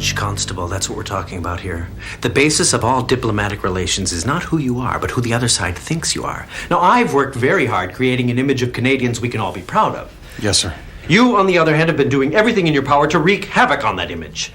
Image, Constable. That's what we're talking about here. The basis of all diplomatic relations is not who you are, but who the other side thinks you are. Now, I've worked very hard creating an image of Canadians we can all be proud of. Yes, sir. You, on the other hand, have been doing everything in your power to wreak havoc on that image.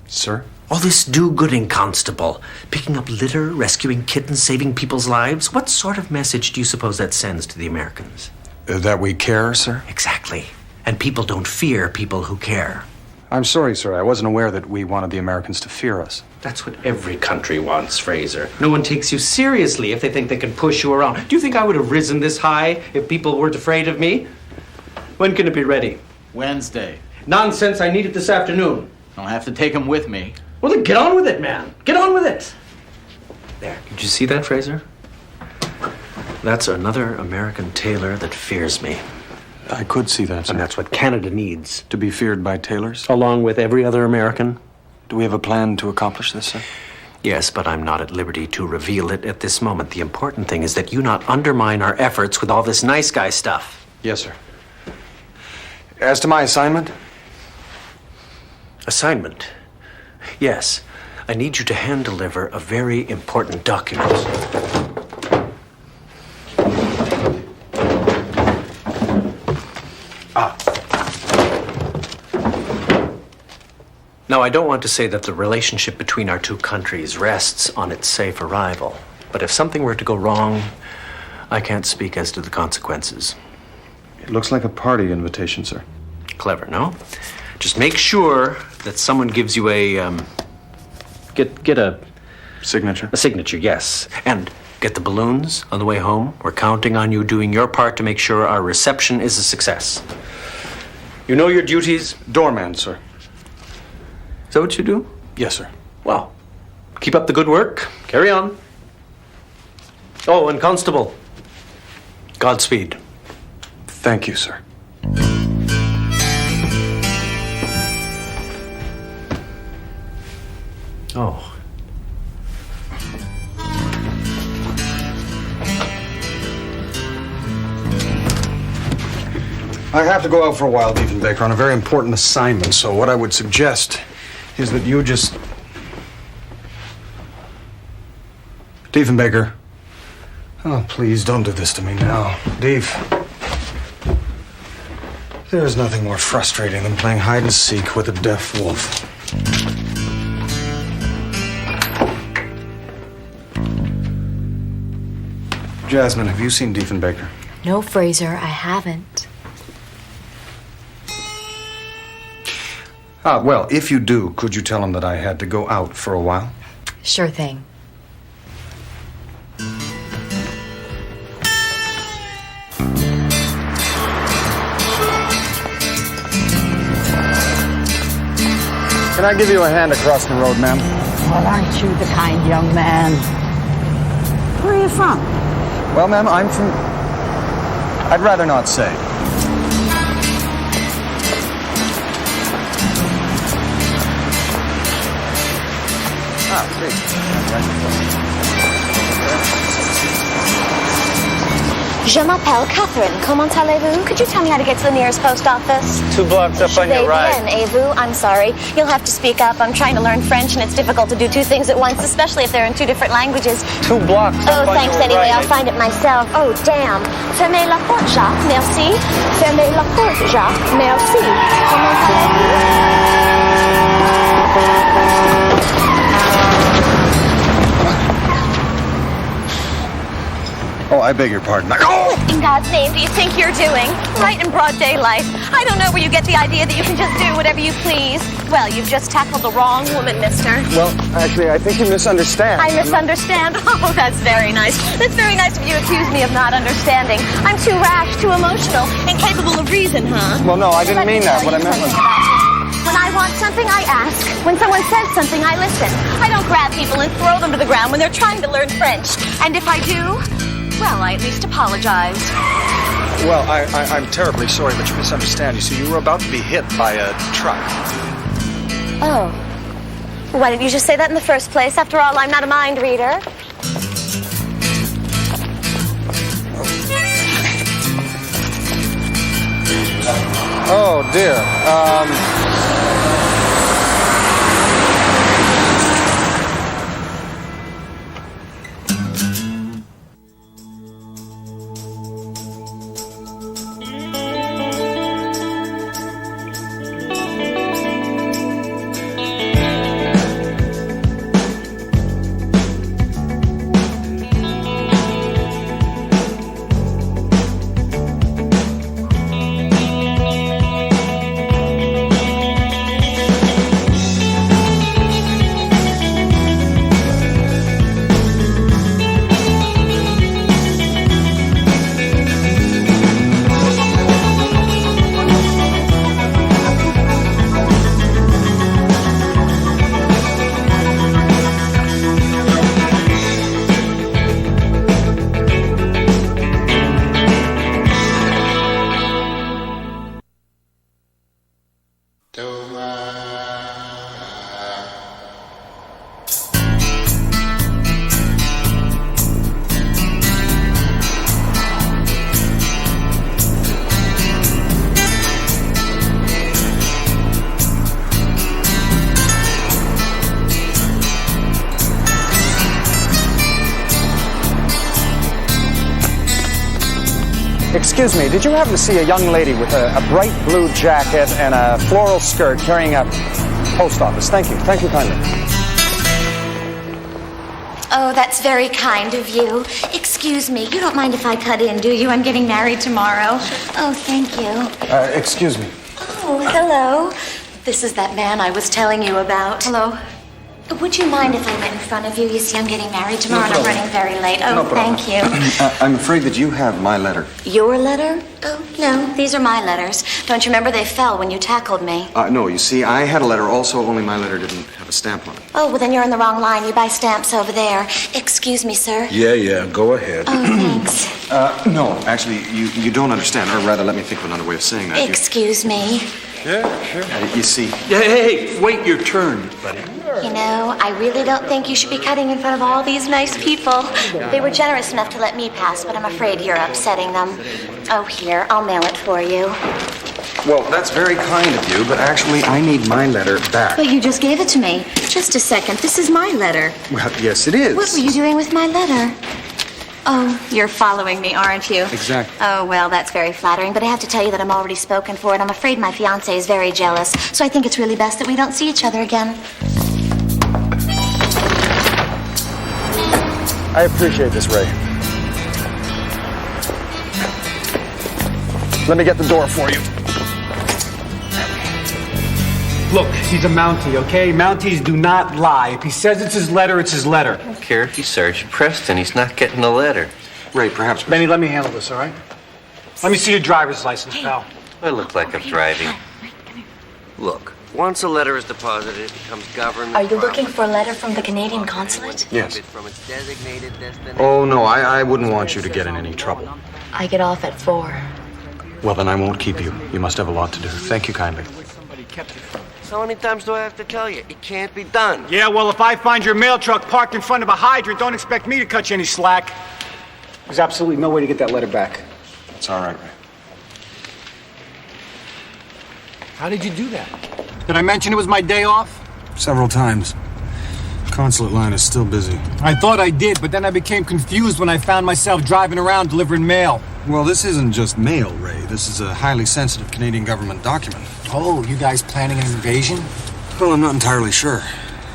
Sir? All this do-gooding, Constable. Picking up litter, rescuing kittens, saving people's lives. What sort of message do you suppose that sends to the Americans? That we care, sir? Exactly. And people don't fear people who care. I'm sorry, sir. I wasn't aware that we wanted the Americans to fear us. That's what every country wants, Fraser. No one takes you seriously if they think they can push you around. Do you think I would have risen this high if people weren't afraid of me? When can it be ready? Wednesday. Nonsense, I need it this afternoon. I'll have to take him with me. Well, then get on with it, man. Get on with it. There, did you see that, Fraser? That's another American tailor that fears me. I could see that, sir. And that's what Canada needs. To be feared by tailors? Along with every other American. Do we have a plan to accomplish this, sir? Yes, but I'm not at liberty to reveal it at this moment. The important thing is that you not undermine our efforts with all this nice guy stuff. Yes, sir. As to my assignment? Assignment? Yes. I need you to hand-deliver a very important document. Now, I don't want to say that the relationship between our two countries rests on its safe arrival. But if something were to go wrong, I can't speak as to the consequences. It looks like a party invitation, sir. Clever, no? Just make sure that someone gives you a, get a... Signature? A signature, yes. And get the balloons on the way home. We're counting on you doing your part to make sure our reception is a success. You know your duties? Doorman, sir. Is that what you do? Yes, sir. Well, keep up the good work. Carry on. Oh, and Constable, Godspeed. Thank you, sir. Oh. I have to go out for a while, Diefenbaker, on a very important assignment, so what I would suggest is that you just... Diefenbaker. Oh, please, don't do this to me now. Dief. There's nothing more frustrating than playing hide and seek with a deaf wolf. Jasmine, have you seen Diefenbaker? No, Fraser, I haven't. Well, if you do, could you tell him that I had to go out for a while? Sure thing. Can I give you a hand across the road, ma'am? Well, aren't you the kind young man? Where are you from? Well, ma'am, I'm from... I'd rather not say. Je m'appelle Catherine. Comment allez-vous? Could you tell me how to get to the nearest post office? 2 blocks up on your right. Bien, et vous? I'm sorry. You'll have to speak up. I'm trying to learn French, and it's difficult to do 2 things at once, especially if they're in 2 different languages. 2 blocks Oh, up on thanks your anyway. right. I'll find it myself. Oh, damn. Fermez la porte, Jacques. Merci. Fermez la porte, Jacques. Merci. Comment allez-vous? Oh, I beg your pardon. Oh! In God's name, do you think you're doing? Right in broad daylight. I don't know where you get the idea that you can just do whatever you please. Well, you've just tackled the wrong woman, mister. Well, actually, I think you misunderstand. I misunderstand? Oh, that's very nice. That's very nice of you to accuse me of not understanding. I'm too rash, too emotional, incapable of reason, huh? Well, no, I didn't mean that. What I meant was... When I want something, I ask. When someone says something, I listen. I don't grab people and throw them to the ground when they're trying to learn French. And if I do, well, I at least apologize. Well, I'm terribly sorry, but you misunderstand. You see, you were about to be hit by a truck. Oh. Why didn't you just say that in the first place? After all, I'm not a mind reader. Oh, dear. Excuse me, did you happen to see a young lady with a bright blue jacket and a floral skirt carrying a post office? Thank you. Thank you kindly. Oh, that's very kind of you. Excuse me, you don't mind if I cut in, do you? I'm getting married tomorrow. Oh, thank you. Excuse me. Oh, hello. This is that man I was telling you about. Hello. Would you mind if I went in front of you? You see, I'm getting married tomorrow and I'm running very late. Oh, thank you. I'm afraid that you have my letter. Your letter? Oh, no, these are my letters. Don't you remember they fell when you tackled me? No, you see, I had a letter also, only my letter didn't have a stamp on it. Oh, well, then you're in the wrong line. You buy stamps over there. Excuse me, sir. Yeah, go ahead. Oh, thanks. No, actually, you don't understand, or rather, let me think of another way of saying that. Excuse me. Yeah, sure. You see, Hey, wait your turn, buddy. You know, I really don't think you should be cutting in front of all these nice people. They were generous enough to let me pass, but I'm afraid you're upsetting them. Oh, here, I'll mail it for you. well, that's very kind of you, but actually, I need my letter back. But you just gave it to me. Just a second. This is my letter. Well, yes, it is. What were you doing with my letter? Oh, you're following me, aren't you? Exactly. Oh, well, that's very flattering, but I have to tell you that I'm already spoken for, and I'm afraid my fiancé is very jealous, so I think it's really best that we don't see each other again. I appreciate this, Ray. Let me get the door for you. Look, he's a Mountie, okay? Mounties do not lie. If he says it's his letter, it's his letter. I don't care if he's Sergeant Preston. He's not getting a letter. Ray, perhaps... Benny, let me handle this, all right? Let me see your driver's license, pal. I look like I'm driving. Look, once a letter is deposited, it becomes government. Are you looking for a letter from the Canadian consulate? Yes. From its designated destination. Oh, no, I wouldn't want you to get in any trouble. I get off at 4. Well, then I won't keep you. You must have a lot to do. Thank you kindly. So many times do I have to tell you? It can't be done. Yeah, well, if I find your mail truck parked in front of a hydrant, don't expect me to cut you any slack. There's absolutely no way to get that letter back. It's all right, Ray. How did you do that? Did I mention it was my day off? Several times. Consulate line is still busy. I thought I did, but then I became confused when I found myself driving around delivering mail. Well, this isn't just mail, Ray. This is a highly sensitive Canadian government document. Oh, you guys planning an invasion? Well, I'm not entirely sure.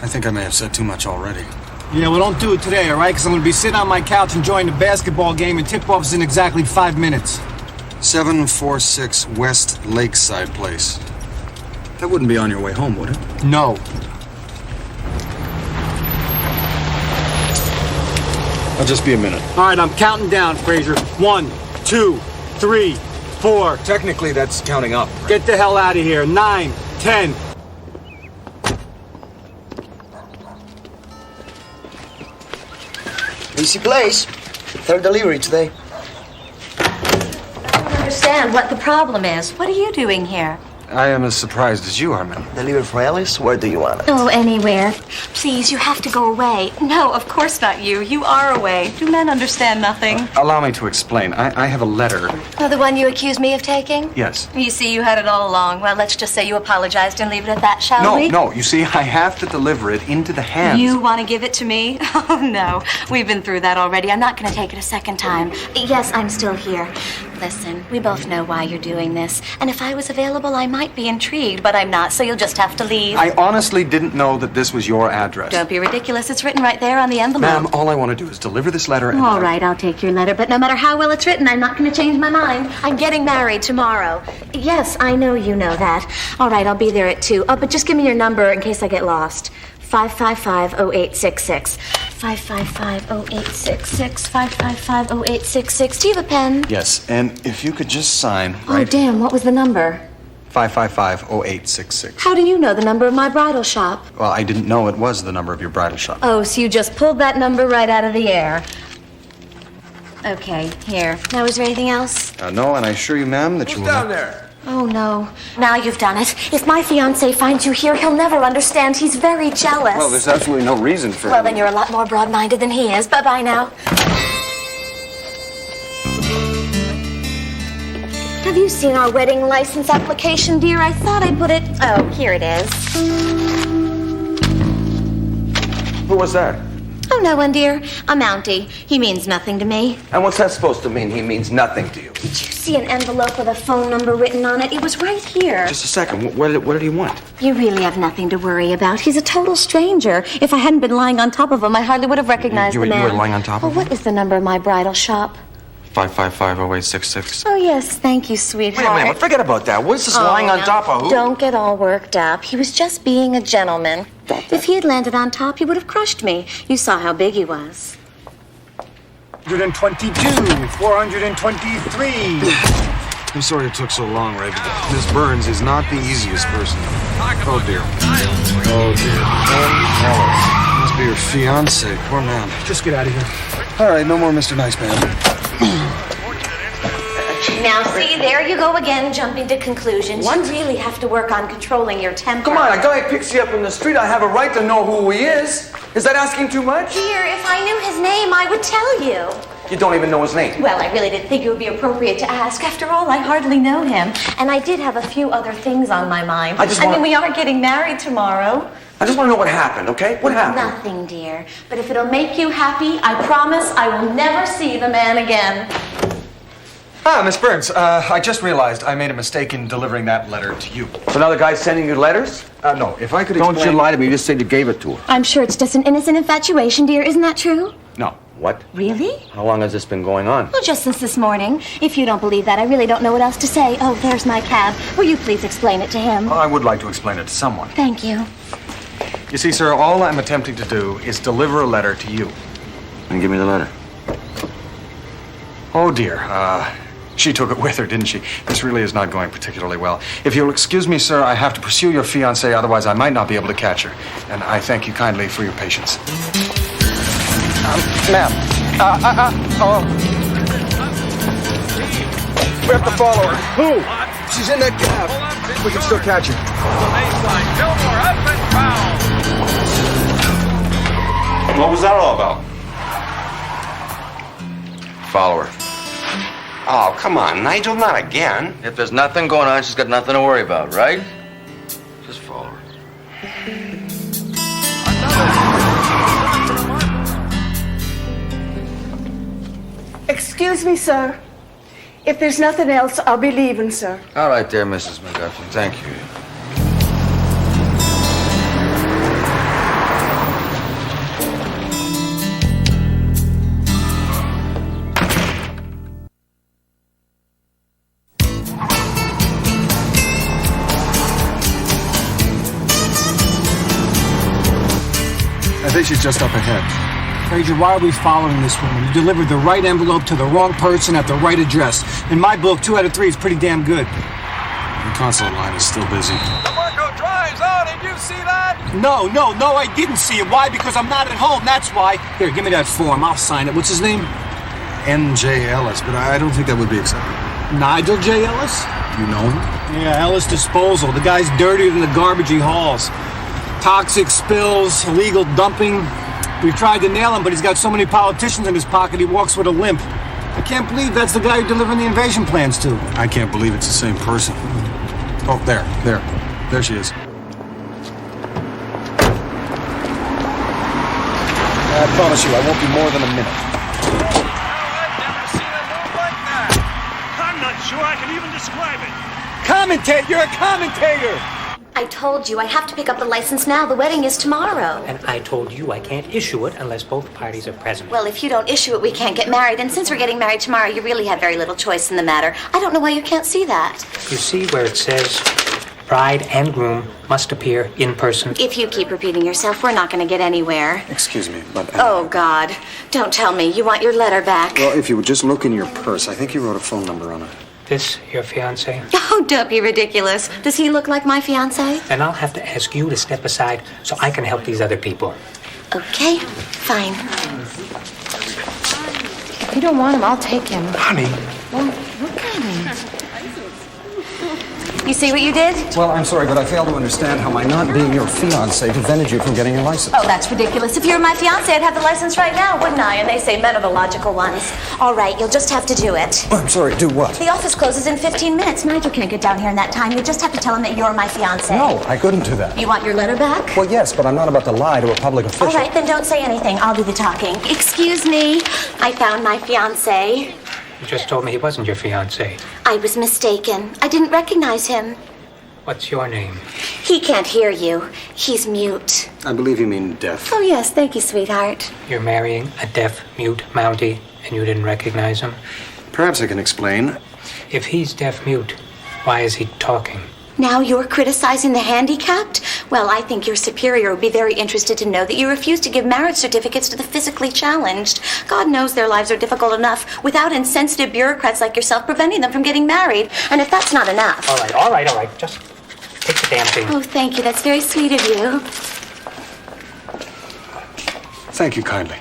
I think I may have said too much already. Yeah, well, don't do it today, all right? Because I'm going to be sitting on my couch enjoying the basketball game, and tip-off is in exactly 5 minutes. 746 West Lakeside Place. That wouldn't be on your way home, would it? No. I'll just be a minute. All right, I'm counting down, Fraser. 1, 2, 3, 4. Technically, that's counting up. Get the hell out of here. 9, 10. Easy place. Third delivery today. I don't understand what the problem is. What are you doing here? I am as surprised as you are, ma'am. Delivery for Alice? Where do you want it? Oh, anywhere. Please, you have to go away. No, of course not you. You are away. Do men understand nothing? Allow me to explain. I have a letter. Oh, the one you accused me of taking? Yes. You see, you had it all along. Well, let's just say you apologized and leave it at that, shall we? No. You see, I have to deliver it into the hands. You want to give it to me? Oh, no. We've been through that already. I'm not going to take it a second time. Yes, I'm still here. Listen, we both know why you're doing this. And if I was available, I might be intrigued, but I'm not, so you'll just have to leave. I honestly didn't know that this was your address. Don't be ridiculous. It's written right there on the envelope. Ma'am, all I want to do is deliver this letter and... All right, I'll take your letter, but no matter how well it's written, I'm not going to change my mind. I'm getting married tomorrow. Yes, I know you know that. All right, I'll be there at 2. Oh, but just give me your number in case I get lost. 555-0866. 555-0866. 555-0866. Do you have a pen? Yes, and if you could just sign, Oh, right? damn, what was the number? 555-0866. How do you know the number of my bridal shop? Well, I didn't know it was the number of your bridal shop. Oh, so you just pulled that number right out of the air. Okay, here. Now, is there anything else? No, and I assure you, ma'am, that you will... Down there. Oh, no. Now you've done it. If my fiancé finds you here, he'll never understand. He's very jealous. Well, there's absolutely no reason for... Well, then you're a lot more broad-minded than he is. Bye-bye now. Have you seen our wedding license application, dear? I thought I put it... Oh, here it is. Who was that? Oh, no one, dear. A Mountie. He means nothing to me. And what's that supposed to mean? He means nothing to you. Did you see an envelope with a phone number written on it? It was right here. Just a second. What did he want? You really have nothing to worry about. He's a total stranger. If I hadn't been lying on top of him, I hardly would have recognized the man. You were lying on top of him? What is the number of my bridal shop? 555-0866. Oh, yes. Thank you, sweetheart. Wait a minute. Forget about that. What's this lying on now, top of? Who? Don't get all worked up. He was just being a gentleman. If he had landed on top, he would have crushed me. You saw how big he was. 422, 423. I'm sorry it took so long, Ray, but Miss Burns is not the easiest person. Oh, dear. Oh, dear. Must be her fiancé. Poor man. Just get out of here. All right, no more Mr. Nice Man. Now, see, there you go again, jumping to conclusions. What? You really have to work on controlling your temper. Come on, a guy picks you up in the street. I have a right to know who he is. Is that asking too much? Dear, if I knew his name, I would tell you. You don't even know his name. Well, I really didn't think it would be appropriate to ask. After all, I hardly know him. And I did have a few other things on my mind. I mean, we are getting married tomorrow. I just want to know what happened, okay? What happened? Nothing, dear. But if it'll make you happy, I promise I will never see the man again. Ah, Miss Burns, I just realized I made a mistake in delivering that letter to you. So now the guy's sending you letters? No, if I could explain... Don't you lie to me. You just said you gave it to her. I'm sure it's just an innocent infatuation, dear. Isn't that true? No. What? Really? How long has this been going on? Well, just since this morning. If you don't believe that, I really don't know what else to say. Oh, there's my cab. Will you please explain it to him? I would like to explain it to someone. Thank you. You see, sir, all I'm attempting to do is deliver a letter to you. And give me the letter. Oh, dear. She took it with her, didn't she? This really is not going particularly well. If you'll excuse me, sir, I have to pursue your fiancée, otherwise I might not be able to catch her. And I thank you kindly for your patience. Ma'am. We have to follow her. Who? She's in that cab. We can still catch her. What was that all about? Follow her. Oh, come on, Nigel, not again. If there's nothing going on, she's got nothing to worry about, right? Just follow her. Excuse me, sir. If there's nothing else, I'll be leaving, sir. All right there, Mrs. McGuffin. Thank you. I think she's just up ahead. Frazier, why are we following this woman? You delivered the right envelope to the wrong person at the right address. In my book, 2 out of 3 is pretty damn good. The consulate line is still busy. DeMarco drives out. Did you see that? No, I didn't see it. Why? Because I'm not at home, that's why. Here, give me that form. I'll sign it. What's his name? N.J. Ellis, but I don't think that would be acceptable. Nigel J. Ellis? You know him? Yeah, Ellis Disposal. The guy's dirtier than the garbage he hauls. Toxic spills, illegal dumping. We've tried to nail him, but he's got so many politicians in his pocket, he walks with a limp. I can't believe that's the guy you're delivering the invasion plans to. I can't believe it's the same person. Oh, there she is. I promise you, I won't be more than a minute. I've never seen a move like that. I'm not sure I can even describe it. Commentate! You're a commentator! I told you I have to pick up the license now. The wedding is tomorrow. And I told you I can't issue it unless both parties are present. Well, if you don't issue it, we can't get married. And since we're getting married tomorrow, you really have very little choice in the matter. I don't know why you can't see that. You see where it says bride and groom must appear in person? If you keep repeating yourself, we're not going to get anywhere. Excuse me, but... Oh, God. Don't tell me. You want your letter back. Well, if you would just look in your purse, I think you wrote a phone number on it. This your fiancé? Oh, don't be ridiculous. Does he look like my fiancé? Then I'll have to ask you to step aside so I can help these other people. Okay, fine. If you don't want him, I'll take him. Honey. Well, look at him. You see what you did? Well, I'm sorry, but I fail to understand how my not being your fiancé prevented you from getting your license. Oh, that's ridiculous. If you were my fiancé, I'd have the license right now, wouldn't I? And they say men are the logical ones. All right, you'll just have to do it. Oh, I'm sorry, do what? The office closes in 15 minutes. Nigel can't get down here in that time. You just have to tell him that you're my fiancé. No, I couldn't do that. You want your letter back? Well, yes, but I'm not about to lie to a public official. All right, then don't say anything. I'll do the talking. Excuse me. I found my fiancé. You just told me he wasn't your fiancé. I was mistaken. I didn't recognize him. What's your name? He can't hear you. He's mute. I believe you mean deaf. Oh, yes. Thank you, sweetheart. You're marrying a deaf, mute Mountie, and you didn't recognize him? Perhaps I can explain. If he's deaf-mute, why is he talking? Now you're criticizing the handicapped? Well, I think your superior would be very interested to know that you refuse to give marriage certificates to the physically challenged. God knows their lives are difficult enough without insensitive bureaucrats like yourself preventing them from getting married. And if that's not enough... All right. Just take the damn thing. Oh, thank you. That's very sweet of you. Thank you kindly.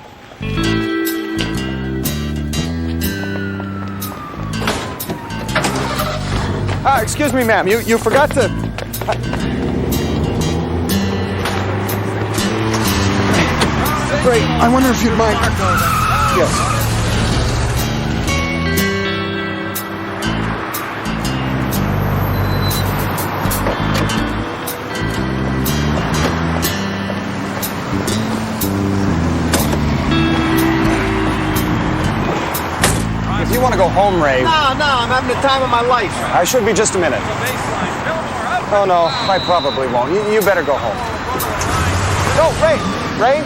Excuse me, ma'am. You forgot to... Great. I wonder if you'd mind... Yes. If you want to go home, Ray... No, I'm having the time of my life. I should be just a minute. Oh, no, I probably won't. You better go home. No, Ray!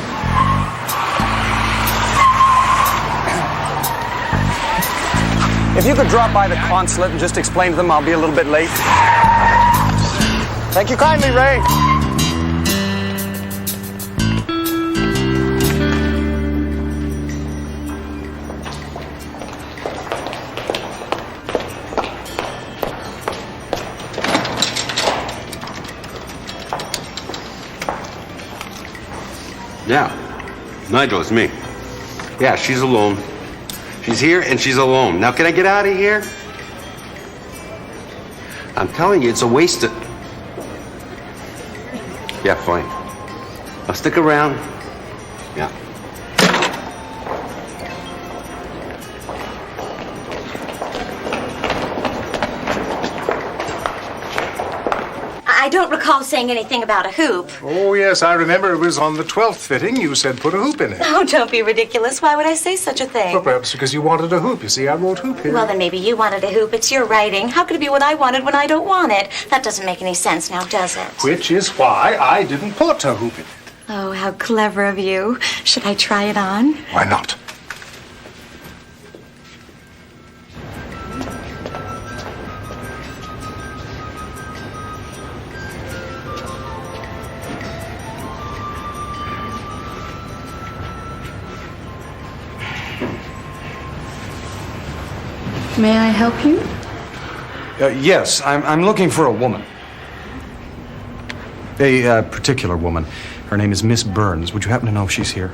If you could drop by the consulate and just explain to them I'll be a little bit late. Thank you kindly, Ray. Yeah. Nigel, it's me. Yeah, she's alone. She's here and she's alone. Now, can I get out of here? I'm telling you, it's a waste of... Yeah, fine. I'll stick around. Yeah. I don't recall saying anything about a hoop. Oh, yes, I remember it was on the 12th fitting. You said put a hoop in it. Oh, don't be ridiculous. Why would I say such a thing? Well, perhaps because you wanted a hoop. You see, I wrote hoop here. Well, then maybe you wanted a hoop. It's your writing. How could it be what I wanted when I don't want it? That doesn't make any sense now, does it? Which is why I didn't put a hoop in it. Oh, how clever of you. Should I try it on? Why not? May I help you? Yes, I'm looking for a woman. A particular woman. Her name is Miss Burns. Would you happen to know if she's here?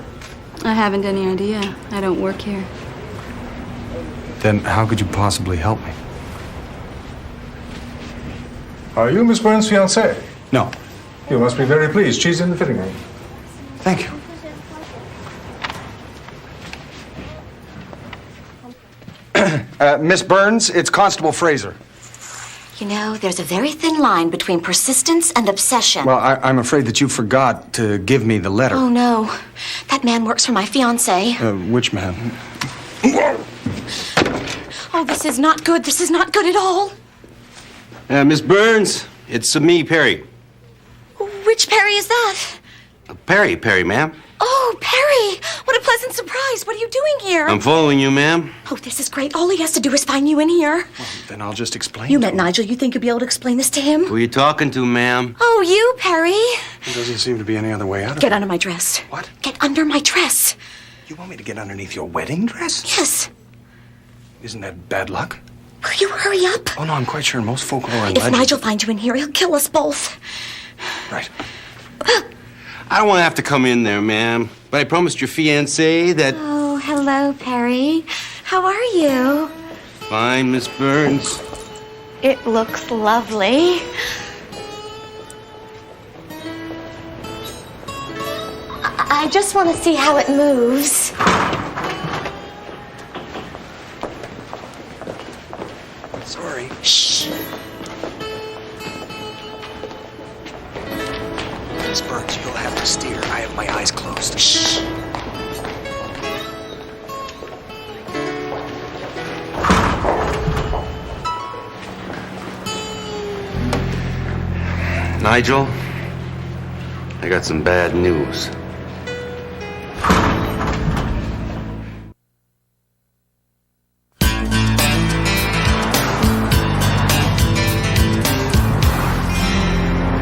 I haven't any idea. I don't work here. Then how could you possibly help me? Are you Miss Burns' fiancé? No. You must be very pleased. She's in the fitting room. Thank you. Miss Burns, it's Constable Fraser. You know, there's a very thin line between persistence and obsession. Well, I'm afraid that you forgot to give me the letter. Oh, no. That man works for my fiancé. Which man? Oh, this is not good. This is not good at all. Miss Burns, it's me, Perry. Which Perry is that? Perry, ma'am. Oh, Perry! What a pleasant surprise. What are you doing here? I'm following you, ma'am. Oh, this is great. All he has to do is find you in here. Well, then I'll just explain. You met Nigel. You think you'll be able to explain this to him? Who are you talking to, ma'am? Oh, you, Perry. There doesn't seem to be any other way out of it. Get under my dress. What? Get under my dress. You want me to get underneath your wedding dress? Yes. Isn't that bad luck? Will you hurry up? Oh, no, I'm quite sure most folklore and If legends... Nigel finds you in here, he'll kill us both. Right. I don't want to have to come in there, ma'am. But I promised your fiancé that... Oh, hello, Perry. How are you? Fine, Miss Burns. It looks lovely. I just want to see how it moves. Sorry. Shh. Miss Burns, you'll have to steer. I have my eyes closed. Shh. Nigel, I got some bad news.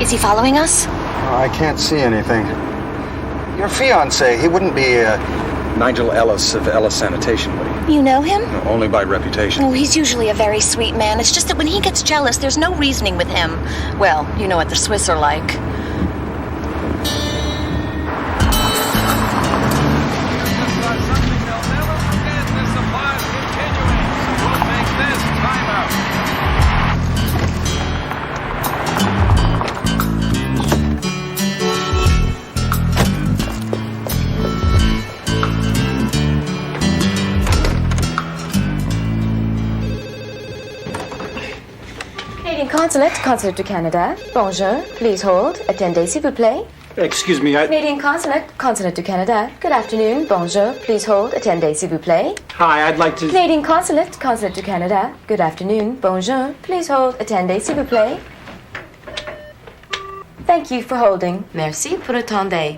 Is he following us? I can't see anything. Your fiancé, he wouldn't be Nigel Ellis of Ellis Sanitation, would he? You know him? No, only by reputation. Oh, he's usually a very sweet man. It's just that when he gets jealous, there's no reasoning with him. Well, you know what the Swiss are like. Consulate du Canada. Bonjour. Please hold. Attendez, s'il vous plaît. Excuse me, Canadian Consulate du Canada. Good afternoon. Bonjour. Please hold. Attendez, s'il vous plaît. Hi, I'd like to... Canadian Consulate du Canada. Good afternoon. Bonjour. Please hold. Attendez, s'il vous plaît. Thank you for holding. Merci pour attendre.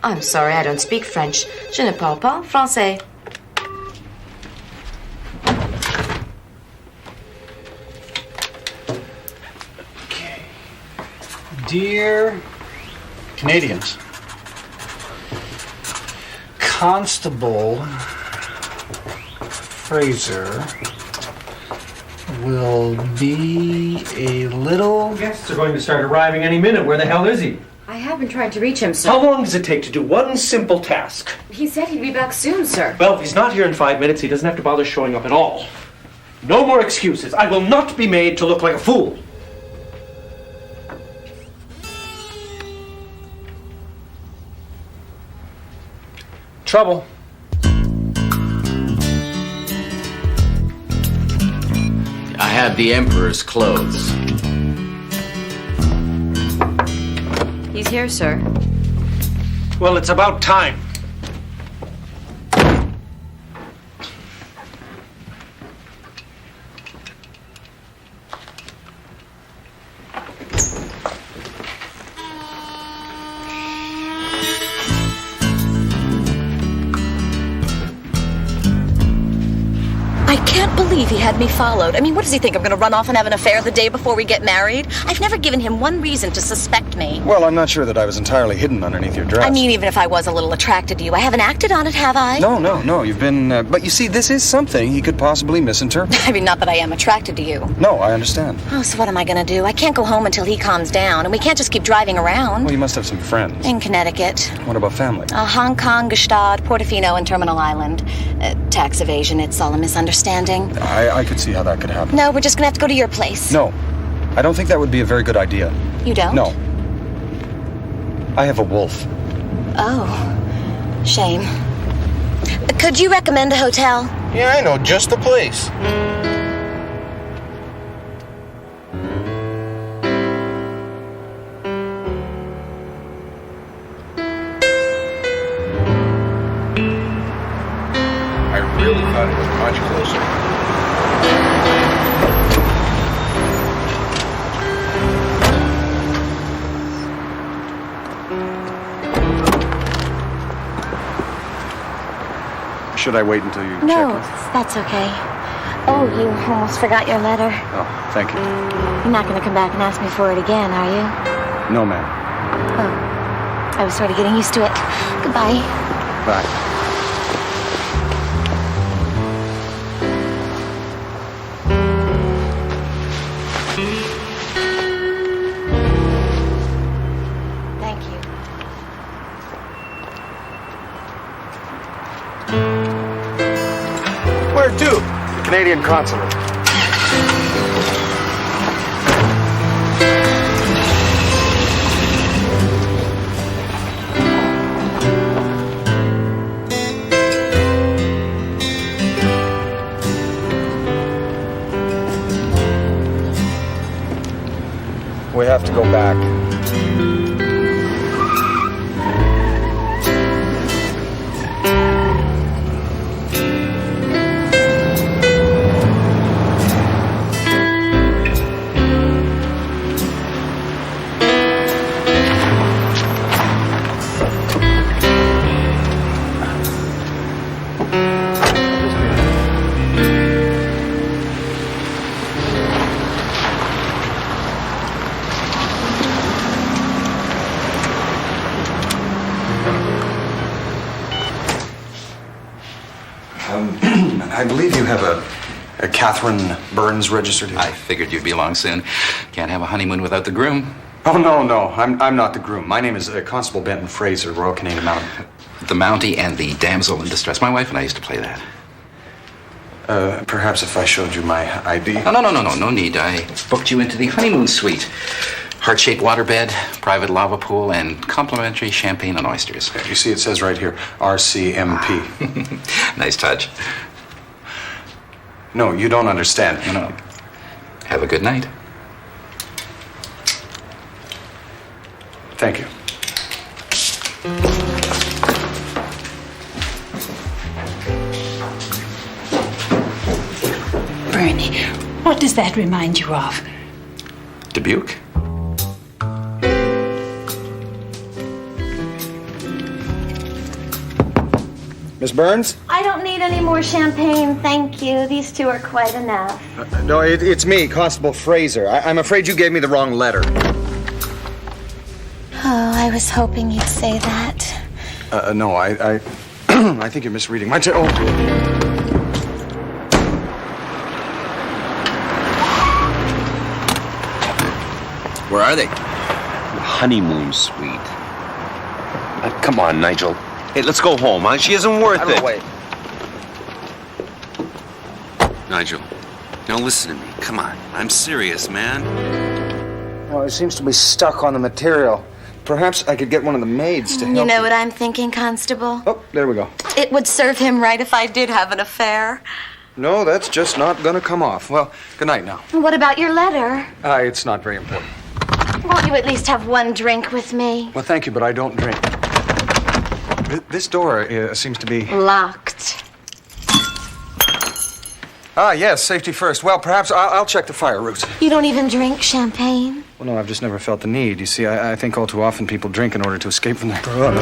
I'm sorry, I don't speak French. Je ne parle pas français. Dear Canadians, Constable Fraser will be a little... Guests are going to start arriving any minute. Where the hell is he? I have been trying to reach him, sir. How long does it take to do one simple task? He said he'd be back soon, sir. Well, if he's not here in 5 minutes, he doesn't have to bother showing up at all. No more excuses. I will not be made to look like a fool. Trouble. I have the Emperor's clothes. He's here, sir. Well, it's about time. I can't believe he had me followed. I mean, what does he think? I'm going to run off and have an affair the day before we get married? I've never given him one reason to suspect me. Well, I'm not sure that I was entirely hidden underneath your dress. I mean, even if I was a little attracted to you, I haven't acted on it, have I? No, you've been... but you see, this is something he could possibly misinterpret. I mean, not that I am attracted to you. No, I understand. Oh, so what am I going to do? I can't go home until he calms down, and we can't just keep driving around. Well, you must have some friends. In Connecticut. What about family? Hong Kong, Gstaad, Portofino, and Terminal Island. Tax evasion, it's all a misunderstanding. I could see how that could happen. No, we're just gonna have to go to your place. No, I don't think that would be a very good idea. You don't? No. I have a wolf. Oh, shame. Could you recommend a hotel? Yeah, I know just the place. I really thought it was much closer. Should I wait until you No, check in? that's okay. Oh, you almost forgot your letter. Oh, thank you. You're not gonna come back and ask me for it again, are you? No, ma'am. Oh, I was sort of getting used to it. Goodbye. Bye. Thank you. Where to? The Canadian consulate. We have to go back. I believe you have a Catherine Burns registered here. I figured you'd be along soon. Can't have a honeymoon without the groom. Oh, no. I'm not the groom. My name is Constable Benton Fraser, Royal Canadian Mounted. The Mountie and the Damsel in Distress. My wife and I used to play that. Perhaps if I showed you my ID. No need. I booked you into the honeymoon suite. Heart-shaped waterbed, private lava pool, and complimentary champagne and oysters. You see, it says right here, RCMP. Nice touch. No, you don't understand. No. Have a good night. Thank you. Bernie, what does that remind you of? Dubuque? Miss Burns? I don't need any more champagne, thank you. These two are quite enough. No, it's me, Constable Fraser. I'm afraid you gave me the wrong letter. Oh, I was hoping you'd say that. No, I I think you're misreading. Where are they? Honeymoon suite. Come on, Nigel. Hey, let's go home, huh? She isn't worth it. Wait. Nigel, now listen to me. Come on. I'm serious, man. Well, it seems to be stuck on the material. Perhaps I could get one of the maids to help. You know what I'm thinking, Constable? Oh, there we go. It would serve him right if I did have an affair. No, that's just not gonna come off. Well, good night now. What about your letter? It's not very important. Won't you at least have one drink with me? Well, thank you, but I don't drink. This door seems to be locked. Yes, safety first. Well, perhaps I'll check the fire route. You don't even drink champagne? Well, no, I've just never felt the need. You see, I think all too often people drink in order to escape from their brother.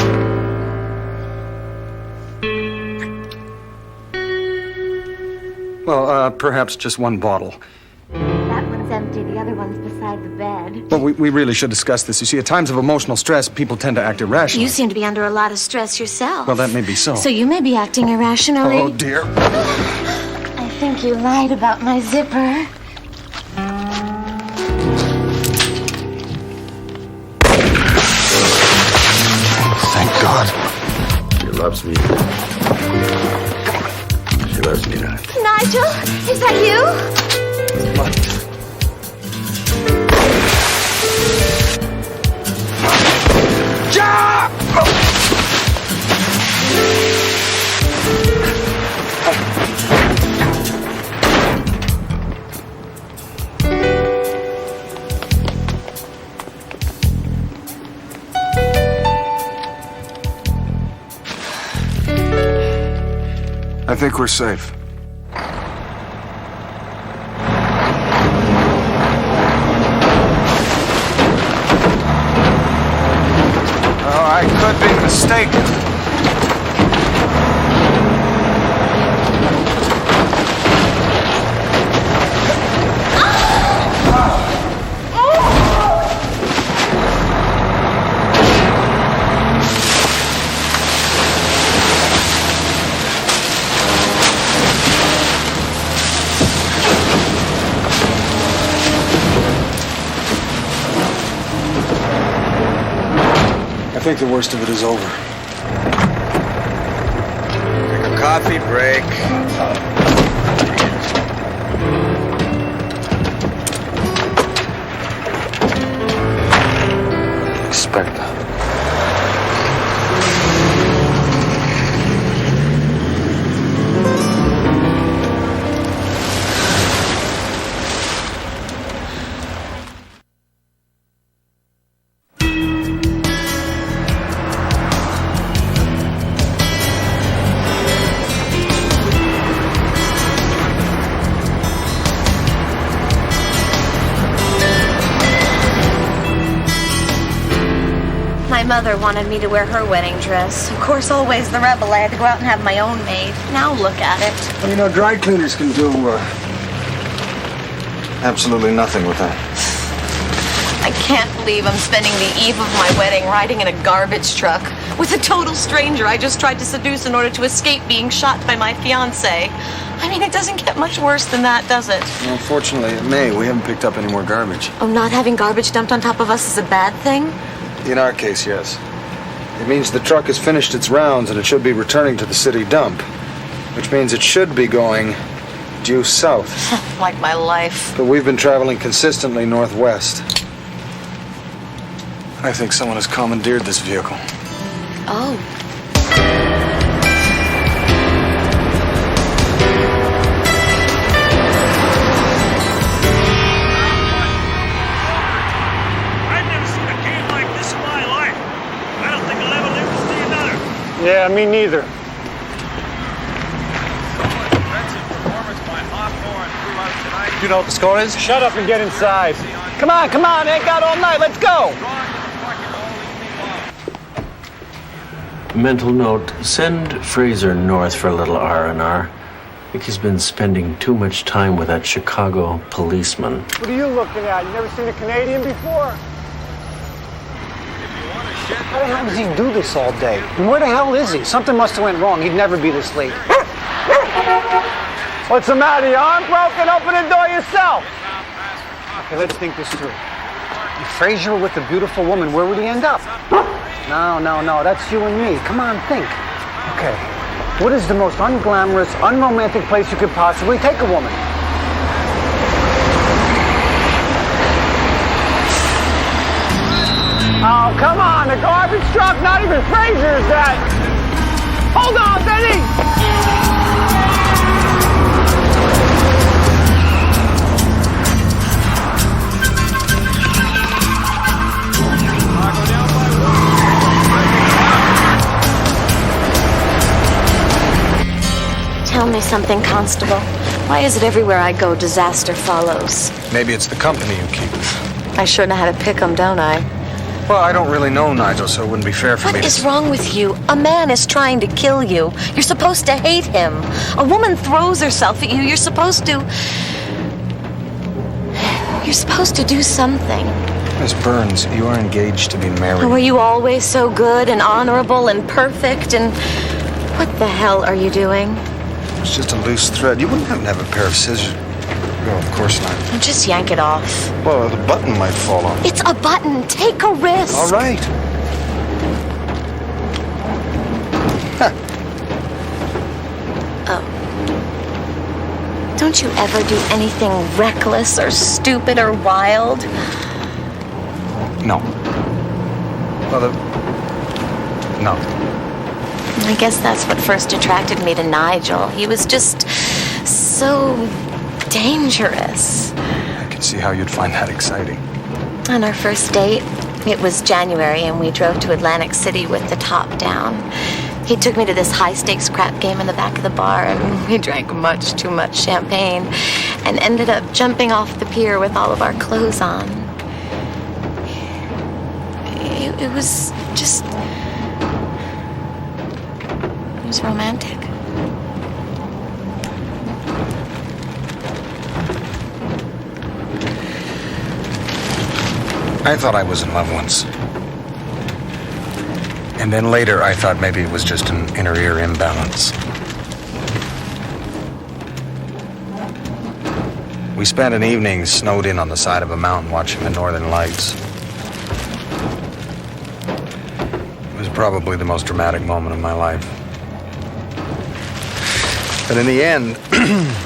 Well, perhaps just one bottle. That one's empty. The other one's beside the bed. Well, we really should discuss this. You see, at times of emotional stress, people tend to act irrationally. You seem to be under a lot of stress yourself. Well, that may be so. So you may be acting irrationally. Oh, dear. I think you lied about my zipper. Thank God. She loves me. She loves me not. Nigel, is that you? What? I think we're safe. Oh, I could be mistaken. I think the worst of it is over. Take a coffee break. Expecto. My mother wanted me to wear her wedding dress. Of course, always the rebel. I had to go out and have my own made. Now look at it. Well, you know, dry cleaners can do absolutely nothing with that. I can't believe I'm spending the eve of my wedding riding in a garbage truck with a total stranger I just tried to seduce in order to escape being shot by my fiancé. I mean, it doesn't get much worse than that, does it? Well, unfortunately, it may. We haven't picked up any more garbage. Oh, not having garbage dumped on top of us is a bad thing? In our case, yes. It means the truck has finished its rounds and it should be returning to the city dump, which means it should be going due south. Like my life. But we've been traveling consistently northwest. I think someone has commandeered this vehicle. Oh. I've never seen a game like this in my life. I don't think I'll ever live to see another. Yeah, me neither. You know what the score is? Shut up and get inside. Come on, ain't got all night. Let's go. Mental note, send Fraser north for a little R&R. I think he's been spending too much time with that Chicago policeman. What are you looking at? You never seen a Canadian before? How the hell does he do this all day? And where the hell is he? Something must have went wrong. He'd never be this late. What's the matter? Your arm broken? Open the door yourself. Okay, let's think this through. If Fraser were with a beautiful woman, where would he end up? No, that's you and me. Come on, think. Okay, what is the most unglamorous, unromantic place you could possibly take a woman? Oh, come on, the garbage truck, not even Fraser's that. Hold on, Benny! Tell me something, Constable. Why is it everywhere I go, disaster follows? Maybe it's the company you keep. I sure know how to pick 'em, don't I? Well, I don't really know Nigel, so it wouldn't be fair for me What to... is wrong with you? A man is trying to kill you. You're supposed to hate him. A woman throws herself at you. You're supposed to do something. Miss Burns, you are engaged to be married. Were you always so good and honorable and perfect? And what the hell are you doing? It's just a loose thread. You wouldn't happen to have a pair of scissors. No, of course not. Just yank it off. Well, the button might fall off. It's a button. Take a risk. All right. Oh. Don't you ever do anything reckless or stupid or wild? No. Well, no. I guess that's what first attracted me to Nigel. He was just so dangerous. I can see how you'd find that exciting. On our first date, it was January, and we drove to Atlantic City with the top down. He took me to this high-stakes crap game in the back of the bar, and we drank much too much champagne and ended up jumping off the pier with all of our clothes on. It was just... It was romantic. I thought I was in love once. And then later I thought maybe it was just an inner ear imbalance. We spent an evening snowed in on the side of a mountain watching the northern lights. It was probably the most dramatic moment of my life. But in the end,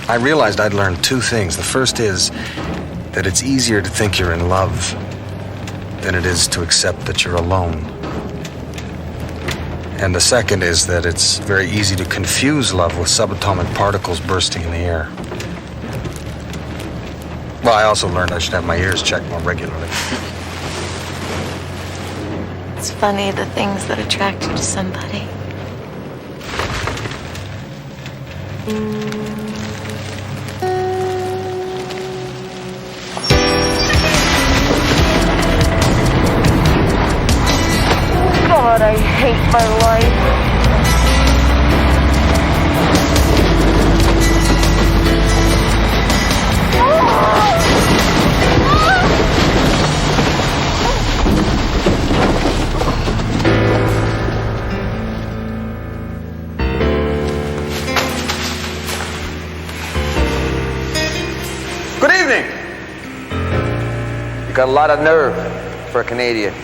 I realized I'd learned two things. The first is that it's easier to think you're in love than it is to accept that you're alone. And the second is that it's very easy to confuse love with subatomic particles bursting in the air. Well, I also learned I should have my ears checked more regularly. It's funny, the things that attract you to somebody. saved my life. Good evening. You got a lot of nerve for a Canadian.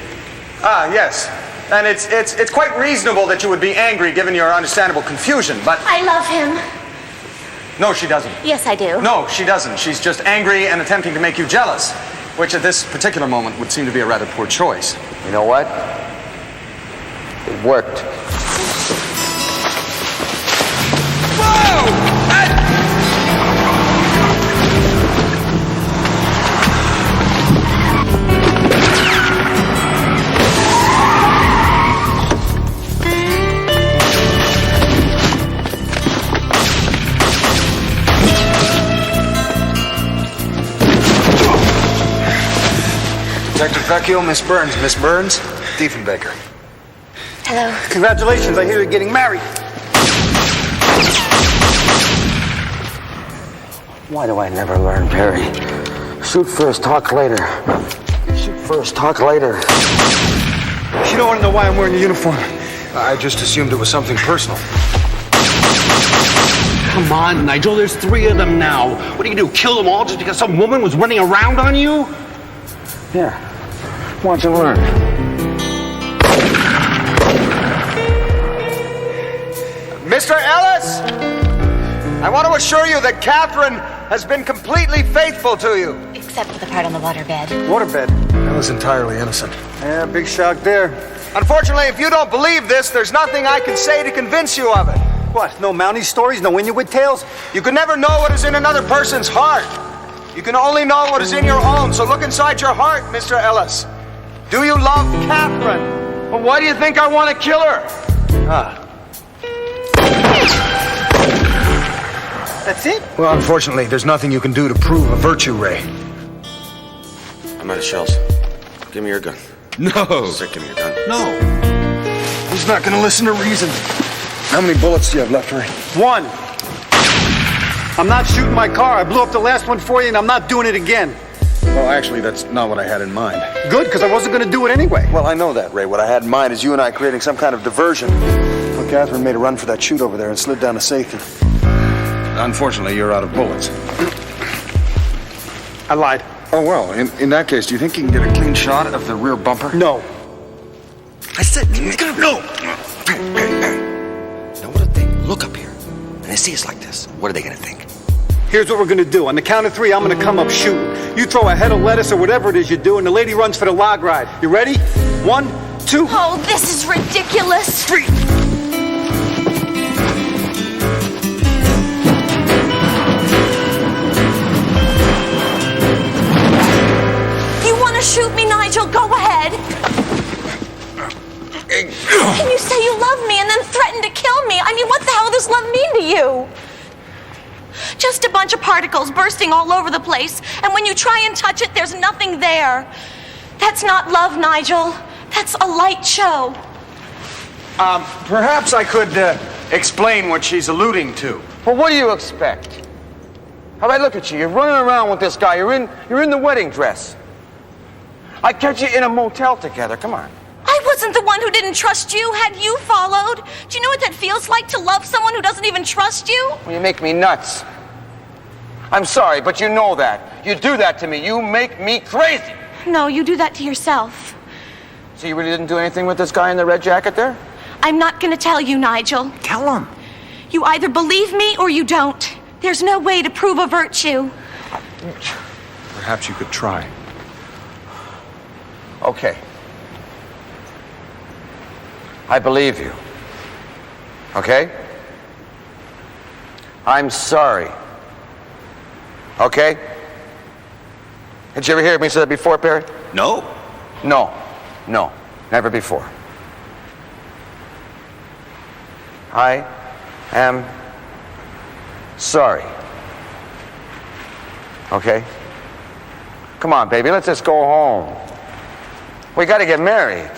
Ah, yes. And it's quite reasonable that you would be angry given your understandable confusion, but... I love him. No, she doesn't. Yes, I do. No, she doesn't. She's just angry and attempting to make you jealous, which at this particular moment would seem to be a rather poor choice. You know what? It worked. Detective Vecchio, Miss Burns. Miss Burns, Diefenbaker. Hello. Congratulations, I hear you're getting married. Why do I never learn, Perry? Shoot first, talk later. Shoot first, talk later. You don't want to know why I'm wearing the uniform. I just assumed it was something personal. Come on, Nigel, there's 3 of them now. What do you do, kill them all just because some woman was running around on you? Yeah. Why don't you learn? Mr. Ellis, I want to assure you that Catherine has been completely faithful to you. Except for the part on the waterbed. Waterbed? Ella's entirely innocent. Yeah, big shock there. Unfortunately, if you don't believe this, there's nothing I can say to convince you of it. What, no Mountie stories, no Inuit tales? You can never know what is in another person's heart. You can only know what is in your own, so look inside your heart, Mr. Ellis. Do you love Catherine? Well, why do you think I want to kill her? That's it? Well, unfortunately, there's nothing you can do to prove a virtue, Ray. I'm out of shells. Give me your gun. No. Sick, give me your gun. No. He's not going to listen to reason. How many bullets do you have left, Ray? 1. I'm not shooting my car. I blew up the last one for you, and I'm not doing it again. Well, actually, that's not what I had in mind. Good, because I wasn't going to do it anyway. Well, I know that, Ray. What I had in mind is you and I creating some kind of diversion. Well, Catherine made a run for that chute over there and slid down a safe. Unfortunately, you're out of bullets. I lied. Oh, well, in that case, do you think you can get a clean shot of the rear bumper? No. I said, no. Now, what if they look up here and they see us like this? What are they going to think? Here's what we're going to do. On the count of 3, I'm going to come up shooting. You throw a head of lettuce or whatever it is you do, and the lady runs for the log ride. You ready? 1, 2. Oh, this is ridiculous. 3. You want to shoot me, Nigel? Go ahead. Can you say you love me and then threaten to kill me? I mean, what the hell does love mean to you? Just a bunch of particles bursting all over the place, and when you try and touch it, there's nothing there. That's not love, Nigel. That's a light show. Perhaps I could explain what she's alluding to. Well, what do you expect? How about I look at you? You're running around with this guy. You're in the wedding dress. I catch you in a motel together. Come on. I wasn't the one who didn't trust you. Had you followed? Do you know what that feels like to love someone who doesn't even trust you? Well, you make me nuts. I'm sorry, but you know that. You do that to me. You make me crazy. No, you do that to yourself. So you really didn't do anything with this guy in the red jacket there? I'm not going to tell you, Nigel. Tell him. You either believe me or you don't. There's no way to prove a virtue. Perhaps you could try. Okay. I believe you. Okay? I'm sorry. Okay? Did you ever hear me say that before, Perry? No. No. Never before. I am sorry. Okay? Come on, baby, let's just go home. We gotta get married.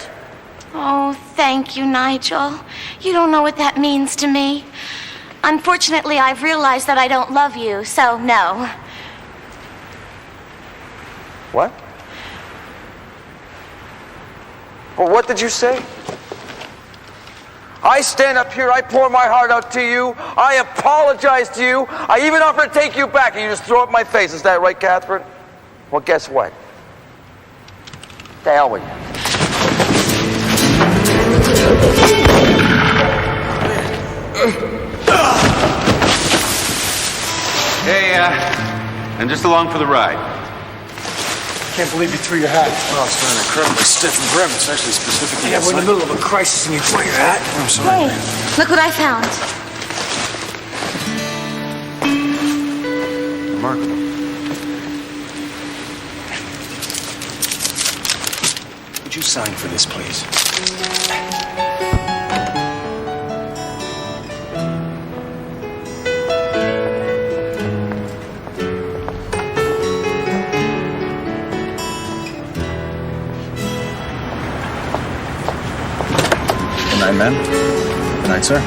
Oh, thank you, Nigel. You don't know what that means to me. Unfortunately, I've realized that I don't love you, so no. What? Well, what did you say? I stand up here, I pour my heart out to you, I apologize to you, I even offer to take you back, and you just throw it in my face. Is that right, Catherine? Well, guess what? The hell with you. Hey, I'm just along for the ride. Can't believe you threw your hat. Well, it's feeling incredibly stiff and grim, especially specifically. Yeah, we're in the middle of a crisis and you throw your hat. I'm sorry, Hey, man. look what I found. Remarkable. Would you sign for this, please? Good night, men. Good night, sir.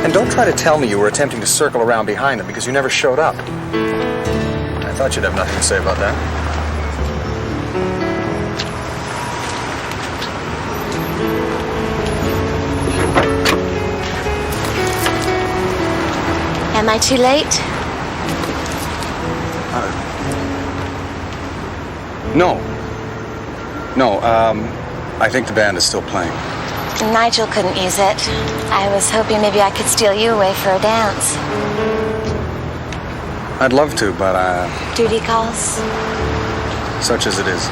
And don't try to tell me you were attempting to circle around behind them because you never showed up. I thought you'd have nothing to say about that. Am I too late? No. No, I think the band is still playing. Nigel couldn't use it. I was hoping maybe I could steal you away for a dance. I'd love to, but, Duty calls? such as it is.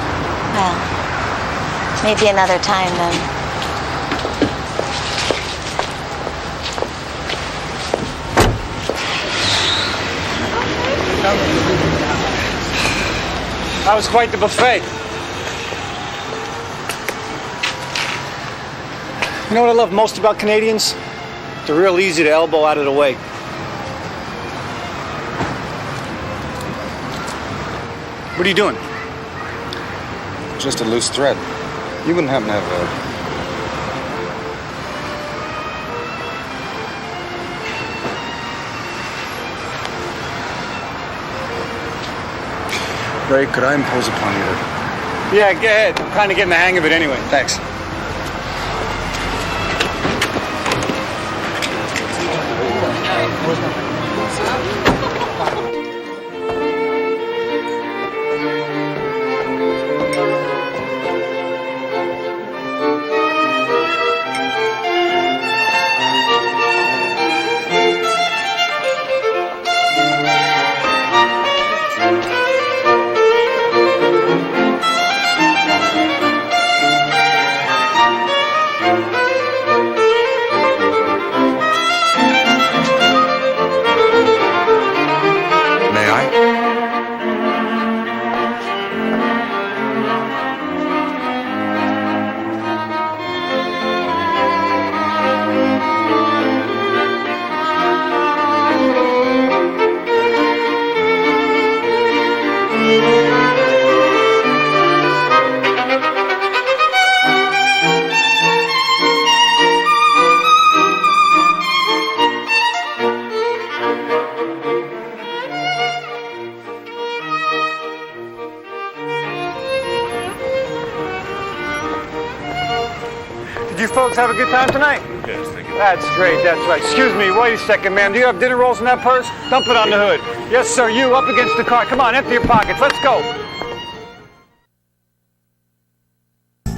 Well, maybe another time then. That was quite the buffet. You know what I love most about Canadians? They're real easy to elbow out of the way. What are you doing? Just a loose thread. You wouldn't happen to have Ray, could I impose upon you to... Yeah, go ahead. I'm kind of getting the hang of it anyway. Thanks. Did you folks have a good time tonight? Yes, thank you. That's great, that's right. Excuse me, wait a second, ma'am. Do you have dinner rolls in that purse? Dump it on the hood. Yes, sir, you up against the car. Come on, empty your pockets. Let's go.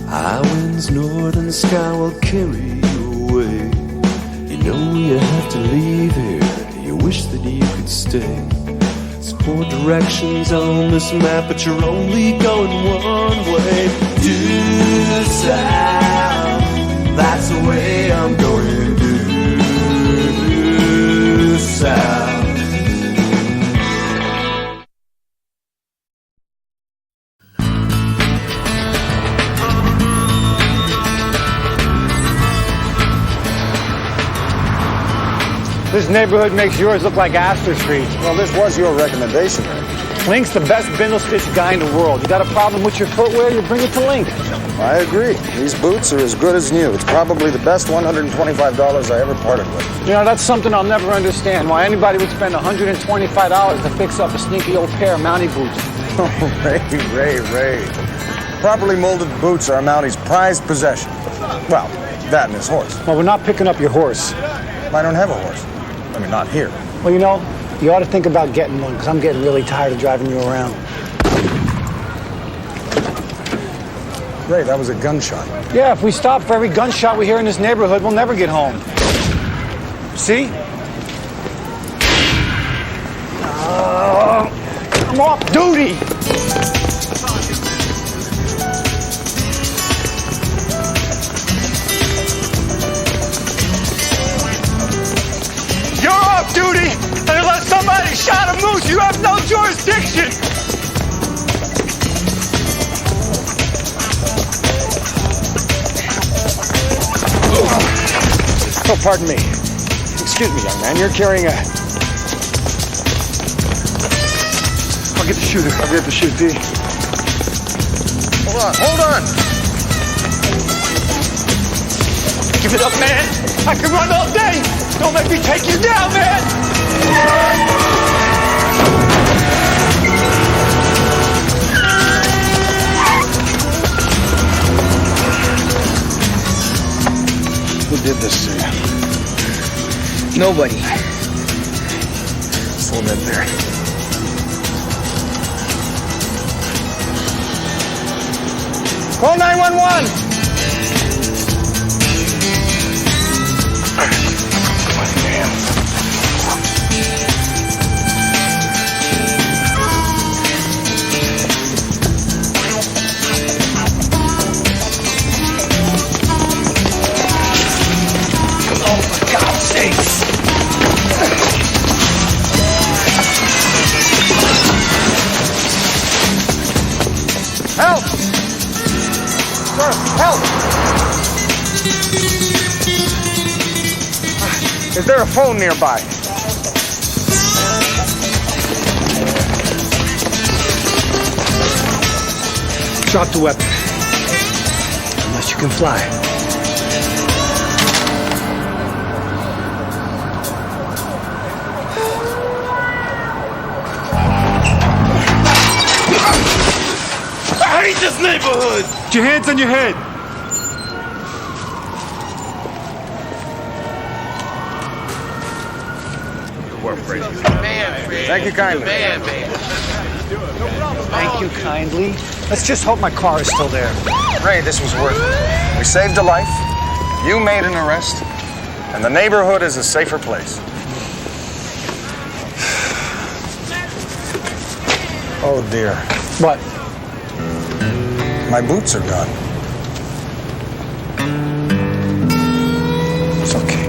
High winds, northern sky will carry you away. You know you have to leave here. You wish that you could stay. There's 4 directions on this map, but you're only going one way. Due south, that's the way I'm going. Due south. This is neighborhood makes yours look like Astor Street. Well, this was your recommendation. Link's the best bindle stitch guy in the world. You got a problem with your footwear, you bring it to Link. I agree. These boots are as good as new. It's probably the best $125 I ever parted with. You know, that's something I'll never understand. Why anybody would spend $125 to fix up a stinky old pair of Mountie boots. Oh, Ray. Properly molded boots are a Mountie's prized possession. Well, that and his horse. Well, we're not picking up your horse. I don't have a horse. I mean, not here. Well, you know, you ought to think about getting one, because I'm getting really tired of driving you around. Ray, that was a gunshot. Yeah, if we stop for every gunshot we hear in this neighborhood, we'll never get home. See? I'm off duty! You're off duty, and unless somebody shot a moose, you have no jurisdiction! Oh, pardon me. Excuse me, young man. You're carrying a... I'll get the shooter. I'll get the shootee. Hold on. Give it up, man! I can run all day! Don't make me take you down, man! Who did this to you? Nobody. Phone in there. Call 911! Help! Sir, help! Is there a phone nearby? Drop the weapon. Unless you can fly. I hate this neighborhood! Put your hands on your head. Thank you kindly. Thank you kindly. Let's just hope my car is still there. Ray, this was worth it. We saved a life. You made an arrest. And the neighborhood is a safer place. Oh, dear. What? My boots are gone. It's okay.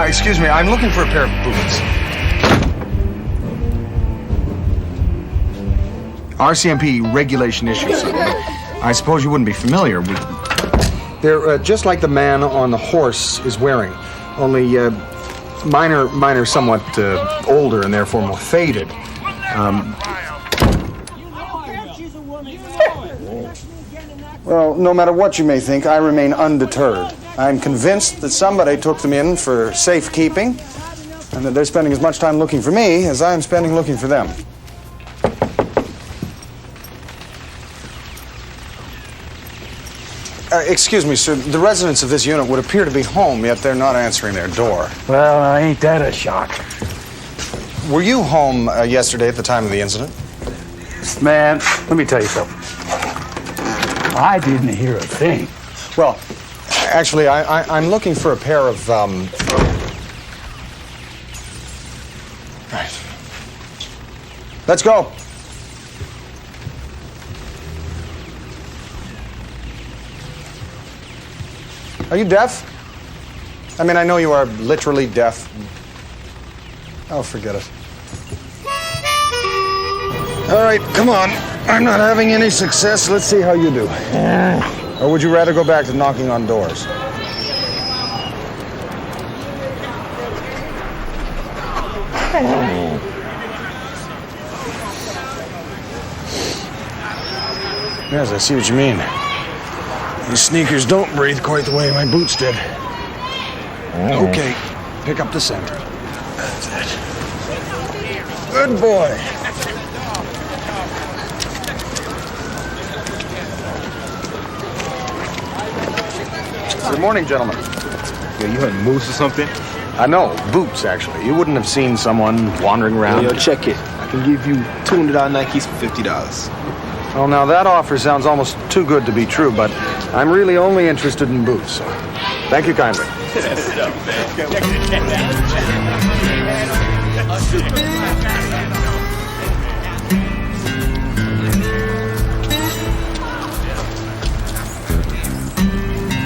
Excuse me, I'm looking for a pair of boots. RCMP regulation issues. I suppose you wouldn't be familiar with them. They're just like the man on the horse is wearing, only mine are somewhat older and therefore more faded. Well, no matter what you may think, I remain undeterred. I'm convinced that somebody took them in for safekeeping and that they're spending as much time looking for me as I'm spending looking for them. Excuse me, sir. The residents of this unit would appear to be home, yet they're not answering their door. Well, ain't that a shock? Were you home yesterday at the time of the incident? Man, let me tell you something. I didn't hear a thing. Well, actually, I'm looking for a pair of, Right. Let's go. Are you deaf? I mean, I know you are literally deaf. Oh, forget it. All right, come on. I'm not having any success. Let's see how you do. Or would you rather go back to knocking on doors? Yes, I see what you mean. These sneakers don't breathe quite the way my boots did. Okay, pick up the scent. That's it. Good boy. Good morning, gentlemen. Yeah, you hunting moose or something? I know, boots, actually. You wouldn't have seen someone wandering around. Yo, check it. I can give you $200 Nikes for $50. Well, now that offer sounds almost too good to be true, but I'm really only interested in boots. So thank you kindly.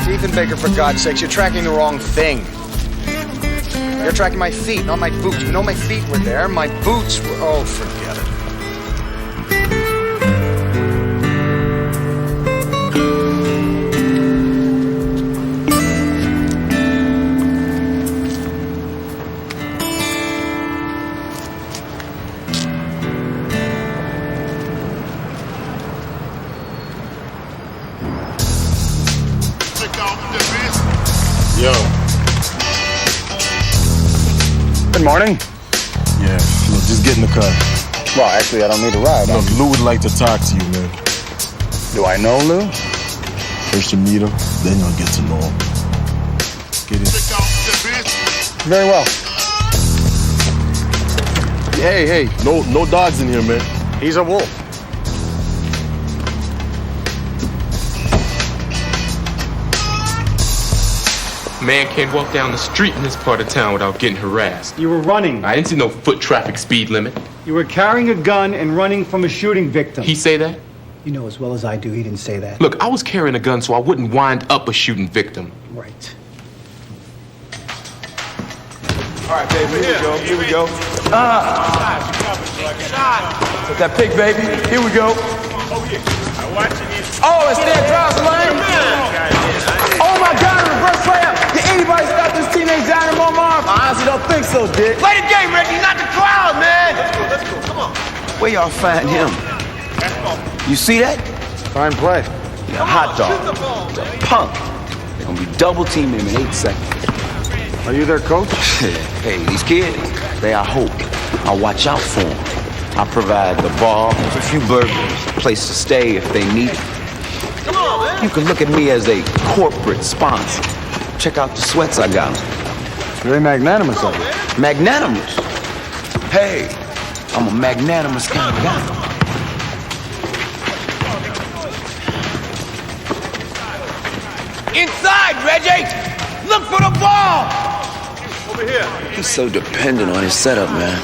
Ethan Baker, for God's sakes, you're tracking the wrong thing. You're tracking my feet, not my boots. You know my feet were there. My boots were... Oh, forget it. Yo. Good morning. Yeah, look, just get in the car. Well, actually, I don't need a ride. Look, Lou would like to talk to you, man. Do I know Lou? First you meet him, then you'll get to know him. Get it? Very well. Hey, no dogs in here, man. He's a wolf. Man can't walk down the street in this part of town without getting harassed. You were running. I didn't see no foot traffic speed limit. You were carrying a gun and running from a shooting victim. He say that? You know as well as I do, he didn't say that. Look, I was carrying a gun so I wouldn't wind up a shooting victim. Right. All right, baby, here we go. With that pick, baby. Here we go. Oh, it's there, drives lane. Oh my God, a reverse layup. Did anybody stop this teenage dynamo mom? I honestly don't think so, Dick. Play the game, Ricky, not the crowd, man. Let's go, come on. Where y'all find him? You see that? Fine play. He's a hot dog. He's a punk. They're gonna be double teaming him in 8 seconds. Are you their coach? Hey, these kids, they are hope. I'll watch out for them. I'll provide the ball, a few burgers, a place to stay if they need it. Come on, man. You can look at me as a corporate sponsor. Check out the sweats I got. Very magnanimous of you. Magnanimous? Hey, I'm a magnanimous kind of guy. Inside, Reggie. Look for the ball. Over here. He's so dependent on his setup, man.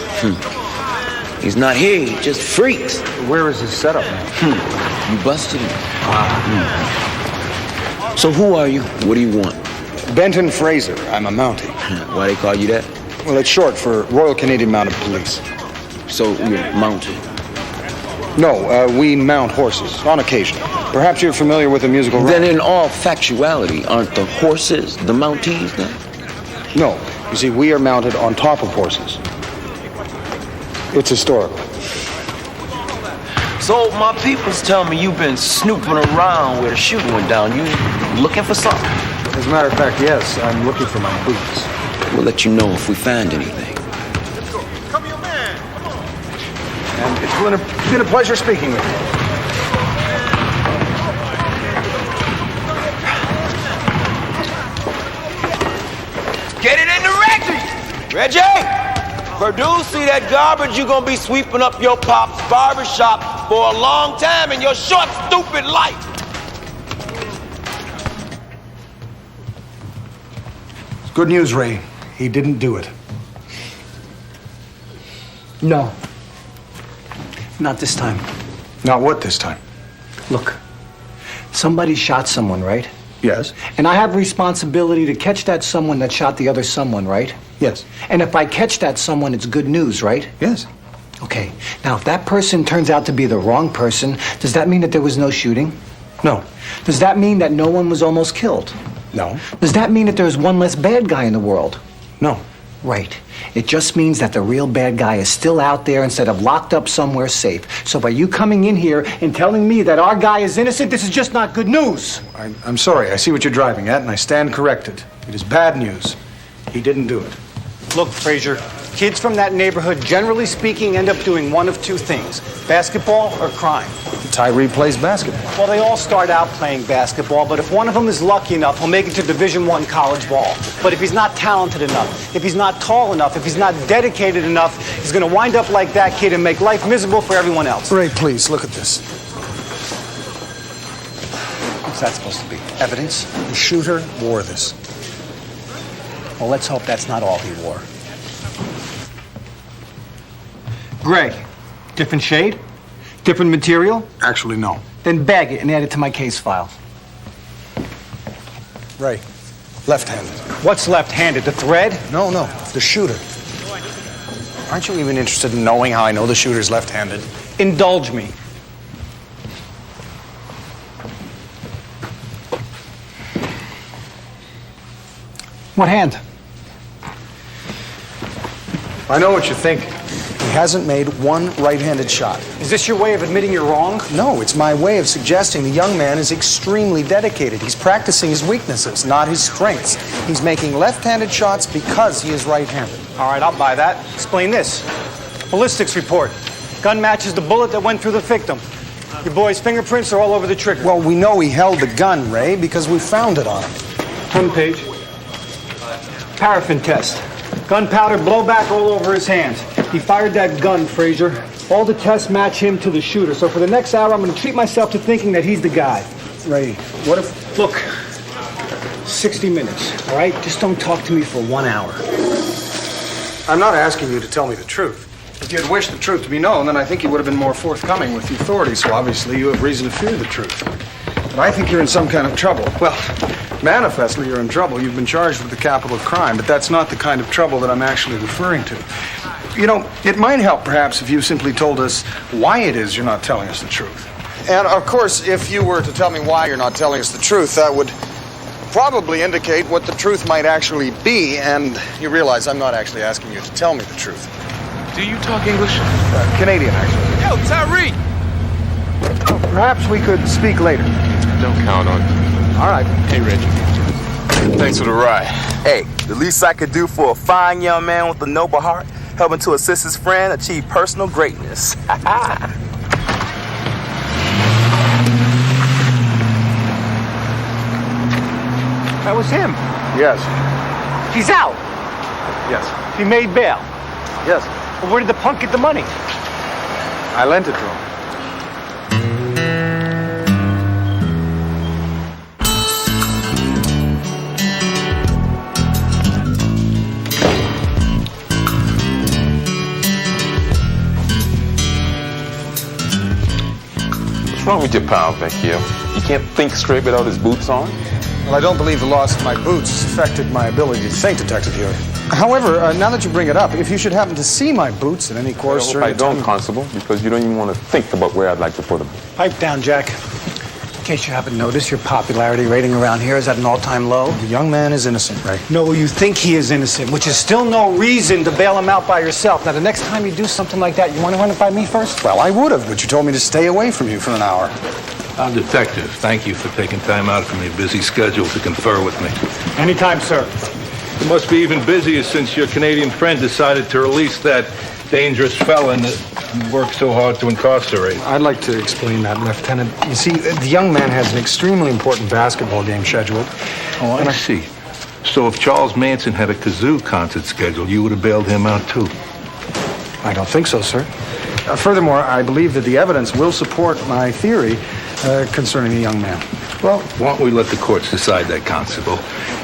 He's not here, he just freaks. Where is his setup, man? You busted him. So who are you? What do you want? Benton Fraser. I'm a Mountie. Why they call you that? Well, it's short for Royal Canadian Mounted Police. So you're mounted? No, we mount horses on occasion. Perhaps you're familiar with the musical. Then in all factuality, aren't the horses the mounties then? No. You see, we are mounted on top of horses. It's historical. So my peoples tell me you've been snooping around where the shooting went down. You looking for something? As a matter of fact, yes, I'm looking for my boots. We'll let you know if we find anything. And it's been a pleasure speaking with you. Get it in the Reggie! Reggie! Purdue, see that garbage, you gonna be sweeping up your pop's barbershop for a long time in your short, stupid life. Good news, Ray. He didn't do it. No. Not this time. Not what this time? Look, somebody shot someone, right? Yes. And I have responsibility to catch that someone that shot the other someone, right? Yes. And if I catch that someone, it's good news, right? Yes. Okay. Now, if that person turns out to be the wrong person, does that mean that there was no shooting? No. Does that mean that no one was almost killed? No. Does that mean that there's one less bad guy in the world? No. Right. It just means that the real bad guy is still out there instead of locked up somewhere safe. So by you coming in here and telling me that our guy is innocent, this is just not good news. I'm sorry. I see what you're driving at, and I stand corrected. It is bad news. He didn't do it. Look, Frazier, kids from that neighborhood, generally speaking, end up doing one of two things: basketball or crime. Tyree plays basketball. Well, they all start out playing basketball, but if one of them is lucky enough, he'll make it to Division I college ball. But if he's not talented enough, if he's not tall enough, if he's not dedicated enough, he's going to wind up like that kid and make life miserable for everyone else. Ray, please, look at this. What's that supposed to be? Evidence? The shooter wore this. Well, let's hope that's not all he wore. Gray. Different shade? Different material? Actually, no. Then bag it and add it to my case file. Ray, left-handed. What's left-handed? The thread? No, the shooter. Aren't you even interested in knowing how I know the shooter's left-handed? Indulge me. What hand? I know what you're thinking. He hasn't made one right-handed shot. Is this your way of admitting you're wrong? No, it's my way of suggesting the young man is extremely dedicated. He's practicing his weaknesses, not his strengths. He's making left-handed shots because he is right-handed. All right, I'll buy that. Explain this. Ballistics report. Gun matches the bullet that went through the victim. Your boy's fingerprints are all over the trigger. Well, we know he held the gun, Ray, because we found it on him. Turn the page. Paraffin test. Gunpowder blowback all over his hands. He fired that gun, Frazier. All the tests match him to the shooter. So for the next hour, I'm going to treat myself to thinking that he's the guy. Ray, what if... Look, 60 minutes, all right? Just don't talk to me for 1 hour. I'm not asking you to tell me the truth. If you had wished the truth to be known, then I think you would have been more forthcoming with the authorities. So obviously you have reason to fear the truth. But I think you're in some kind of trouble. Well, manifestly you're in trouble. You've been charged with the capital crime, but that's not the kind of trouble that I'm actually referring to. You know, it might help perhaps if you simply told us why it is you're not telling us the truth. And of course, if you were to tell me why you're not telling us the truth, that would probably indicate what the truth might actually be, and you realize I'm not actually asking you to tell me the truth. Do you talk English? Canadian, actually. Yo, Tyree! Perhaps we could speak later. Don't count on it. All right. Hey, Reggie. Thanks for the ride. Hey, the least I could do for a fine young man with a noble heart, helping to assist his friend achieve personal greatness. That was him. Yes. He's out. Yes. He made bail. Yes. Well, where did the punk get the money? I lent it to him. What's wrong with your pal, Vecchio? You can't think straight without his boots on? Well, I don't believe the loss of my boots affected my ability to think, Detective Hewitt. However, now that you bring it up, if you should happen to see my boots in any course I during hope I don't, Constable, because you don't even want to think about where I'd like to put them. Pipe down, Jack. In case you haven't noticed, your popularity rating around here is at an all-time low. The young man is innocent, Ray. No, you think he is innocent, which is still no reason to bail him out by yourself. Now, the next time you do something like that, you want to run it by me first? Well, I would have, but you told me to stay away from you for an hour. Detective, thank you for taking time out from your busy schedule to confer with me. Anytime, sir. You must be even busier since your Canadian friend decided to release that dangerous felon that you worked so hard to incarcerate. I'd like to explain that, Lieutenant. You see, the young man has an extremely important basketball game scheduled. Oh, I see. So if Charles Manson had a kazoo concert scheduled, you would have bailed him out too? I don't think so, sir. Furthermore, I believe that the evidence will support my theory concerning the young man. Well, why don't we let the courts decide that, Constable?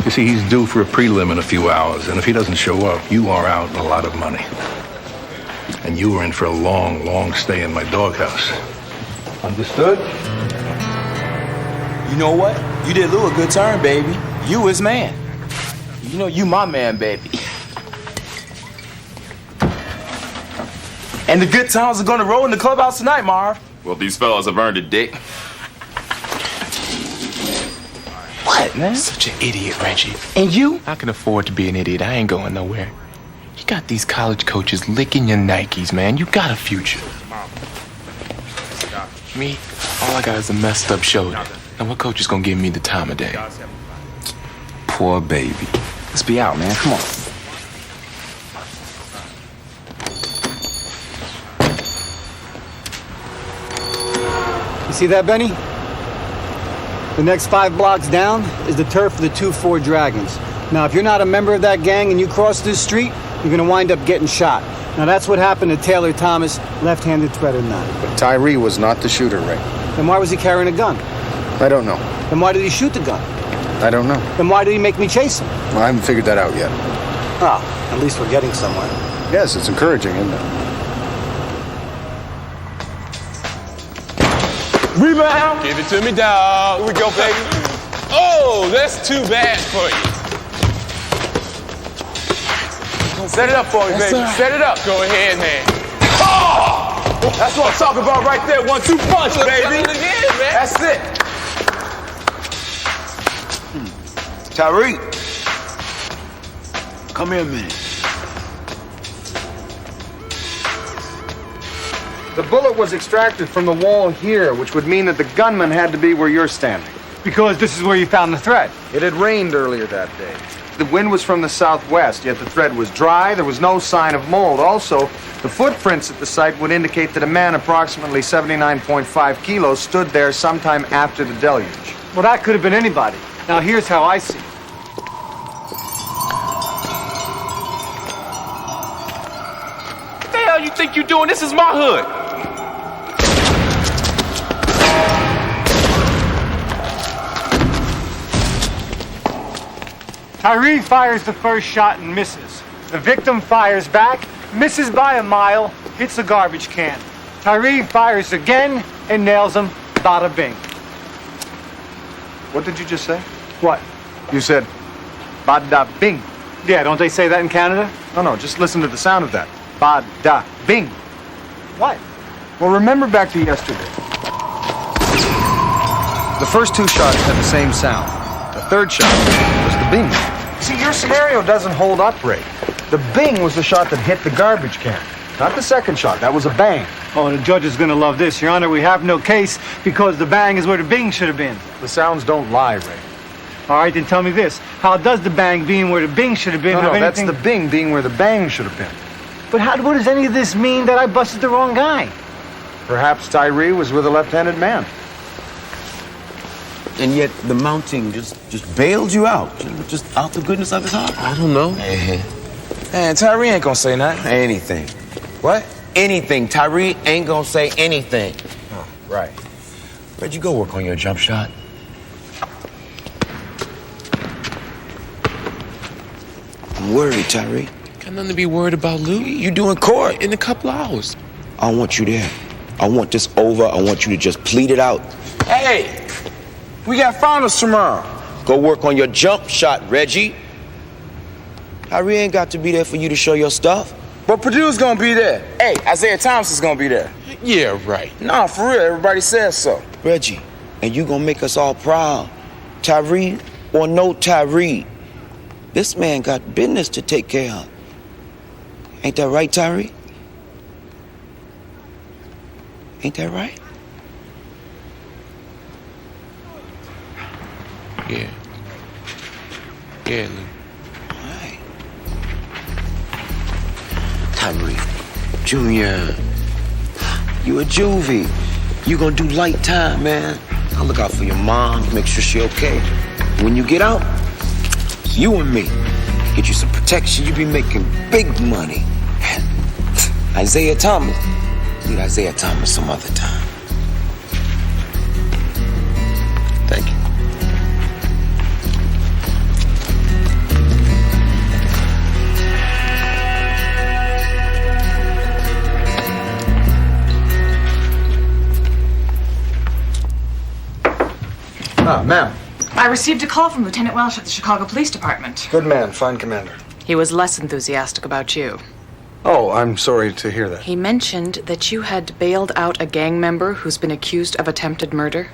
You see, he's due for a prelim in a few hours, and if he doesn't show up, you are out a lot of money. And you are in for a long, long stay in my doghouse. Understood? You know what? You did Lou a good turn, baby. You his man. You know you my man, baby. And the good times are gonna roll in the clubhouse tonight, Marv. Well, these fellas have earned it, Dick. What, man? Such an idiot, Reggie. And you? I can afford to be an idiot. I ain't going nowhere. You got these college coaches licking your Nikes, man. You got a future. Me, all I got is a messed up shoulder. Now what coach is gonna give me the time of day? Poor baby. Let's be out, man. Come on. You see that, Benny? The next 5 blocks down is the turf for the 2-4 Dragons. Now, if you're not a member of that gang and you cross this street, you're gonna wind up getting shot. Now, that's what happened to Taylor Thomas, left-handed threat or not. But Tyree was not the shooter, Ray. Then why was he carrying a gun? I don't know. Then why did he shoot the gun? I don't know. Then why did he make me chase him? Well, I haven't figured that out yet. Ah, at least we're getting somewhere. Yes, it's encouraging, isn't it? Rebound! Give it to me, dog. Here we go, baby. Oh, that's too bad for you. Set it up for me, Yes, baby. sir. Set it up. Go ahead, man. Oh! That's what I'm talking about right there. 1-2 punch, baby. Look again, man. That's it. Tyreek. Come here a minute. The bullet was extracted from the wall here, which would mean that the gunman had to be where you're standing. Because this is where you found the thread. It had rained earlier that day. The wind was from the southwest, yet the thread was dry. There was no sign of mold. Also, the footprints at the site would indicate that a man approximately 79.5 kilos stood there sometime after the deluge. Well, that could have been anybody. Now, here's how I see it. What the hell you think you're doing? This is my hood. Tyree fires the first shot and misses. The victim fires back, misses by a mile, hits a garbage can. Tyree fires again and nails him. Bada bing. What did you just say? What? You said, bada bing. Yeah, don't they say that in Canada? No, just listen to the sound of that. Bada bing. What? Well, remember back to yesterday. The first 2 shots had the same sound. The third shot was the bing. See, your scenario doesn't hold up, Ray. The bing was the shot that hit the garbage can. Not the second shot. That was a bang. Oh, the judge is going to love this. Your Honor, we have no case because the bang is where the bing should have been. The sounds don't lie, Ray. All right, then tell me this. How does the bang being where the bing should have been No, have that's anything... the bing being where the bang should have been. But what does any of this mean that I busted the wrong guy? Perhaps Tyree was with a left-handed man. And yet the mounting just bailed you out. Just out the goodness of his heart. I don't know. Man, Tyree ain't gonna say nothing. Anything. What? Anything. Tyree ain't gonna say anything. Oh, right. Where'd you go work on your jump shot? I'm worried, Tyree. Got nothing to be worried about, Lou. You doing court in a couple hours. I want you there. I want this over. I want you to just plead it out. Hey, we got finals tomorrow. Go work on your jump shot, Reggie. Tyree ain't got to be there for you to show your stuff. But Purdue's gonna be there. Hey, Isaiah Thomas is gonna be there. Yeah, right. Nah, for real, everybody says so. Reggie, and you gonna make us all proud. Tyree or no Tyree, this man got business to take care of. Ain't that right, Tyree? Ain't that right? Yeah. Yeah, Lou. Tyree, Junior, you a juvie. You gonna do light time, man. I'll look out for your mom, make sure she okay. When you get out, it's you and me. Get you some protection, you be making big money. Isaiah Thomas, need Isaiah Thomas some other time. Thank you. Ah, ma'am. I received a call from Lieutenant Welsh at the Chicago Police Department. Good man, fine commander. He was less enthusiastic about you. Oh, I'm sorry to hear that. He mentioned that you had bailed out a gang member who's been accused of attempted murder.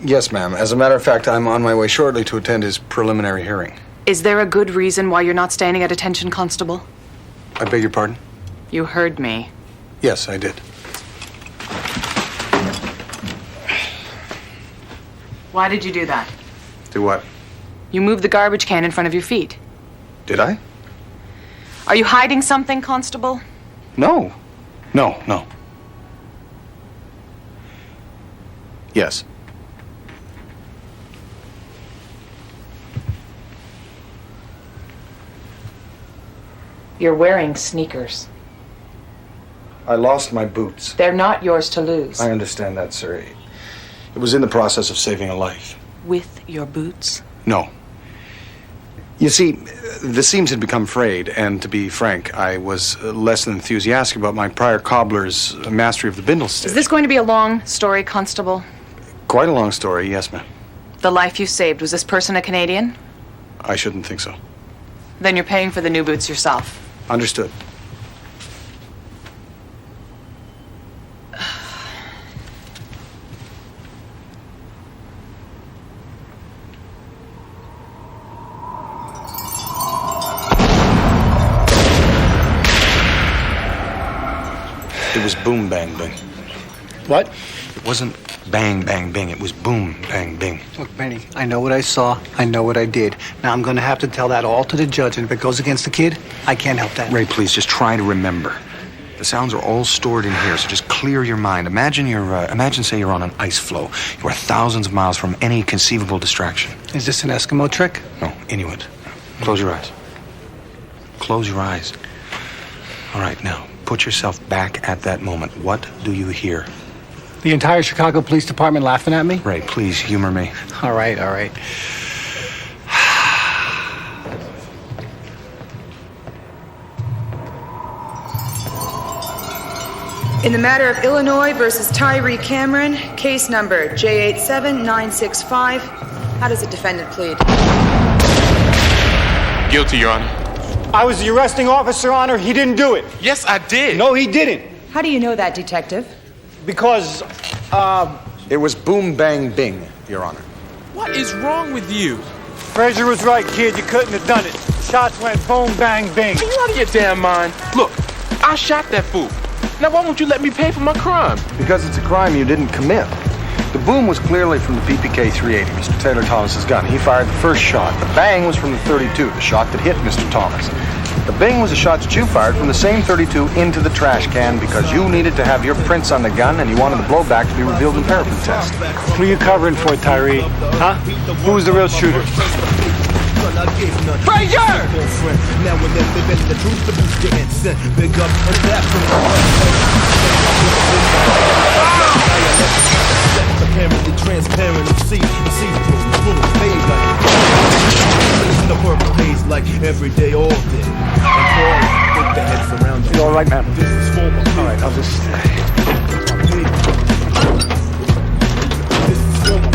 Yes, ma'am. As a matter of fact, I'm on my way shortly to attend his preliminary hearing. Is there a good reason why you're not standing at attention, Constable? I beg your pardon? You heard me. Yes, I did. Why did you do that? Do what? You moved the garbage can in front of your feet. Did I? Are you hiding something, Constable? No. No. Yes. You're wearing sneakers. I lost my boots. They're not yours to lose. I understand that, sir. It was in the process of saving a life. With your boots? No. You see, the seams had become frayed, and to be frank, I was less than enthusiastic about my prior cobbler's mastery of the bindle stitch. Is this going to be a long story, Constable? Quite a long story, yes, ma'am. The life you saved, was this person a Canadian? I shouldn't think so. Then you're paying for the new boots yourself. Understood. It was boom, bang, bing. What? It wasn't bang, bang, bing. It was boom, bang, bing. Look, Benny, I know what I saw. I know what I did. Now I'm going to have to tell that all to the judge, and if it goes against the kid, I can't help that. Ray, please, just try to remember. The sounds are all stored in here, so just clear your mind. Imagine say you're on an ice floe. You are thousands of miles from any conceivable distraction. Is this an Eskimo trick? No, Inuit. Close your eyes. Close your eyes. All right, now, put yourself back at that moment. What do you hear? The entire Chicago Police Department laughing at me? Ray, please humor me. All right. In the matter of Illinois versus Tyree Cameron, case number J87965, how does the defendant plead? Guilty, Your Honor. I was the arresting officer, Your Honor. He didn't do it. Yes, I did. No, he didn't. How do you know that, Detective? Because, It was boom, bang, bing, Your Honor. What is wrong with you? Frazier was right, kid. You couldn't have done it. Shots went boom, bang, bing. Are you out of your damn mind? Look, I shot that fool. Now, why won't you let me pay for my crime? Because it's a crime you didn't commit. The boom was clearly from the PPK 380, Mr. Taylor Thomas's gun. He fired the first shot. The bang was from the 32, the shot that hit Mr. Thomas. The bing was a shot that you fired from the same 32 into the trash can because you needed to have your prints on the gun and you wanted the blowback to be revealed in paraffin test. Who are you covering for, Tyree? Huh? Who was the real shooter? Frazier! Now and then they bend the truth to boost your instant. Big up and that from apparently transparent and see-through, full of fade like the purple haze like every day, all day. And boys, think the heads around them. You all right, man? This is for my all right, I'll just... This is for my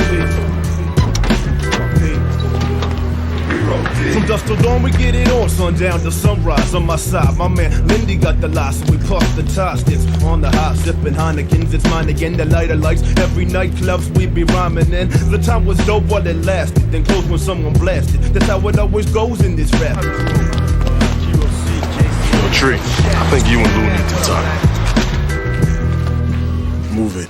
on, we get it on. Sundown to sunrise on my side. My man Lindy got the lie, so we puff the tie sticks on the hot, sipping Heinekens. It's mine again, the lighter lights. Every night clubs we be rhyming in. The time was dope while it lasted, then close when someone blasted. That's how it always goes in this rap. Yo, Tree, I think you and Lou need to talk. Move it.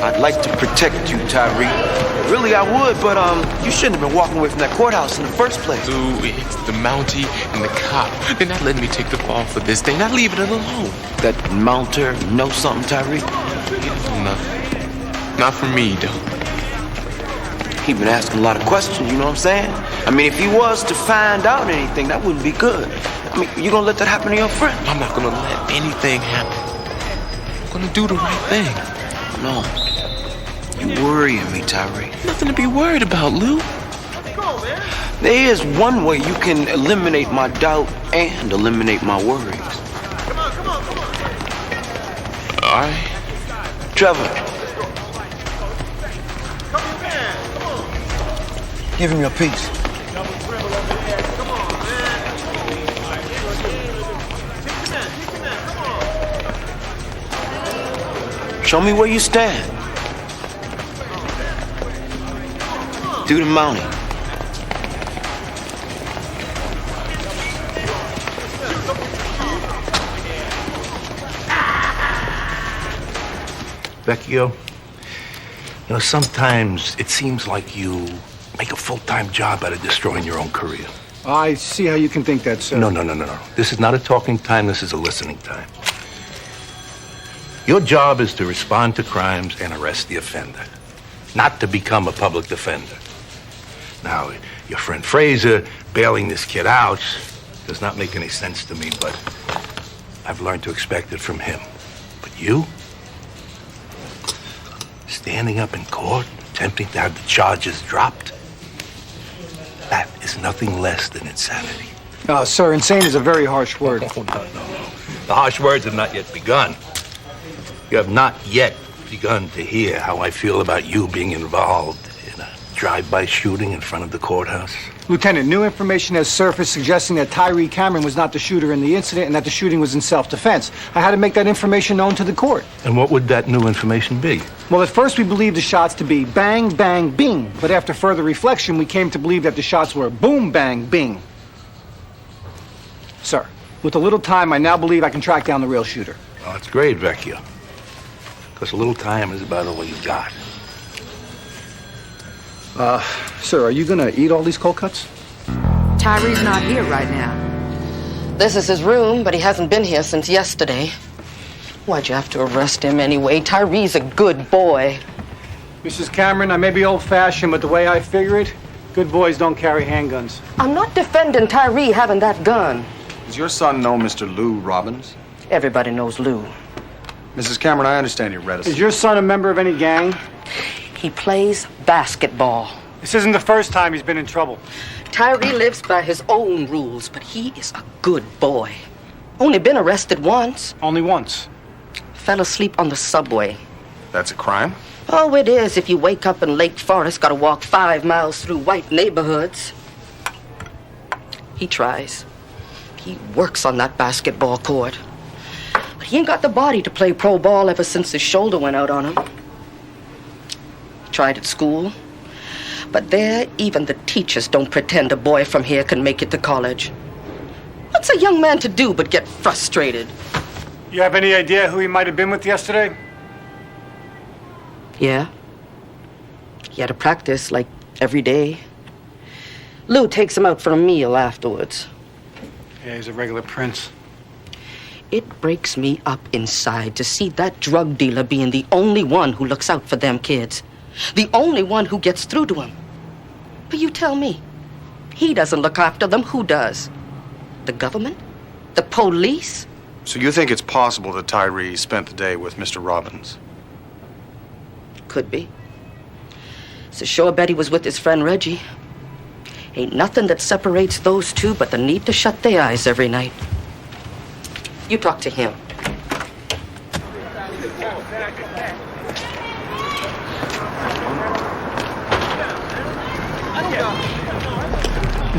I'd like to protect you, Tyree. Really, I would, but you shouldn't have been walking away from that courthouse in the first place. Lou, it's the Mountie and the cop. They're not letting me take the fall for this. They're not leaving it alone. That Mounter know something, Tyree? He don't know nothing. Not for me, though. He been asking a lot of questions, you know what I'm saying? I mean, if he was to find out anything, that wouldn't be good. I mean, you gonna let that happen to your friend? I'm not gonna let anything happen. I'm gonna do the right thing. No. You're worrying me, Tyree. Nothing to be worried about, Lou. There is one way you can eliminate my doubt and eliminate my worries. All right. Trevor. Give him your piece. Show me where you stand. Do the mounting. Vecchio, sometimes it seems like you make a full-time job out of destroying your own career. I see how you can think that, sir. No. This is not a talking time. This is a listening time. Your job is to respond to crimes and arrest the offender, not to become a public defender. Now, your friend Fraser bailing this kid out does not make any sense to me, but I've learned to expect it from him. But you, standing up in court, attempting to have the charges dropped, that is nothing less than insanity. Sir, insane is a very harsh word. No. The harsh words have not yet begun. You have not yet begun to hear how I feel about you being involved in a drive-by shooting in front of the courthouse. Lieutenant, new information has surfaced suggesting that Tyree Cameron was not the shooter in the incident and that the shooting was in self-defense. I had to make that information known to the court. And what would that new information be? Well, at first we believed the shots to be bang, bang, bing. But after further reflection, we came to believe that the shots were boom, bang, bing. Sir, with a little time, I now believe I can track down the real shooter. Well, that's great, Vecchio. Because a little time is about all you got. Sir, are you gonna eat all these cold cuts? Tyree's not here right now. This is his room, but he hasn't been here since yesterday. Why'd you have to arrest him anyway? Tyree's a good boy. Mrs. Cameron, I may be old-fashioned, but the way I figure it, good boys don't carry handguns. I'm not defending Tyree having that gun. Does your son know Mr. Lou Robbins? Everybody knows Lou. Mrs. Cameron, I understand you're reticent. Is your son a member of any gang? He plays basketball. This isn't the first time he's been in trouble. Tyree lives by his own rules, but he is a good boy. Only been arrested once. Only once? Fell asleep on the subway. That's a crime? Oh, it is if you wake up in Lake Forest, gotta walk 5 miles through white neighborhoods. He tries. He works on that basketball court. But he ain't got the body to play pro ball ever since his shoulder went out on him. Tried at school. But there, even the teachers don't pretend a boy from here can make it to college. What's a young man to do but get frustrated? You have any idea who he might have been with yesterday? Yeah. He had to practice, like, every day. Lou takes him out for a meal afterwards. Yeah, he's a regular prince. It breaks me up inside to see that drug dealer being the only one who looks out for them kids. The only one who gets through to them. But you tell me, he doesn't look after them, who does? The government? The police? So you think it's possible that Tyree spent the day with Mr. Robbins? Could be. So sure bet he was with his friend Reggie. Ain't nothing that separates those two but the need to shut their eyes every night. You talk to him.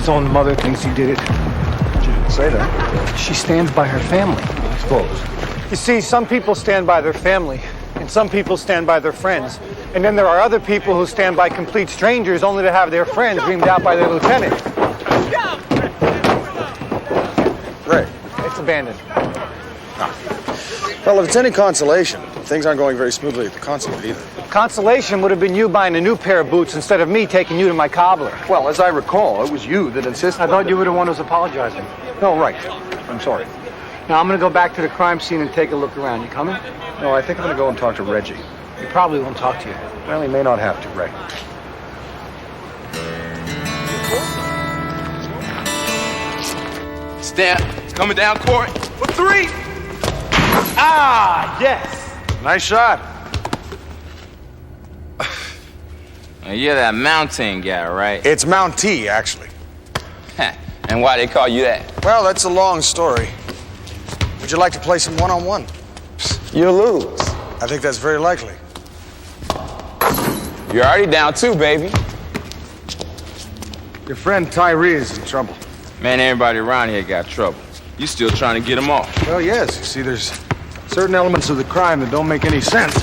His own mother thinks he did it. She didn't say that. She stands by her family. I suppose. You see, some people stand by their family, and some people stand by their friends. And then there are other people who stand by complete strangers only to have their friends reamed out by their lieutenant. Ray. It's abandoned. Well, if it's any consolation, things aren't going very smoothly at the consulate either. Consolation would have been you buying a new pair of boots instead of me taking you to my cobbler. Well, as I recall, it was you that insisted. I thought you were the one who was apologizing. No, right. I'm sorry. Now, I'm going to go back to the crime scene and take a look around. You coming? No, I think I'm going to go and talk to Reggie. He probably won't talk to you. Well, he may not have to, Ray. Snap. Coming down court for 3. Ah, yes. Nice shot. You're that mountain guy, right? It's Mount T, actually. And why they call you that? Well, that's a long story. Would you like to play some one-on-one? You'll lose. I think that's very likely. You're already down 2, baby. Your friend Tyree is in trouble. Man, everybody around here got trouble. You still trying to get him off. Well, yes. You see, there's certain elements of the crime that don't make any sense.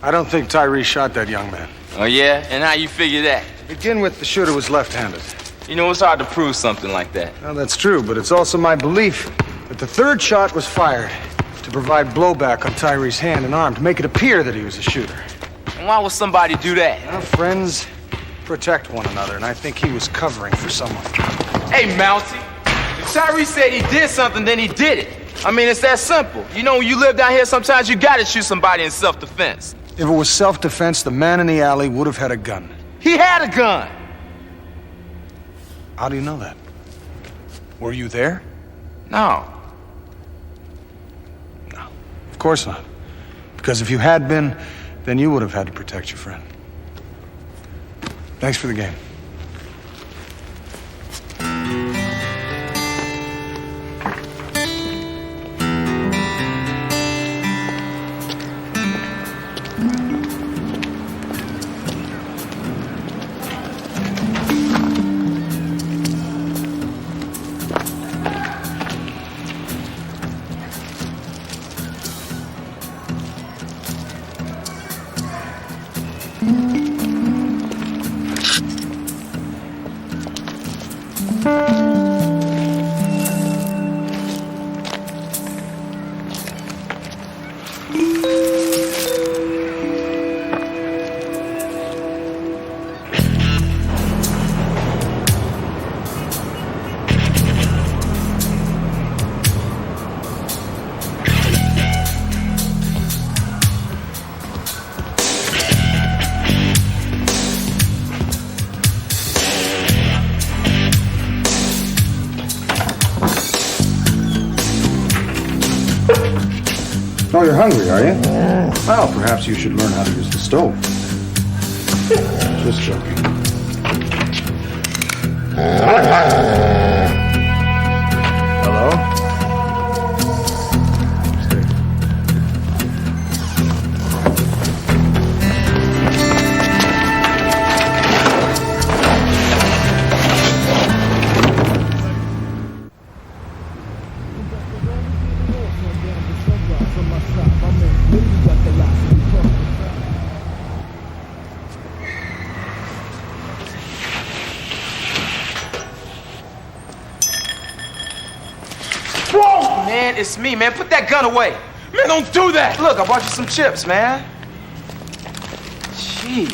I don't think Tyree shot that young man. Oh, yeah? And how you figure that? To begin with, the shooter was left-handed. You know, it's hard to prove something like that. Well, that's true, but it's also my belief that the third shot was fired to provide blowback on Tyree's hand and arm, to make it appear that he was a shooter. And why would somebody do that? Well, friends protect one another, and I think he was covering for someone. Hey, Mountie. If Tyree said he did something, then he did it. I mean, it's that simple. You know, when you live down here, sometimes you gotta shoot somebody in self-defense. If it was self-defense, the man in the alley would have had a gun. He had a gun. How do you know that? Were you there? No. No, of course not. Because if you had been, then you would have had to protect your friend. Thanks for the game. Oh, you're hungry, are you? Well, perhaps you should learn how to use the stove. Just joking. Hello? Whoa! Man, it's me, man. Put that gun away. Man, don't do that. Look, I bought you some chips, man. Jeez.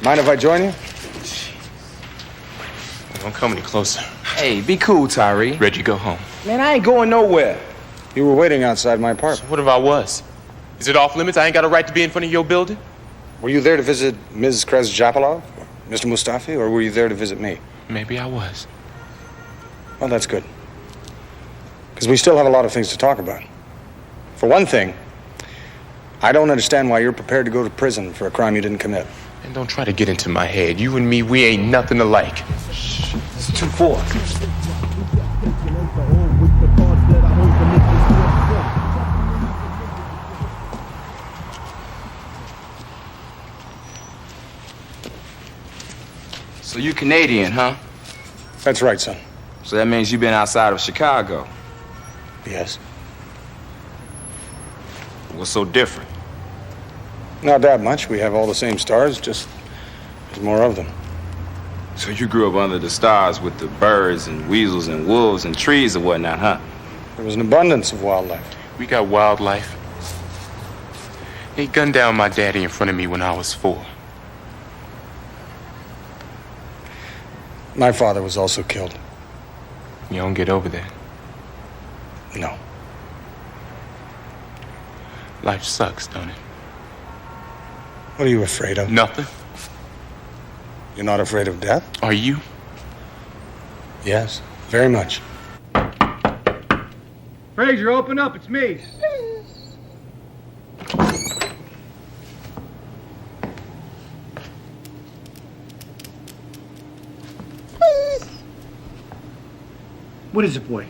Mind if I join you? Don't come any closer. Hey, be cool, Tyree. Reggie, go home. Man, I ain't going nowhere. You were waiting outside my apartment. What if I was? Is it off limits? I ain't got a right to be in front of your building? Were you there to visit Ms. Krezjapalov, Mr. Mustafi, or were you there to visit me? Maybe I was. Well, that's good. Because we still have a lot of things to talk about. For one thing, I don't understand why you're prepared to go to prison for a crime you didn't commit. And don't try to get into my head. You and me, we ain't nothing alike. It's 2-4. So you Canadian, huh? That's right, son. So that means you've been outside of Chicago. Yes. What's so different? Not that much. We have all the same stars, just there's more of them. So you grew up under the stars with the birds and weasels and wolves and trees and whatnot, huh? There was an abundance of wildlife. We got wildlife. They gunned down my daddy in front of me when I was 4. My father was also killed. You don't get over that. No. Life sucks, don't it? What are you afraid of? Nothing. You're not afraid of death? Are you? Yes, very much. Frazier, open up. It's me. What is it, boy?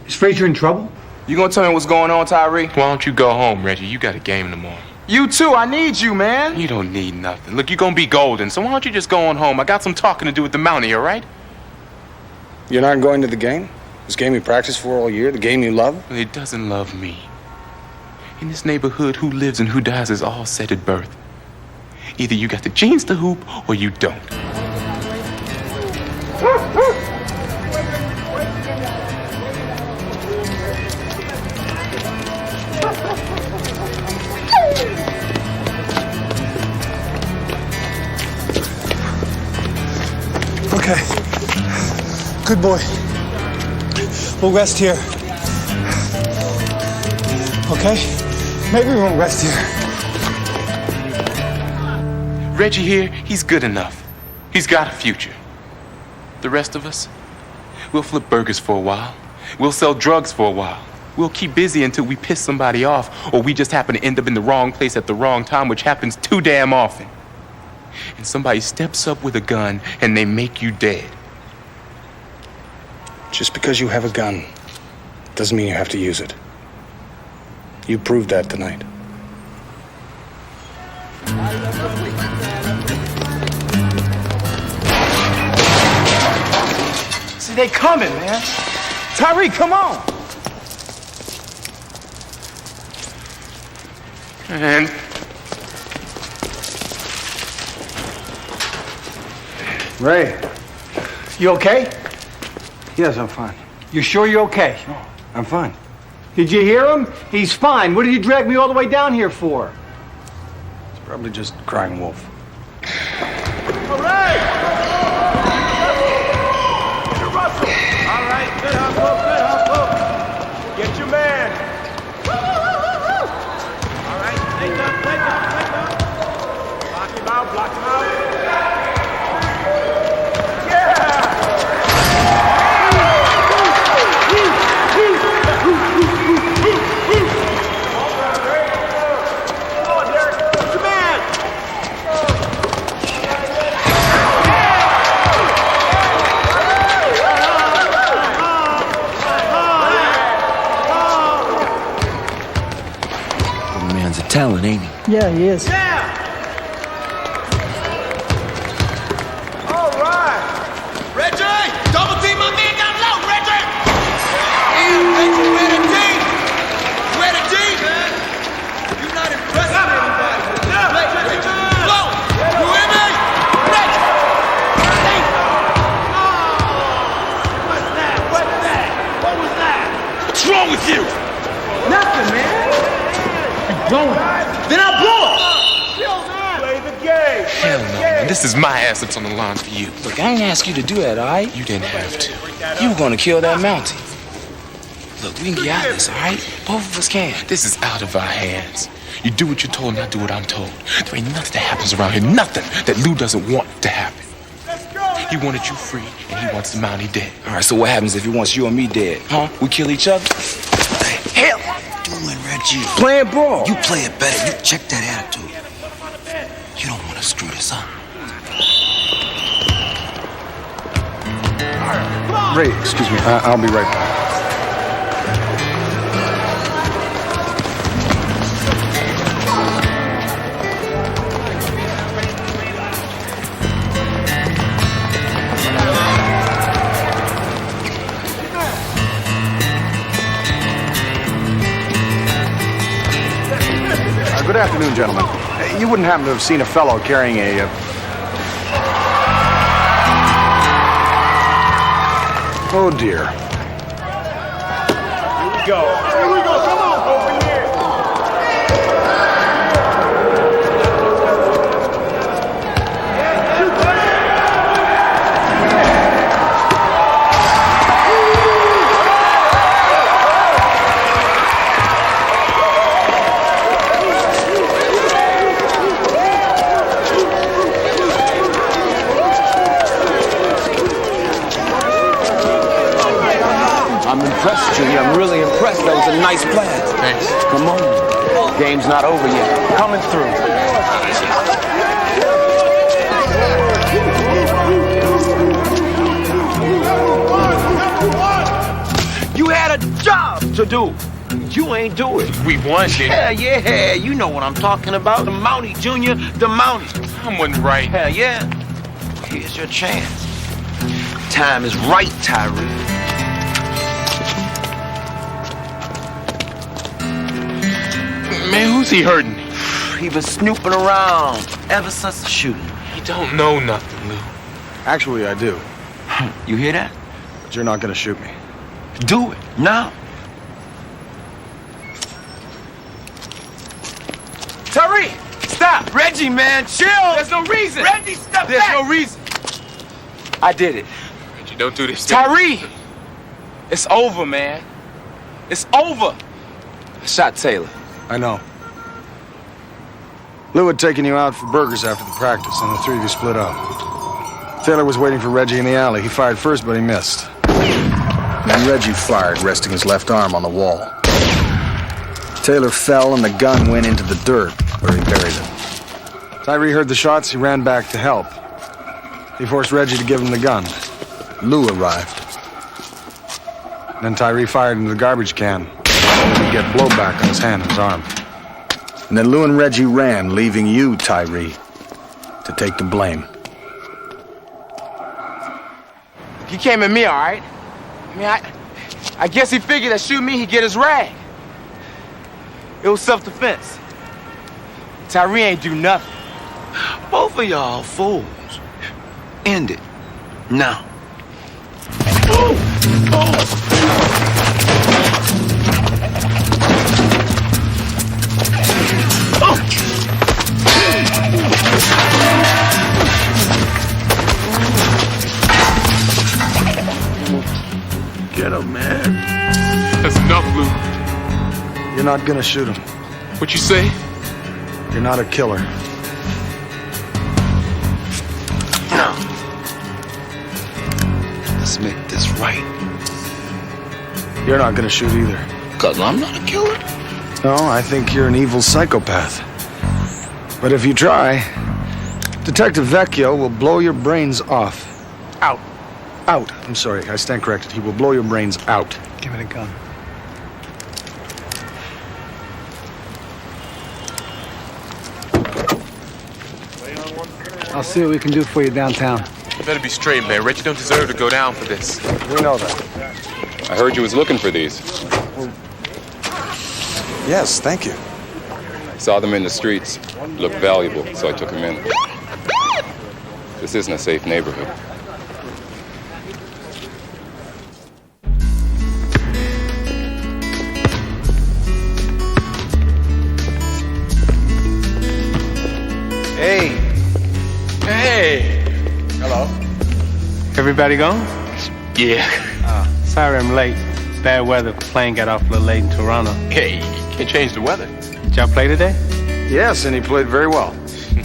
Is Frazier in trouble? You gonna tell me what's going on, Tyree? Why don't you go home, Reggie? You got a game tomorrow. You too, I need you, man. You don't need nothing. Look, you're gonna be golden, so why don't you just go on home? I got some talking to do with the Mountie, all right? You're not going to the game? This game you practiced for all year? The game you love? Well, it doesn't love me. In this neighborhood, who lives and who dies is all set at birth. Either you got the genes to hoop or you don't. Okay. Good boy. We'll rest here. Okay? Maybe we won't rest here. Reggie here, he's good enough. He's got a future. The rest of us, we'll flip burgers for a while. We'll sell drugs for a while. We'll keep busy until we piss somebody off or we just happen to end up in the wrong place at the wrong time, which happens too damn often. And somebody steps up with a gun and they make you dead. Just because you have a gun doesn't mean you have to use it. You proved that tonight. See, they coming, man. Tyree, come on. And Ray, you okay? Yes, I'm fine. You sure you're okay? Oh, I'm fine. Did you hear him? He's fine. What did you drag me all the way down here for? It's probably just crying wolf. Hooray! Russell! All right, good hustle. Get your man. All right, take up. Block him out. Talent, ain't he? Yeah, he is. Yeah! All right! Reggie! Double team my man down low, Reggie! Yeah, Reggie, where the team? Where the team? You're not impressing everybody. Yeah, Reggie! Flow! You hear me? Reggie! What's that? What was that? what's wrong with you? Nothing, man. Then I'll blow it! Play the game! Hell no, man. This is my ass that's on the line for you. Look, I ain't ask you to do that, all right? You didn't have to. You were gonna kill that Mountie. Look, we can get out of this, all right? Both of us can. This is out of our hands. You do what you're told and I do what I'm told. There ain't nothing that happens around here. Nothing that Lou doesn't want to happen. He wanted you free and he wants the Mountie dead. All right, so what happens if he wants you and me dead? Huh? We kill each other? Hell, doing, Reggie. Playing ball. You play it better. You check that attitude. You don't want to screw this up. Ray, excuse me. I'll be right back. Good afternoon, gentlemen. You wouldn't happen to have seen a fellow carrying a... Oh, dear. Here we go. Come on, over here. I'm impressed, Junior. I'm really impressed. That was a nice play. Thanks. Come on. Game's not over yet. Coming through. You had a job to do. You ain't do it. We won, didn't we? Yeah. You know what I'm talking about. The Mountie, Junior. The Mountie. I wasn't right. Hell yeah. Here's your chance. Time is right, Tyree. Man, who's he hurting? He was snooping around ever since the shooting. He don't know nothing, Lou. Actually, I do. You hear that? But you're not gonna shoot me. Do it, now. Tyree, stop! Reggie, man, chill! There's no reason! Reggie, step There's back! no reason. I did it. Reggie, don't do this. Tyree! It's over, man. It's over. I shot Taylor. I know. Lou had taken you out for burgers after the practice, and the three of you split up. Taylor was waiting for Reggie in the alley. He fired first, but he missed. Then Reggie fired, resting his left arm on the wall. Taylor fell, and the gun went into the dirt, where he buried it. Tyree heard the shots. He ran back to help. He forced Reggie to give him the gun. Lou arrived. Then Tyree fired into the garbage can. Only to get blowback on his hand and his arm. And then Lou and Reggie ran, leaving you, Tyree, to take the blame. He came at me, all right? I mean, I guess he figured that shooting me, he'd get his rag. It was self-defense. Tyree ain't do nothing. Both of y'all fools. End it. Now. Get him, man. That's enough, Lou. You're not gonna shoot him. What you say? You're not a killer. No. Let's make this right. You're not gonna shoot either. 'Cause I'm not a killer. No, I think you're an evil psychopath. But if you try, Detective Vecchio will blow your brains off. Out. Out. I'm sorry, I stand corrected. He will blow your brains out. Give me the gun. I'll see what we can do for you downtown. You better be straight, man. Reggie don't deserve to go down for this. We know that. I heard you was looking for these. Yes, thank you. Saw them in the streets. Looked valuable, so I took them in. This isn't a safe neighborhood. Hey. Hey. Hello. Everybody gone? Yeah. Sorry I'm late. Bad weather. Plane got off a little late in Toronto. Hey, you can't change the weather. Did y'all play today? Yes, and he played very well.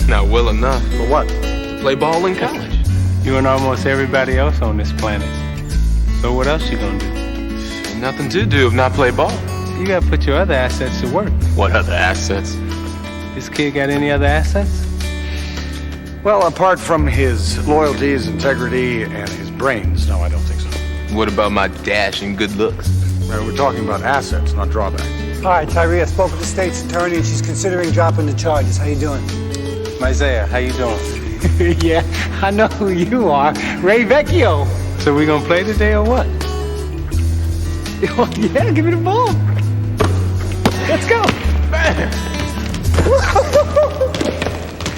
Not well enough. For what? To play ball in college. You and almost everybody else on this planet. So what else you gonna do? Ain't nothing to do if not play ball. You gotta put your other assets to work. What other assets? This kid got any other assets? Well, apart from his loyalty, his integrity, and his brains, no, I don't think so. What about my dash and good looks? We're talking about assets, not drawbacks. All right, Tyree, I spoke with the state's attorney, and she's considering dropping the charges. How you doing? Isaiah, how you doing? Yeah, I know who you are. Ray Vecchio. So we gonna play today or what? Oh, yeah, give me the ball. Let's go. Man.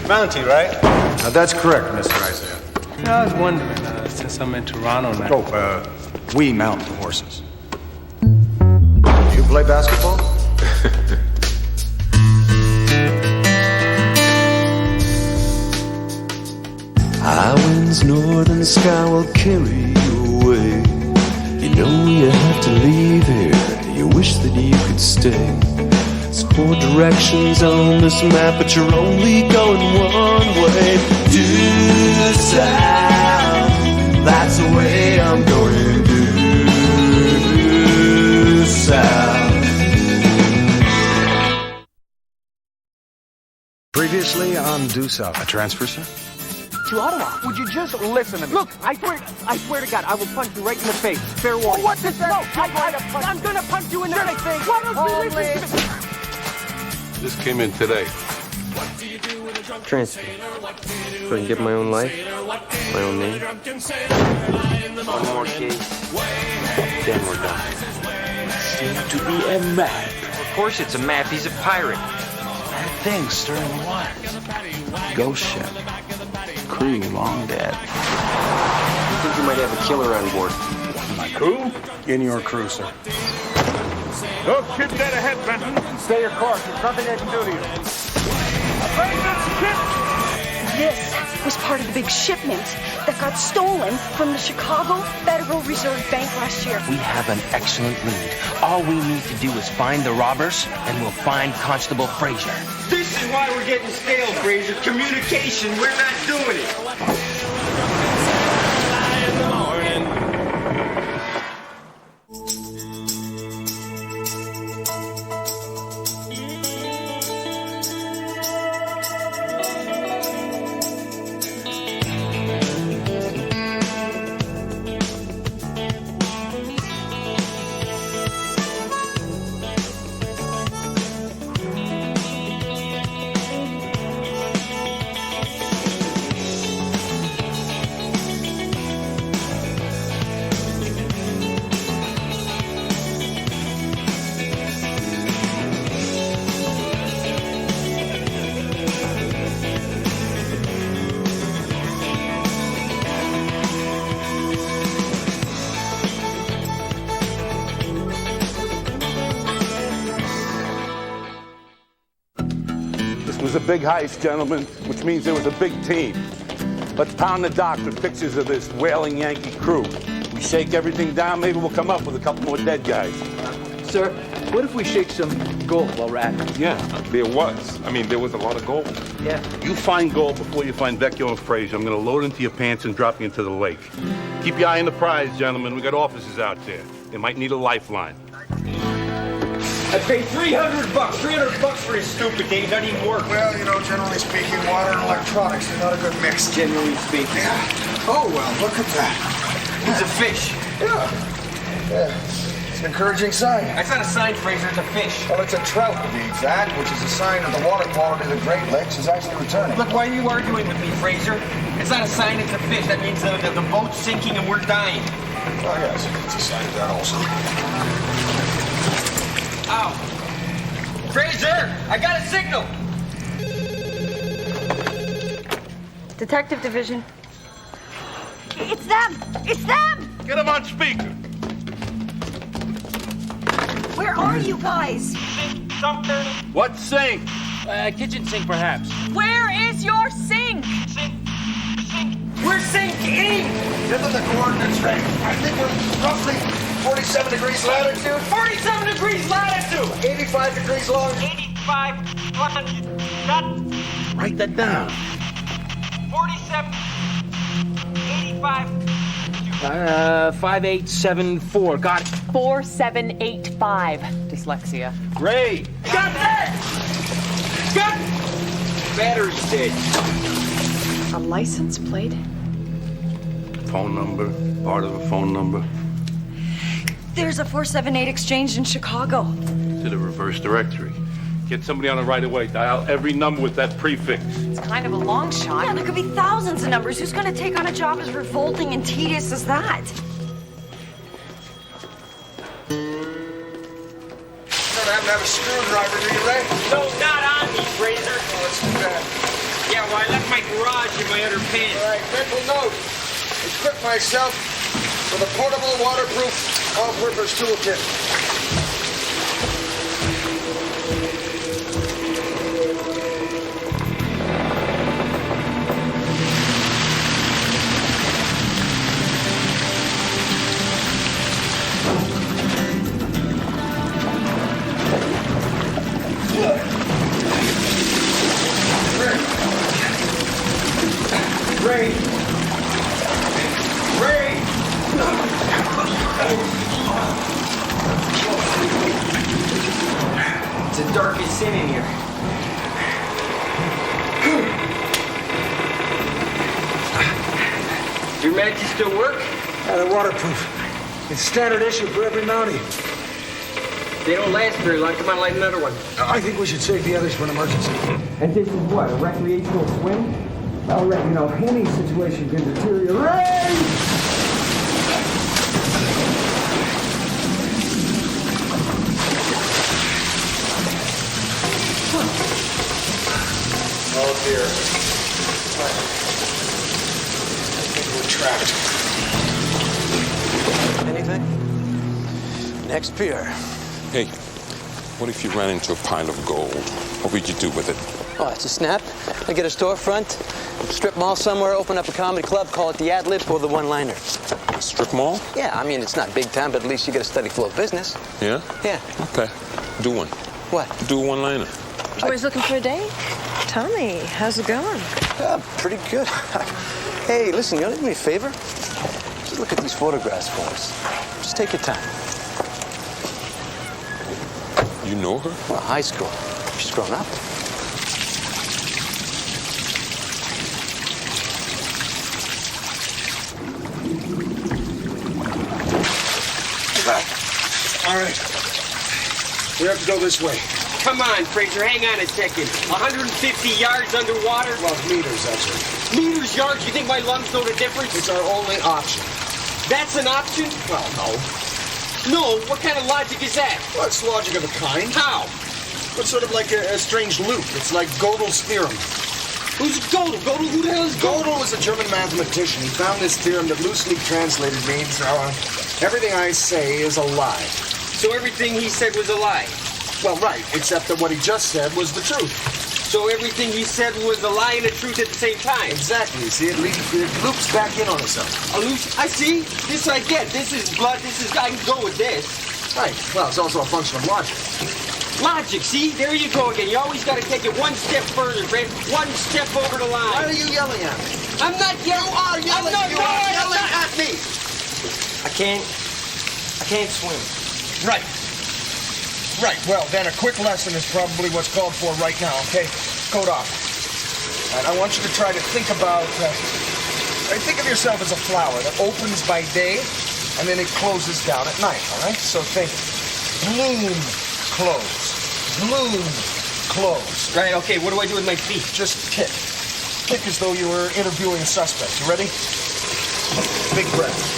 Mountie, right? That's correct, Mr. Isaiah. I was wondering, since I'm in Toronto now. We mount the horses. You play basketball? High winds, northern sky will carry you away. You know you have to leave here. You wish that you could stay. There's 4 directions on this map, but you're only going one way. Due south, that's the way I'm going. Due south. Previously on Due South. A transfer, sir? To Ottawa. Would you just listen to me? Look, I swear to God, I will punch you right in the face. Fair warning. What the hell? I'm gonna punch you in the face. Why don't you listen to me? This came in today. Transfer. So I can get my own life, my own name. One more case, then we're done. Seems to be a map. Of course it's a map. He's a pirate. Bad things stirring the waters. Ghost ship. Crew long dead. I think you might have a killer on board. My crew? In your crew, sir. Don't keep dead ahead, Benton. Stay your course. There's nothing they can do to you. This was part of the big shipment that got stolen from the Chicago Federal Reserve Bank last year. We have an excellent lead. All we need to do is find the robbers, and we'll find Constable Fraser. This is why we're getting stale, Fraser. Communication. We're not doing it. It was a big heist, gentlemen, which means there was a big team. Let's pound the dock with pictures of this wailing Yankee crew. We shake everything down, maybe we'll come up with a couple more dead guys. Sir, what if we shake some gold while we're at it? Yeah, there was. I mean, there was a lot of gold. Yeah. You find gold before you find Vecchio and Fraser. I'm going to load into your pants and drop you into the lake. Keep your eye on the prize, gentlemen. We got officers out there. They might need a lifeline. I paid $300. $300 for his stupid thing. It doesn't even work. Well, you know, generally speaking, water and electronics are not a good mix. Generally speaking. Yeah. Oh, well, look at that. It's a fish. Yeah. It's an encouraging sign. That's not a sign, Fraser. It's a fish. Well, it's a trout, to be exact, which is a sign that the water quality of the Great Lakes is actually returning. Look, why are you arguing with me, Fraser? It's not a sign, it's a fish. That means the boat's sinking and we're dying. Oh, yes. It's a sign of that also. Ow. Fraser, I got a signal. Detective Division. It's them! It's them! Get them on speaker. Where are you guys? Something. What sink? Kitchen sink, perhaps. Where is your sink? We're sinking! Give them the coordinates, Ray. I think we're roughly 47 degrees latitude. 47 degrees latitude! 85 degrees long. 85 longitude. Write that down. 47, 85. 5874. Got it. 4785. Dyslexia. Ray! Got that! Got it! Battery's dead. A license plate? Phone number, part of a phone number. There's a 478 exchange in Chicago. To the reverse directory. Get somebody on it right away. Dial every number with that prefix. It's kind of a long shot. Yeah, there could be thousands of numbers. Who's going to take on a job as revolting and tedious as that? You don't have to have a screwdriver, do you, Ray? No, not on me, Fraser. Oh, that's too bad. Yeah, well, I left my garage in my underpants. All right, mental note. Equip myself with a portable, waterproof, all-purpose toolkit. Ray! Ray! It's the darkest sin in here. Does your matches still work? Yeah, they're waterproof. It's standard issue for every Mountie. They don't last very long. Come on, light another one. I think we should save the others for an emergency. And this is what, a recreational swim? All right, you know, any situation can deteriorate. Oh dear. I think we're trapped. Anything? Next pier. Hey, what if you ran into a pile of gold? What would you do with it? Oh, it's a snap. I get a storefront, strip mall somewhere, open up a comedy club, call it the ad lib or the one-liner. A strip mall? Yeah, I mean, it's not big time, but at least you get a steady flow of business. Yeah? Yeah. Okay. Do one. What? Do a one-liner. Boys looking for a date? Tell me, how's it going? Pretty good. Hey, listen, you want to do me a favor? Just look at these photographs for us. Just take your time. You know her? Well, high school. She's grown up. All right. We have to go this way. Come on, Fraser, hang on a second. 150 yards underwater? Well, meters, actually. Meters, yards? You think my lungs know the difference? It's our only option. That's an option? Well, no. No? What kind of logic is that? Well, it's logic of a kind. How? It's sort of like a strange loop. It's like Gödel's theorem. Who's Gödel? Gödel? Who the hell is Gödel? Gödel was a German mathematician. He found this theorem that loosely translated means everything I say is a lie. So everything he said was a lie? Well, right, except that what he just said was the truth. So everything he said was a lie and a truth at the same time? Exactly. See, it loops back in on itself. I see. This I get. This is blood. I can go with this. Right. Well, it's also a function of logic. Logic, see? There you go again. You always got to take it one step further, Fred. One step over the line. Why are you yelling at me? I'm not yelling. You are yelling. You are yelling at me. I can't swim. Right. Right. Well, then a quick lesson is probably what's called for right now, okay? Coat off. And I want you to try to think about... think of yourself as a flower that opens by day and then it closes down at night, all right? So think bloom, close. Bloom, close. Right, okay. What do I do with my feet? Just kick. Kick as though you were interviewing a suspect. You ready? Big breath.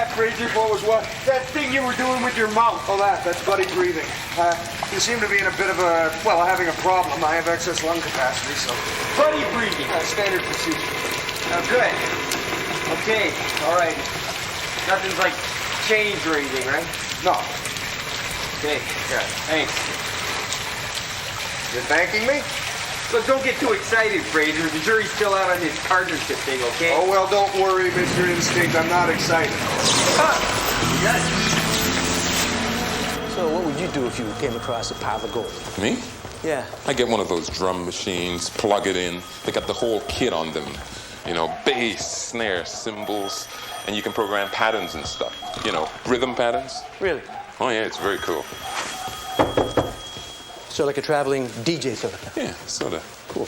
that, Fraser? What was what? That thing you were doing with your mouth. Oh, that's buddy breathing. You seem to be in a bit of having a problem. I have excess lung capacity, so... Buddy breathing. Standard procedure. Oh, good. Okay, all right. Nothing's like change or anything, right? No. Okay, yeah, thanks. You're thanking me? Look, don't get too excited, Fraser. The jury's still out on this partnership thing, okay? Oh, well, don't worry, Mr. Instinct. I'm not excited. So what would you do if you came across a pile of gold? Me? Yeah. I get one of those drum machines, plug it in. They got the whole kit on them. You know, bass, snare, cymbals, and you can program patterns and stuff. You know, rhythm patterns. Really? Oh, yeah, it's very cool. So like a traveling DJ sort of thing? Yeah, sort of. Cool.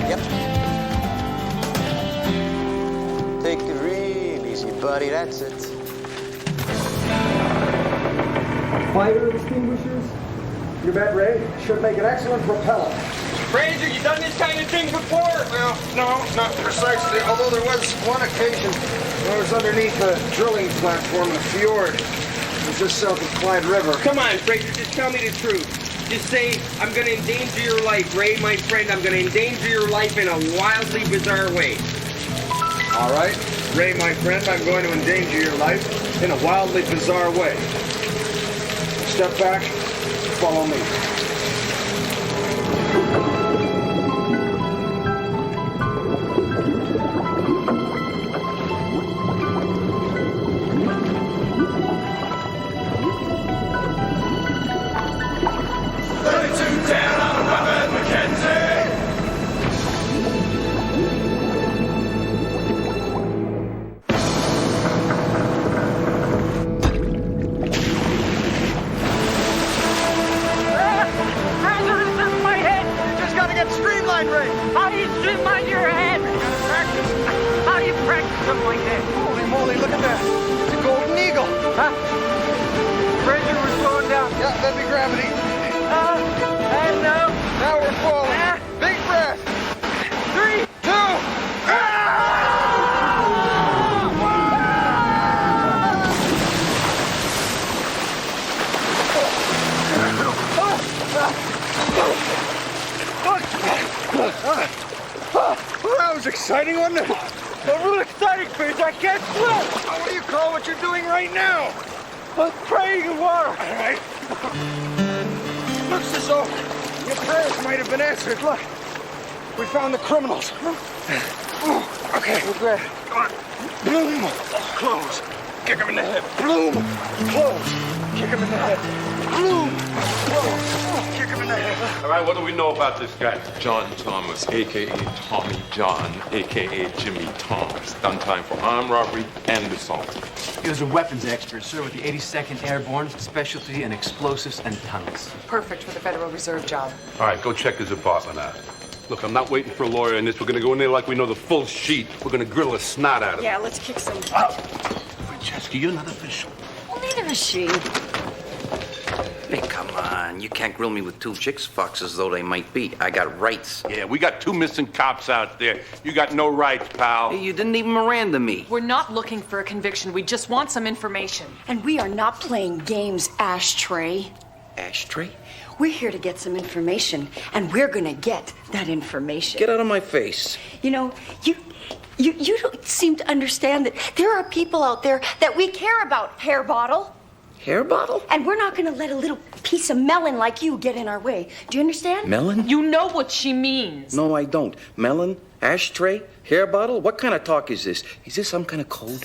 Yep. Take it real easy, buddy. That's it. Fire extinguishers? You bet, Ray. Should make an excellent propellant. Fraser, you done this kind of thing before? Well, no, not precisely. Although there was one occasion when I was underneath a drilling platform in a fjord. It was just south of Clyde River. Come on, Fraser, just tell me the truth. Just say, I'm going to endanger your life. Ray, my friend, I'm going to endanger your life in a wildly bizarre way. All right. Ray, my friend, I'm going to endanger your life in a wildly bizarre way. Step back, follow me. That was exciting, wasn't it? A real exciting, Fraser. I can't swim. What do you call what you're doing right now? I'm praying in water. All right. Looks as though your prayers might have been answered. Look, we found the criminals. Okay. We're good. Come on. Bloom. Close. Kick him in the head. Bloom. Close. Kick him in the head. Bloom. Close. Kick him in the head. All right, what do we know about this guy? John Thomas, a.k.a. Tommy John, a.k.a. Jimmy Thomas. Done time for armed robbery and assault. He was a weapons expert, sir, with the 82nd Airborne, specialty in explosives and tunnels. Perfect for the Federal Reserve job. All right, go check his apartment out. Look, I'm not waiting for a lawyer in this. We're going to go in there like we know the full sheet. We're going to grill the snot out of him. Yeah, let's kick some. Francesca, you're not official. Well, neither is she. Hey, come on. You can't grill me with two chicks fucks as though they might be. I got rights. Yeah, we got 2 missing cops out there. You got no rights, pal. Hey, you didn't even Miranda me. We're not looking for a conviction. We just want some information. And we are not playing games, Ashtray. Ashtray? We're here to get some information, and we're gonna get that information. Get out of my face. You know, you don't seem to understand that there are people out there that we care about, Hair Bottle. Hair Bottle? And we're not gonna let a little piece of melon like you get in our way. Do you understand? Melon? You know what she means. No, I don't. Melon? Ashtray? Hair bottle? What kind of talk is this? Is this some kind of code?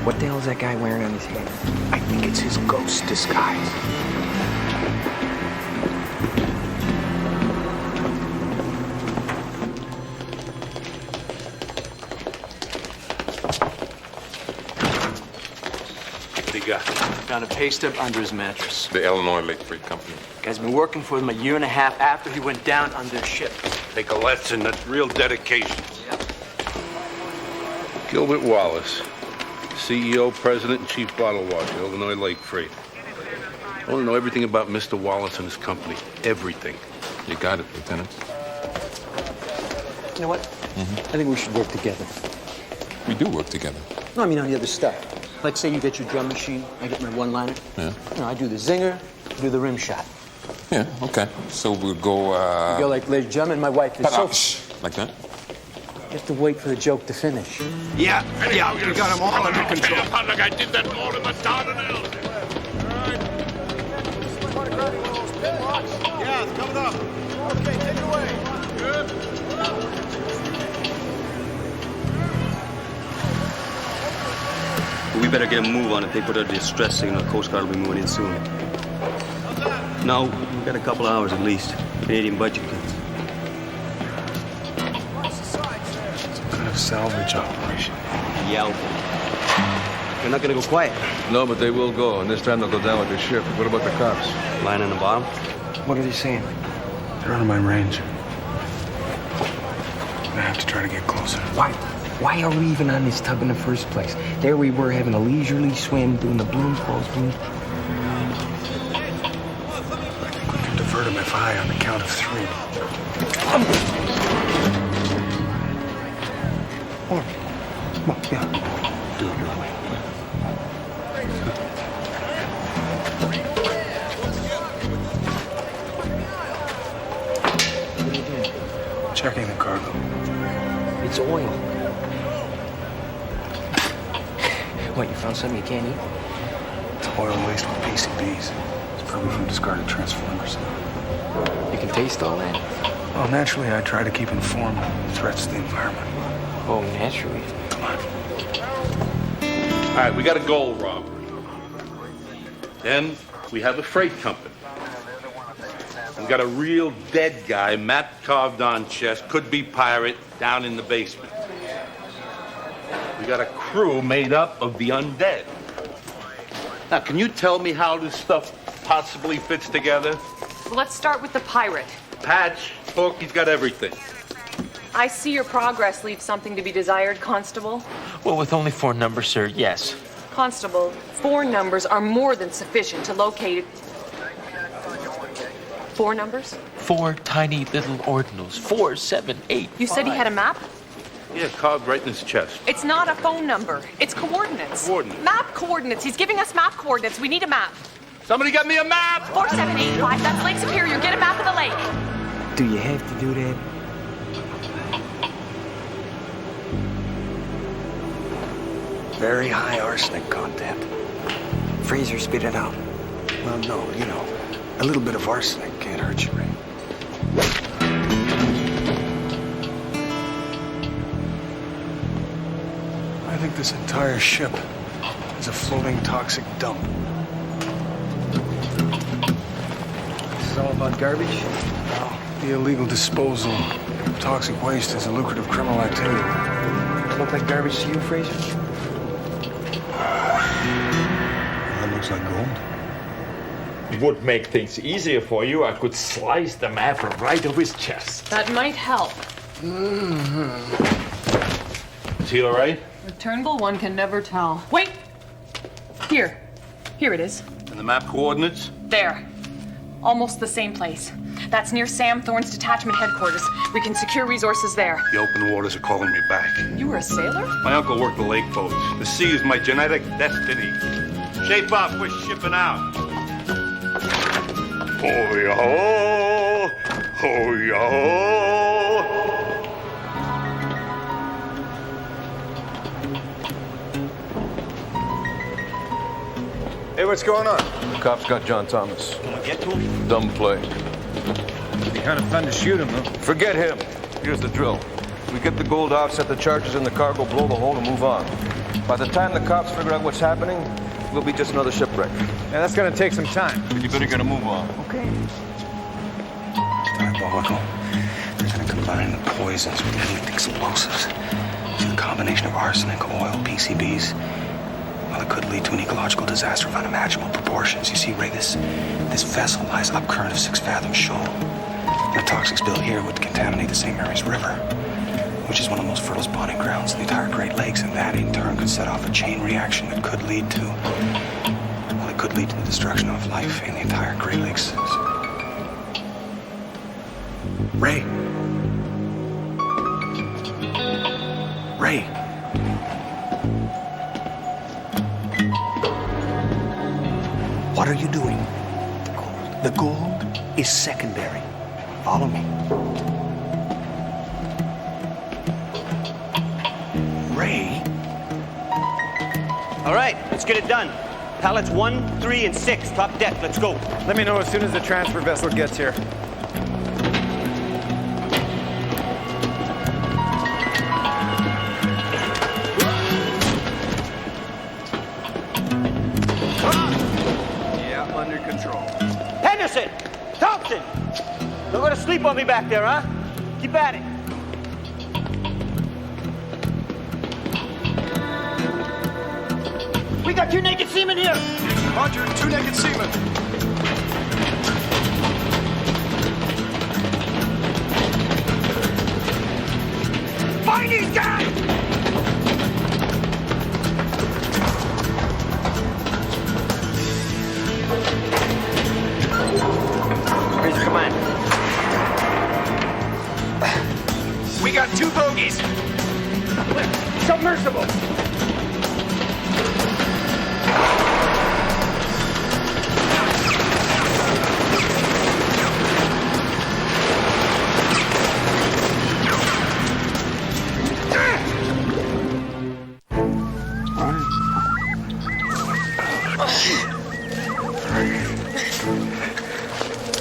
What the hell is that guy wearing on his head? I think it's his ghost disguise. They got? Found a pay stub under his mattress. The Illinois Lake Freight Company. Guy's been working for them a year and a half after he went down on their ship. Take a lesson. That's real dedication. Gilbert Wallace, CEO, President, and Chief Bottle Washer, Illinois Lake Freight. I want to know everything about Mr. Wallace and his company. Everything. You got it, Lieutenant. You know what? I think we should work together. We do work together. No, I mean on the other stuff. Like, say you get your drum machine, I get my one-liner. Yeah. You know, I do the zinger, you do the rim shot. Yeah, okay. So we'll go, You go like Liz Jum and my wife is so... Like that? You have to wait for the joke to finish. Yeah, you got them all under control. Like I did that all in the Dardanelles. Yeah, it's coming up. Okay, take it away. Good. We better get a move on it. They put out a distress signal. Coast Guard will be moving in soon. No, we've got a couple of hours at least. Canadian budget cuts. Some kind of salvage operation. Yeah. They're not gonna go quiet. No, but they will go, and this time they'll go down with their ship. What about the cops? Lying on the bottom? What are they saying? They're out of my range. I'm gonna have to try to get closer. Why are we even on this tub in the first place? There we were having a leisurely swim, doing the bloom pose. I think we can divert them if I on the count of 3. Come on, yeah. Do it your way. Checking the cargo. It's oil. What, you found something you can't eat? It's oil laced with PCBs. It's probably from discarded transformers. You can taste all that. Well, naturally, I try to keep informed of threats to the environment. Oh, naturally. Come on. All right, we got a gold robbery. Then we have a freight company. We got a real dead guy, map carved on chest, could be pirate, down in the basement. We got a crew made up of the undead. Now, can you tell me how this stuff possibly fits together? Well, let's start with the pirate. Patch, hook, he's got everything. I see your progress leaves something to be desired, Constable. Well, with only 4 numbers, sir, yes. Constable, 4 numbers are more than sufficient to locate it. 4 numbers? 4 tiny little ordinals. 4, 7, 8. You said he had a map? Yeah, carved right in his chest. It's not a phone number. It's coordinates. Coordinates? Map coordinates. He's giving us map coordinates. We need a map. Somebody get me a map! 4785. That's Lake Superior. Get a map of the lake. Do you have to do that? Very high arsenic content. Fraser spit it out. Well, no, you know, a little bit of arsenic can't hurt you, Ray. I think this entire ship is a floating toxic dump. This is all about garbage? Well, the illegal disposal of toxic waste is a lucrative criminal activity. Look like garbage to you, Fraser? That looks like gold. Would make things easier for you. I could slice the map right off his chest. That might help. Is he all right? With Turnbull, one can never tell. Wait! Here. Here it is. And the map coordinates? There. Almost the same place. That's near Sam Thorne's detachment headquarters. We can secure resources there. The open waters are calling me back. You were a sailor? My uncle worked the lake boats. The sea is my genetic destiny. Shape up, we're shipping out. Ho-yo, ho-yo. Hey, what's going on? The cops got John Thomas. Can we get to him? Dumb play. It'd be kind of fun to shoot him, though. Forget him. Here's the drill. We get the gold out, set the charges in the cargo, blow the hole, and move on. By the time the cops figure out what's happening, we'll be just another shipwreck. Yeah, that's gonna take some time. You better get a move on. Okay. Diabolical. They're gonna combine the poisons with deadly explosives. It's a combination of arsenic, oil, PCBs. Well, it could lead to an ecological disaster of unimaginable proportions. You see, Ray, this vessel lies up current of 6 Fathom Shoal. And a toxic spill here would contaminate the St. Mary's River, which is one of the most fertile spawning grounds in the entire Great Lakes, and that in turn could set off a chain reaction that could lead to, well, it could lead to the destruction of life in the entire Great Lakes. Ray. Ray. What are you doing? The gold is secondary. Follow me. Ray? All right, let's get it done. Pallets 1, 3, and 6, top deck. Let's go. Let me know as soon as the transfer vessel gets here. Yeah, under control. Henderson! Thompson! Don't go to sleep on me back there, huh? Keep at it. We got 2 naked seamen here. Roger, 2 naked seamen. Find these guys! Here's your command. We got 2 bogeys. Submersible.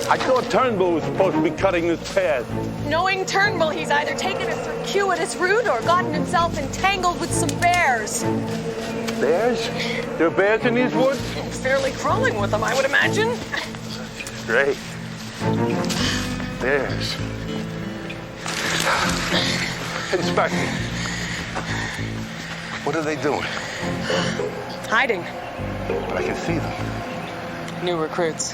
I thought Turnbull was supposed to be cutting this path. Knowing Turnbull, he's either taken a circuitous route or gotten himself entangled with some bears. Bears? There are bears in these woods? Fairly crawling with them, I would imagine. Great. Bears. Inspector. What are they doing? Hiding. But I can see them. New recruits.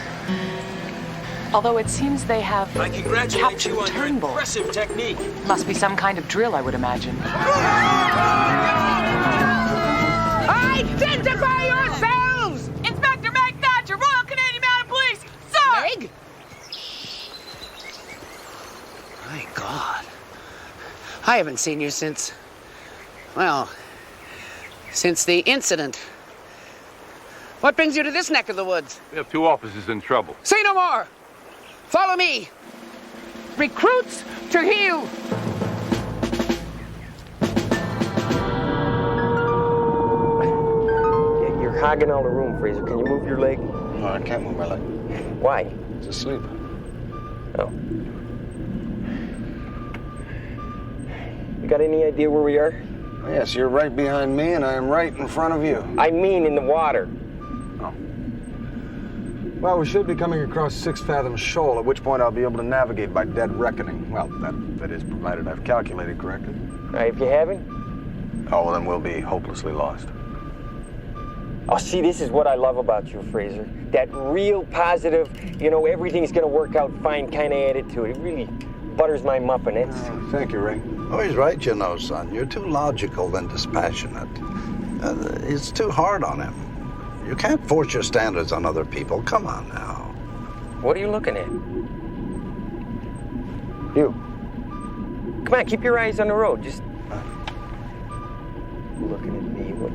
Although it seems they have I congratulate captured you on your Turnbull. impressive technique. Must be some kind of drill, I would imagine. Identify yourselves! Inspector Meg Thatcher, Royal Canadian Mounted Police, sir! Meg? My God. I haven't seen you since, well, since the incident. What brings you to this neck of the woods? We have 2 officers in trouble. Say no more! Follow me! Recruits to heel! You're hogging all the room, Fraser. Can you move your leg? No, I can't move my leg. Why? It's asleep. Oh. You got any idea where we are? Yes, you're right behind me, and I'm right in front of you. I mean in the water. Oh. Well, we should be coming across 6 Fathom Shoal, at which point I'll be able to navigate by dead reckoning. Well, that is provided I've calculated correctly. If you haven't? Oh, well, then we'll be hopelessly lost. Oh, see, this is what I love about you, Fraser. That real positive, everything's gonna work out fine kind of attitude. It really butters my muffin. Thank you, Ray. Oh, he's right, son. You're too logical and dispassionate. It's too hard on him. You can't force your standards on other people. Come on now. What are you looking at? You. Come on, keep your eyes on the road. Just looking at me. What?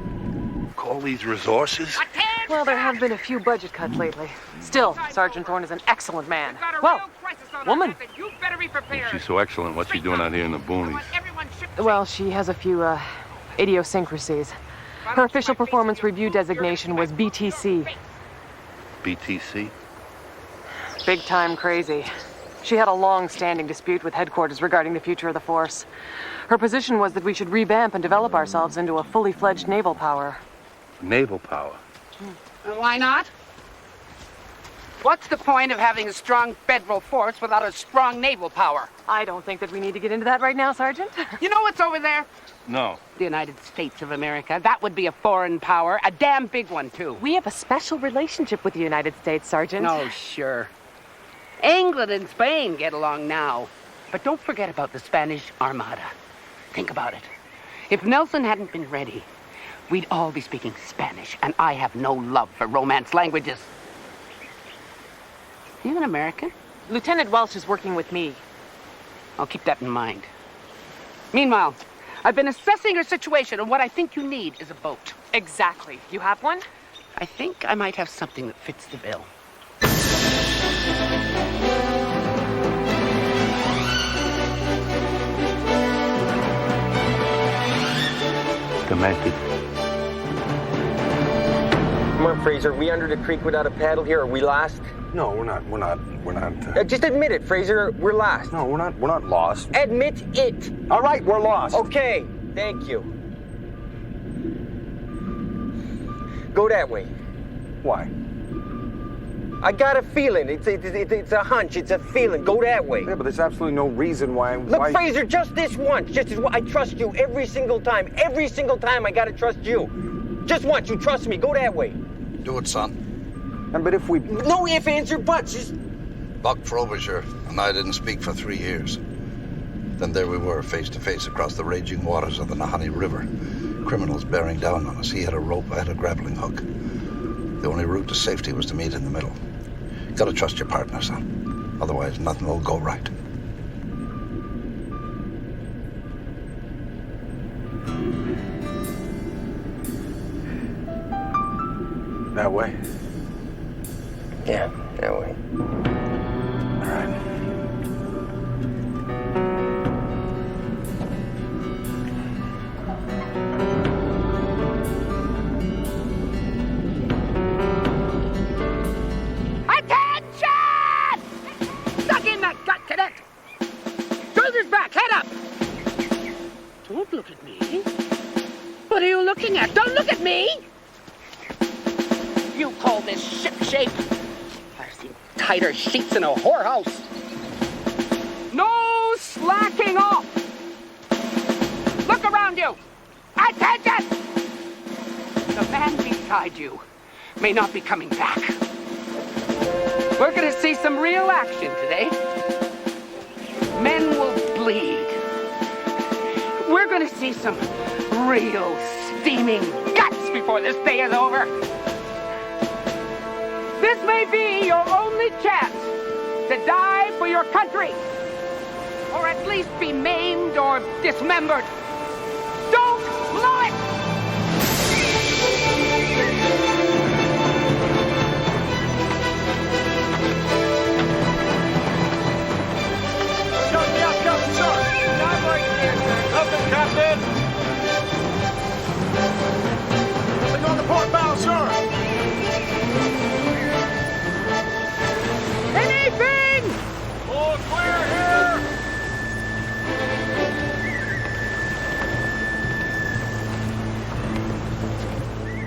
Call these resources? Well, there have been a few budget cuts lately. Still, Sergeant Thorne is an excellent man. Well, woman. She's so excellent. What's she doing out here in the boonies? Well, she has a few, idiosyncrasies. Her official performance review designation was BTC. BTC? Big time crazy. She had a long-standing dispute with headquarters regarding the future of the force. Her position was that we should revamp and develop ourselves into a fully fledged naval power. Naval power? And why not? What's the point of having a strong federal force without a strong naval power? I don't think that we need to get into that right now, Sergeant. You know what's over there? No. The United States of America. That would be a foreign power, a damn big one, too. We have a special relationship with the United States, Sergeant. Oh, sure. England and Spain get along now. But don't forget about the Spanish Armada. Think about it. If Nelson hadn't been ready, we'd all be speaking Spanish, and I have no love for Romance languages. You an American? Lieutenant Welsh is working with me. I'll keep that in mind. Meanwhile, I've been assessing your situation, and what I think you need is a boat. Exactly. You have one? I think I might have something that fits the bill. Demented. Come on, Fraser. We under the creek without a paddle here. Are we lost? No, we're not. Just admit it, Fraser. We're lost. No, we're not lost. Admit it. All right, we're lost. Okay, thank you. Go that way. Why? I got a feeling. It's a hunch. It's a feeling. Go that way. Yeah, but there's absolutely no reason why. Look, Fraser, just this once. I trust you every single time. Every single time I gotta trust you. Just once, you trust me. Go that way. Do it, son. But if we... No ifs, ands, or buts. Just... Buck Frobisher and I didn't speak for 3 years. Then there we were, face to face across the raging waters of the Nahanni River. Criminals bearing down on us. He had a rope, I had a grappling hook. The only route to safety was to meet in the middle. Gotta trust your partner, son. Otherwise, nothing will go right. That way? Yeah, that way. All right. Attention! Suck in that gut, cadet! Shoulders back, head up! Don't look at me. What are you looking at? Don't look at me! You call this ship shape? I've seen tighter sheets in a whorehouse. No slacking off! Look around you! Attention! The man beside you may not be coming back. We're gonna see some real action today. Men will bleed. We're gonna see some real steaming guts before this day is over. This may be your only chance to die for your country, or at least be maimed or dismembered. Don't blow it! Shut me up, Captain, sir! Not right there, sir. Nothing, Captain! Nothing on the port bow, sir! Anything! All clear here!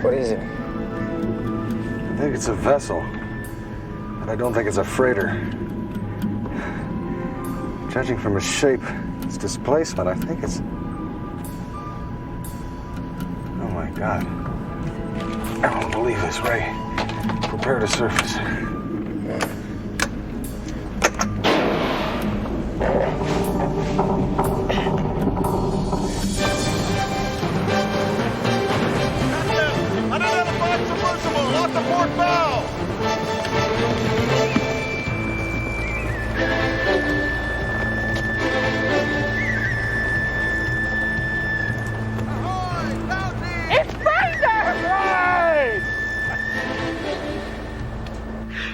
What is it? I think it's a vessel. But I don't think it's a freighter. Judging from its shape, its displacement, I think it's... Oh my God. I don't believe this, Ray. Prepare to surface. Unidentified submersible off the port bow! It's Fraser! Right!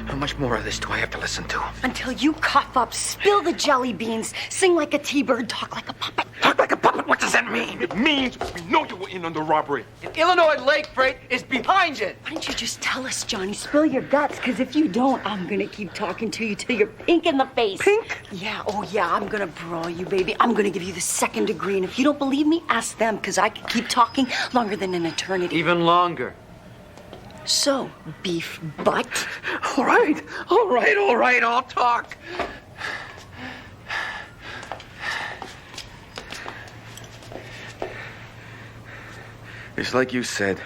How much more of this do I have to listen to? Until you cough up, spill the jelly beans, sing like a T-bird, talk like a puppet. Talk like a puppet? What does that mean? It means we know you were in on the robbery. Illinois Lake Freight is behind you. Why don't you just tell us, Johnny? Spill your guts, because if you don't, I'm gonna keep talking to you till you're pink in the face. Pink? Yeah, oh yeah, I'm gonna brawl you, baby. I'm gonna give you the second degree, and if you don't believe me, ask them, because I can keep talking longer than an eternity. Even longer. So, beef butt. All right, I'll talk. It's like you said.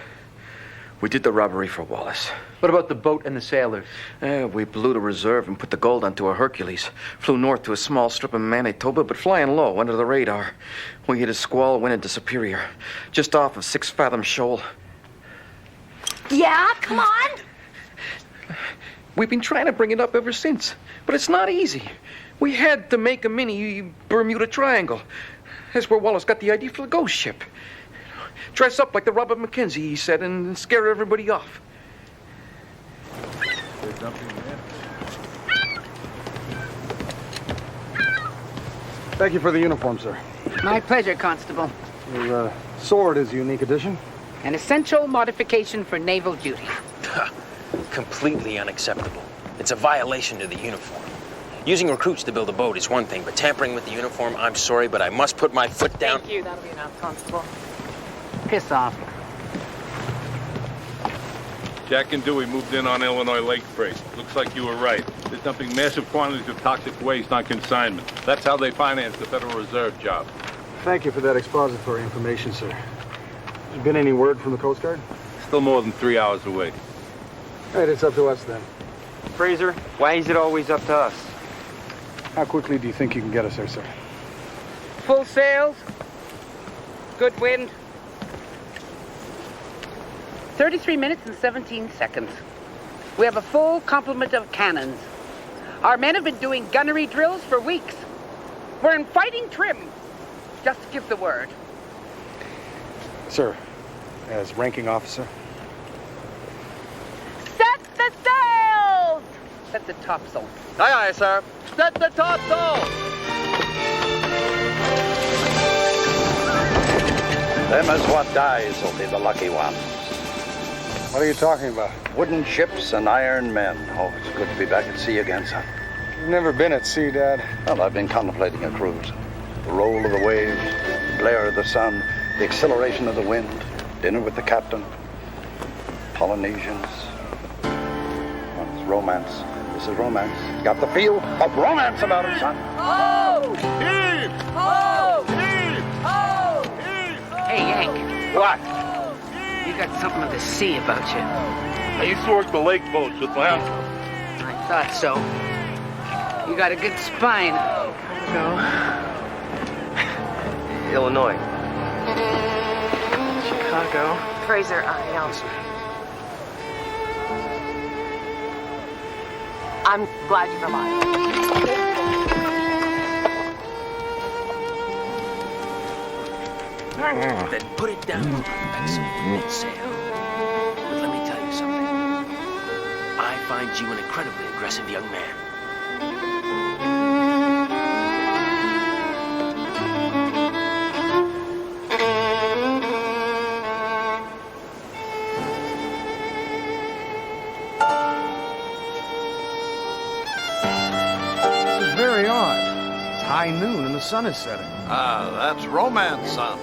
We did the robbery for Wallace. What about the boat and the sailors? We blew the reserve and put the gold onto a Hercules. Flew north to a small strip of Manitoba, but flying low, under the radar. We hit a squall, went into Superior. Just off of 6 Fathom Shoal. Yeah, come on. We've been trying to bring it up ever since, but it's not easy. We had to make a mini Bermuda Triangle. That's where Wallace got the idea for the ghost ship. Dress up like the Robert McKenzie, he said, and scare everybody off. Thank you for the uniform, sir. My pleasure, Constable. Your sword is a unique addition. An essential modification for naval duty. Completely unacceptable. It's a violation to the uniform. Using recruits to build a boat is one thing, but tampering with the uniform, I'm sorry, but I must put my foot down. Thank you. That'll be enough, Constable. Piss off. Jack and Dewey moved in on Illinois Lake Freight. Looks like you were right. They're dumping massive quantities of toxic waste on consignment. That's how they finance the Federal Reserve job. Thank you for that expository information, sir. Has been any word from the Coast Guard? Still more than 3 hours away. All right, it's up to us then. Fraser, why is it always up to us? How quickly do you think you can get us there, sir? Full sails. Good wind. 33 minutes and 17 seconds. We have a full complement of cannons. Our men have been doing gunnery drills for weeks. We're in fighting trim. Just give the word. Sir, as ranking officer. Set the sails! Set the topsail. Aye, aye, sir. Set the topsail! Them as what dies will be the lucky ones. What are you talking about? Wooden ships and iron men. Oh, it's good to be back at sea again, son. You've never been at sea, Dad. Well, I've been contemplating a cruise. The roll of the waves, the glare of the sun, the exhilaration of the wind, dinner with the captain, Polynesians. Well, it's romance. This is romance. Got the feel of romance about it, son. Oh! Heave! Oh! Heave! Oh! Heave! Hey, Yank. What? You got something of the sea about you. I used to work the lake boats with my uncle. I thought so. You got a good spine. No. Illinois. Chicago. Fraser, I'm glad you're alive. Then put it down and submit sail. But let me tell you something. I find you an incredibly aggressive young man. This is very odd. It's high noon and the sun is setting. Ah, that's romance, son.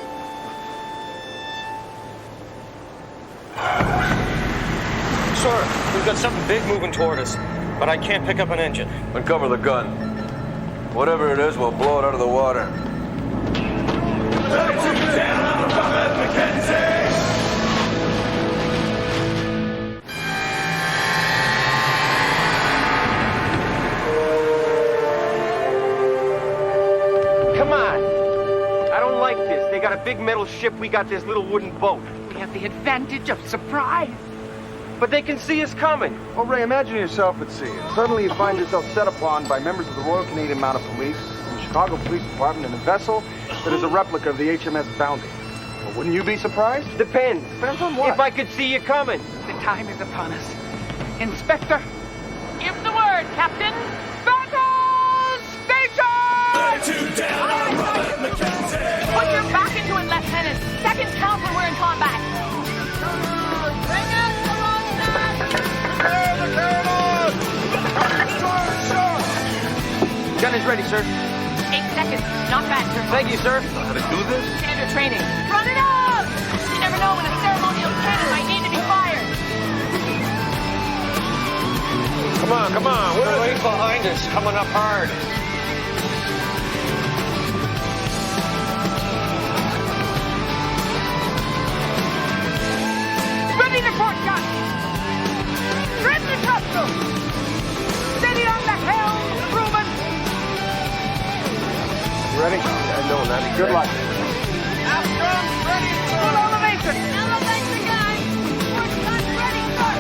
Sir, we've got something big moving toward us, but I can't pick up an engine. Uncover the gun. Whatever it is, we'll blow it out of the water. Come on. I don't like this. They got a big metal ship, we got this little wooden boat. We have the advantage of surprise. But they can see us coming. Oh, Ray, imagine yourself at sea. And suddenly you find yourself set upon by members of the Royal Canadian Mounted Police and the Chicago Police Department in a vessel that is a replica of the HMS Bounty. Well, wouldn't you be surprised? Depends. Depends on what? If I could see you coming. The time is upon us. Inspector, give the word, Captain. Battle station! Put your back into it, Lieutenant. Seconds count when we're in combat. Gun is ready, sir. 8 seconds. Not bad, sir. Thank you, sir. Know how to do this? Standard training. Run it up! You never know when a ceremonial cannon might need to be fired. Come on, come on. They're right behind us, coming up hard. Ready the port gun! Trim the topsail! Steady on the helm, crewman! Ready? I know, Natty. Good luck. Astron, ready! Full elevation! Elevation, guys! Port gun ready, sir!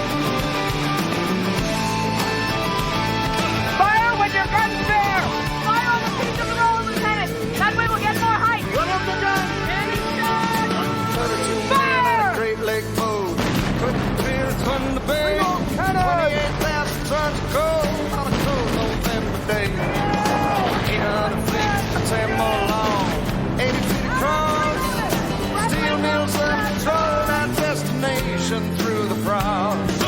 Fire when your gun's there! Fire on the piece of the roll, Lieutenant! That way we'll get more height! Run up the gun! Fire! Great Lake boat. Couldn't feel it from the bay. 28,000 tons of coal on a cold November day. 800 feet, that's a more long. 80 feet across. Steel mills uncontrolled. Our destination through the frost.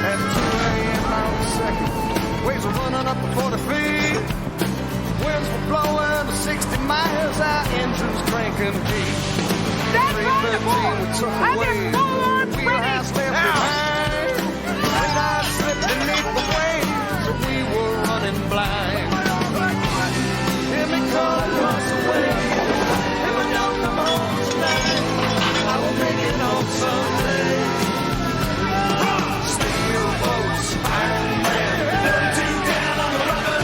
At 2 a.m. on the second, waves were running up to 40 feet. Winds were blowing to 60 miles, our engines cranking deep. 313 we took away, wheelhouse left behind. Radar slipped beneath the waves, and we were running blind. Hear me call across the waves, if I don't come home tonight, I will make it home someday. Steel boats, Iron Man, 32 down on the rubber.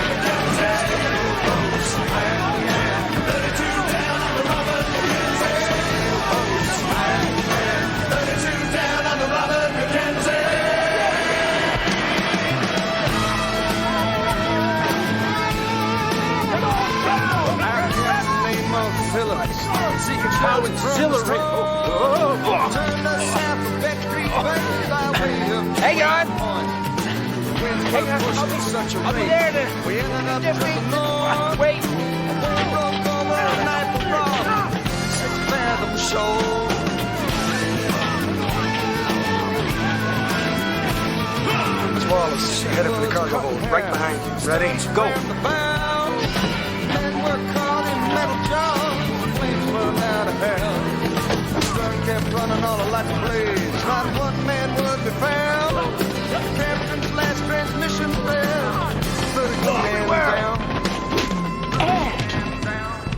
Seeking power auxiliary. Hang on! Hang on, I'll be there to... We ended up in the north. Wait! We broke over a night for rock. 6 fathom shoal. Wallace, headed for the cargo hold, right behind you. Ready? Go. Men were caught in metal jaws. Flames burned out of hell. The sun kept running all the lights ablaze. Not one man would be found. The captain's last transmission failed. 31 men down.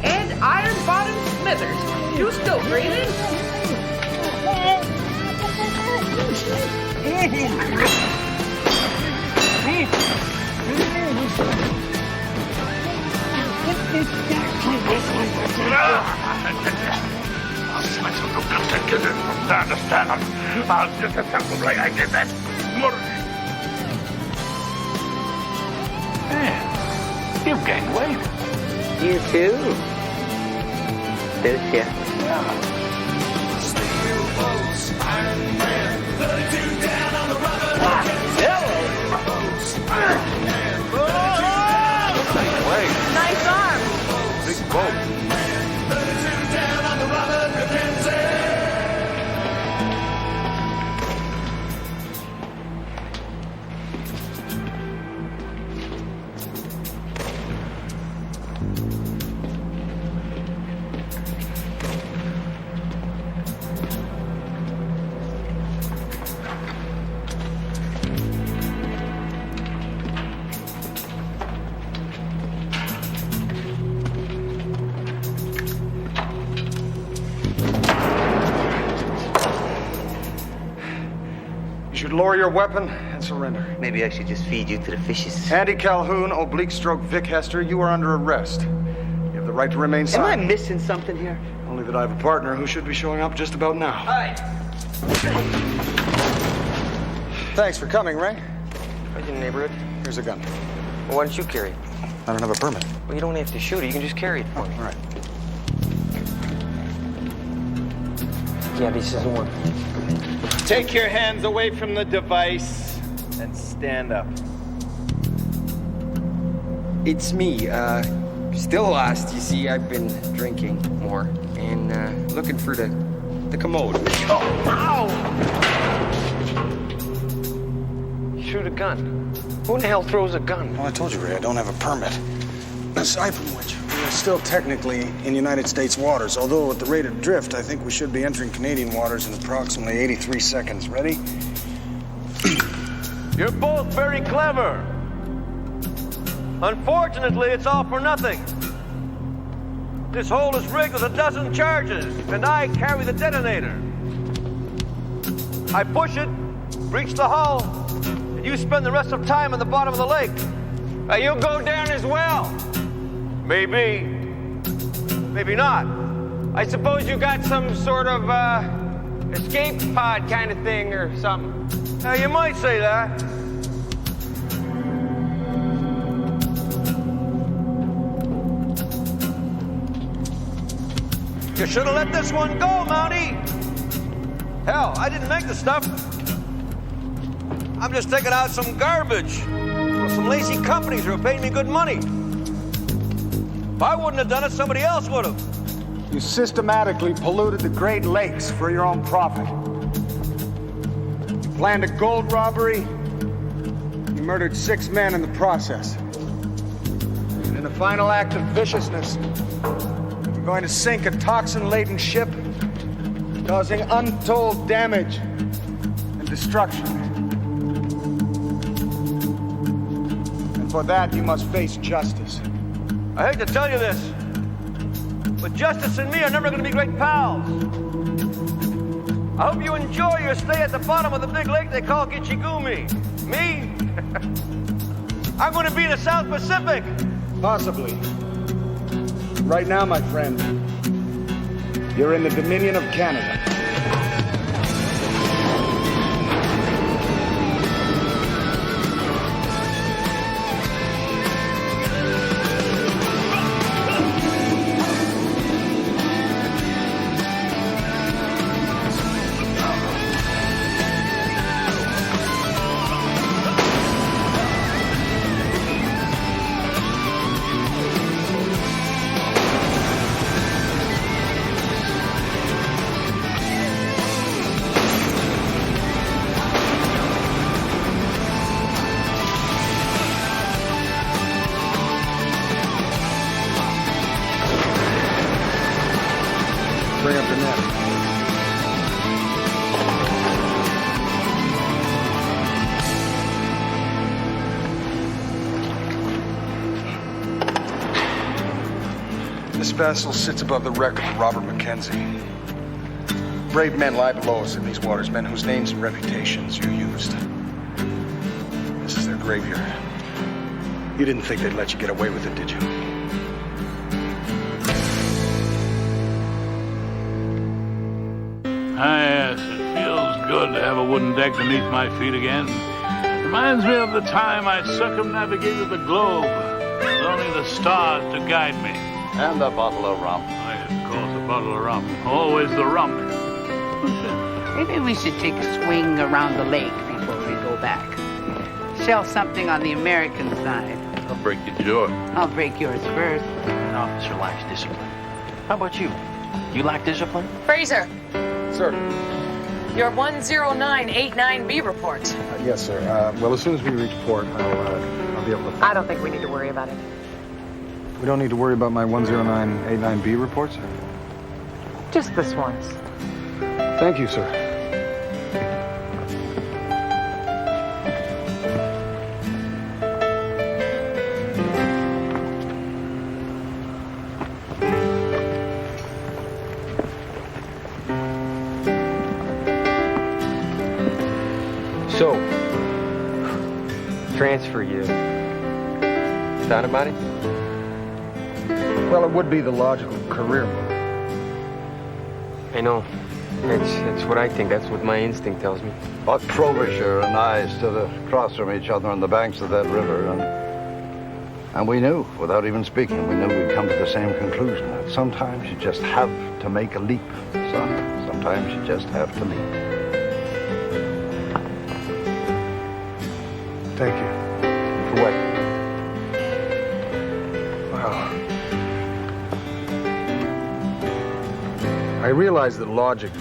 And Iron Bottom Smithers, you still breathing? You've gained weight. You too. Did ya? Steel boats, Iron Man, 32 down on the rubber. Boats, Iron Man, 32 down on the rubber. Nice arm. Big boat. 32 down on the rubber, Mackenzie. You should lower your weapon and surrender. Maybe I should just feed you to the fishes. Andy Calhoun, oblique stroke Vic Hester, you are under arrest. You have the right to remain Am silent. I missing something here? Only that I have a partner who should be showing up just about now. Hi. Thanks for coming, Ray. Right in the neighborhood. Here's a gun. Well, why don't you carry it? I don't have a permit. Well, you don't have to shoot it. You can just carry it for me. All right. Yeah, this isn't working. Take your hands away from the device and stand up. It's me. Still lost. You see, I've been drinking more and looking for the commode. Oh, ow! Shoot a gun. Who in the hell throws a gun? Well, I told you, Ray, I don't have a permit. Aside from which, We're still technically in United States waters, although at the rate of drift, I think we should be entering Canadian waters in approximately 83 seconds. Ready? You're both very clever. Unfortunately, it's all for nothing. This hole is rigged with a dozen charges, and I carry the detonator. I push it, reach the hull, and you spend the rest of time in the bottom of the lake. You'll go down as well. Maybe. Maybe not. I suppose you got some sort of escape pod kind of thing or something. You might say that. You should have let this one go, Mountie. Hell, I didn't make the stuff. I'm just taking out some garbage from some lazy companies who are paying me good money. If I wouldn't have done it, somebody else would have. You systematically polluted the Great Lakes for your own profit. You planned a gold robbery. You murdered 6 men in the process. And in a final act of viciousness, you're going to sink a toxin-laden ship, causing untold damage and destruction. And for that, you must face justice. I hate to tell you this, but Justice and me are never going to be great pals. I hope you enjoy your stay at the bottom of the big lake they call Gitchigumi. Me? I'm going to be in the South Pacific. Possibly. Right now, my friend, you're in the Dominion of Canada. Bring up the net. This vessel sits above the wreck of Robert Mackenzie. Brave men lie below us in these waters, men whose names and reputations you used. This is their graveyard. You didn't think they'd let you get away with it, did you? Ah, yes, it feels good to have a wooden deck beneath my feet again. Reminds me of the time I circumnavigated the globe with only the stars to guide me. And a bottle of rum. Aye, of course, a bottle of rum. Always the rum. Maybe we should take a swing around the lake before we go back. Shell something on the American side. I'll break your jaw. I'll break yours first. An officer lacks discipline. How about you? You lack discipline? Fraser, Sir. your 10989B report. Yes, sir. Well, as soon as we reach port, I'll be able to... I don't think we need to worry about it. We don't need to worry about my 10989B reports? Just this once. Thank you, sir. So, transfer, you thought about it? Well, it would be the logical career move. I know. That's what I think. That's what my instinct tells me. But Frobisher and I stood across from each other on the banks of that river, and we knew, without even speaking, we knew we'd come to the same conclusion, that sometimes you just have to make a leap, son. Sometimes you just have to leap. Thank you. For what? Well, I realize that logic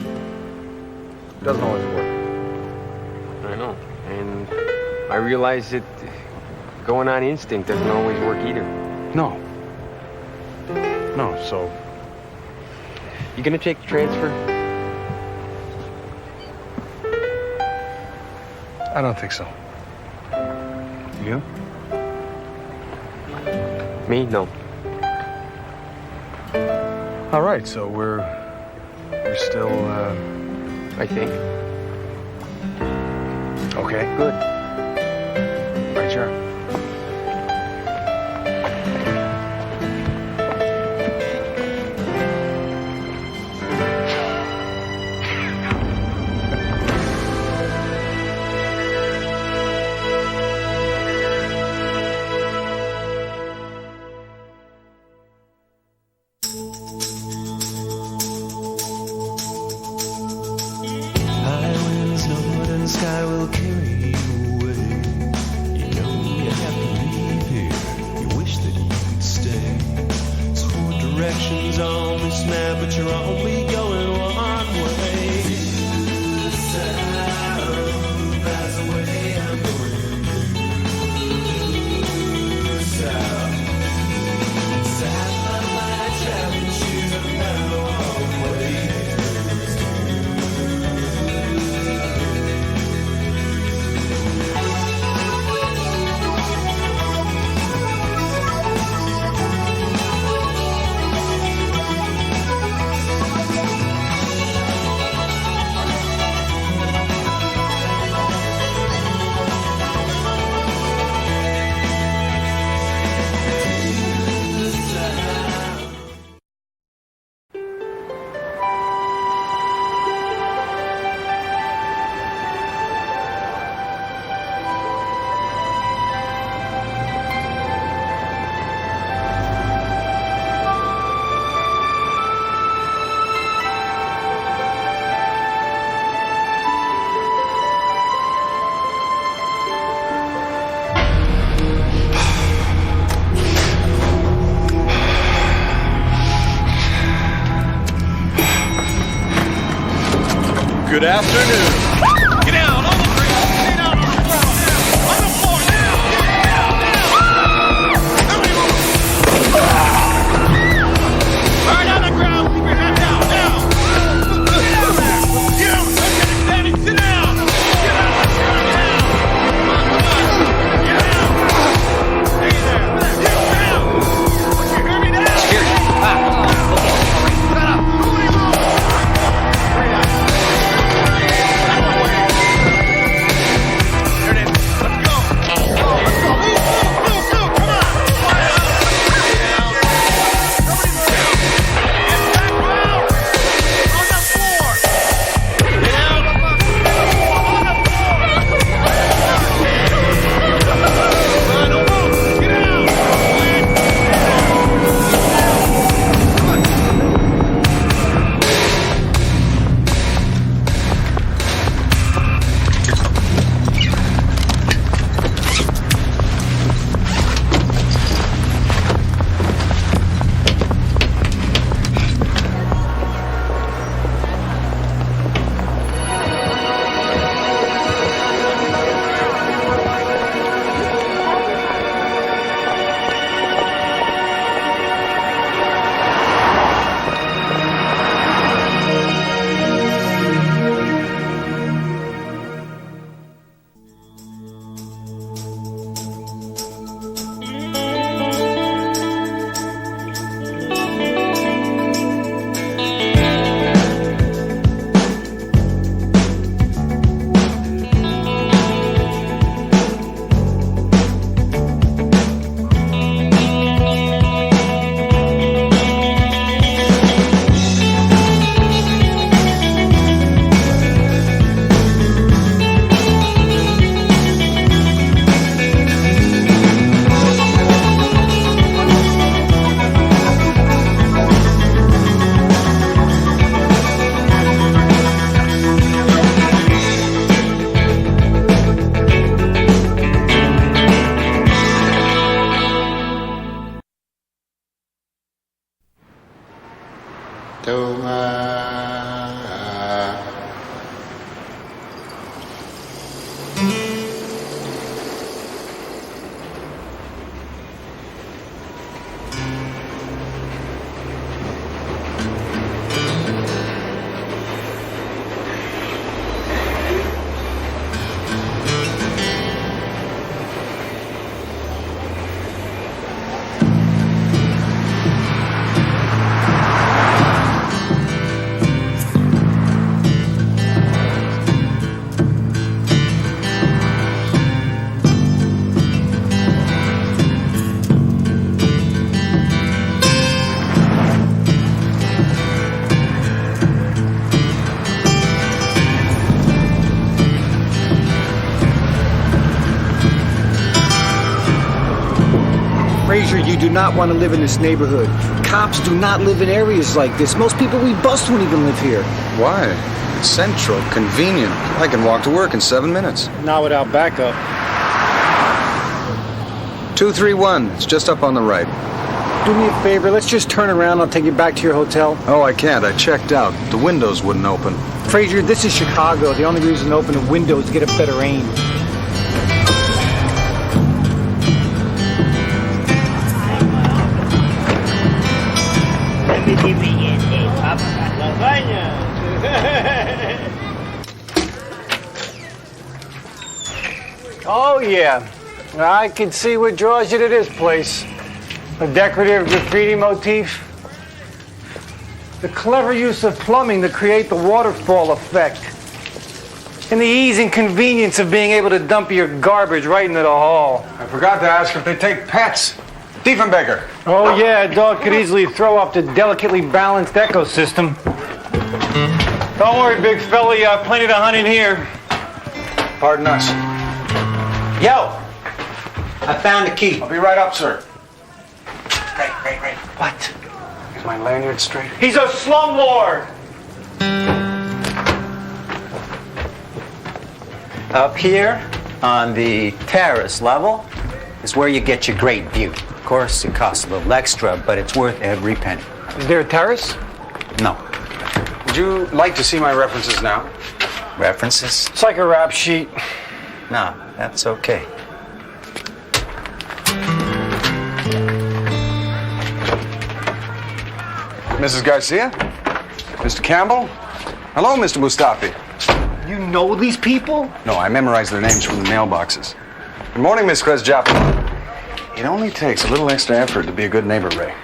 doesn't always work. I know. And I realize that going on instinct doesn't always work either. No. No, so... You gonna take the transfer? I don't think so. You? Me? No. All right, so we're still, I think. Okay, good. Right, sure. Sky will carry you away. You know you have to leave here. You wish that you could stay. There's 4 directions on this map, but you're only going one way. To the south, that's the way I'm going. South, south of my traveling shoes, I'm down the wrong way. Good afternoon. Get down on the ground. Get down on the ground now. On the floor now. Nobody move. Hard on the ground. Keep your head down. Now. Get down there. You. Don't get standing. Sit down. Get out of the chair now. Come on. Get down. Stay there. Get down. You hear me now? Security. Come on. Shut up. Nobody move. Straight up. do not want to live in this neighborhood. Cops do not live in areas like this. Most people we bust won't even live here. Why? It's central, convenient. I can walk to work in 7 minutes. Not without backup. 231. It's just up on the right. Do me a favor, let's just turn around. I'll take you back to your hotel. Oh, I can't. I checked out. The windows wouldn't open. Frazier, this is Chicago. The only reason to open a window is to get a better aim. Oh, yeah. I can see what draws you to this place. A decorative graffiti motif. The clever use of plumbing to create the waterfall effect. And the ease and convenience of being able to dump your garbage right into the hall. I forgot to ask if they take pets. Diefenbaker. Oh, yeah, a dog could easily throw off the delicately balanced ecosystem. Don't worry, big fella, you have plenty to hunt in here. Pardon us. Yo, I found the key. I'll be right up, sir. Right. What? Is my lanyard straight? He's a slumlord! Up here, on the terrace level, is where you get your great view. Of course, it costs a little extra, but it's worth every penny. Is there a terrace? No. Would you like to see my references now? References? It's like a rap sheet. No, that's okay. Mrs. Garcia? Mr. Campbell? Hello, Mr. Mustafi. You know these people? No, I memorized their names from the mailboxes. Good morning, Miss Kresjappa. It only takes a little extra effort to be a good neighbor, Ray.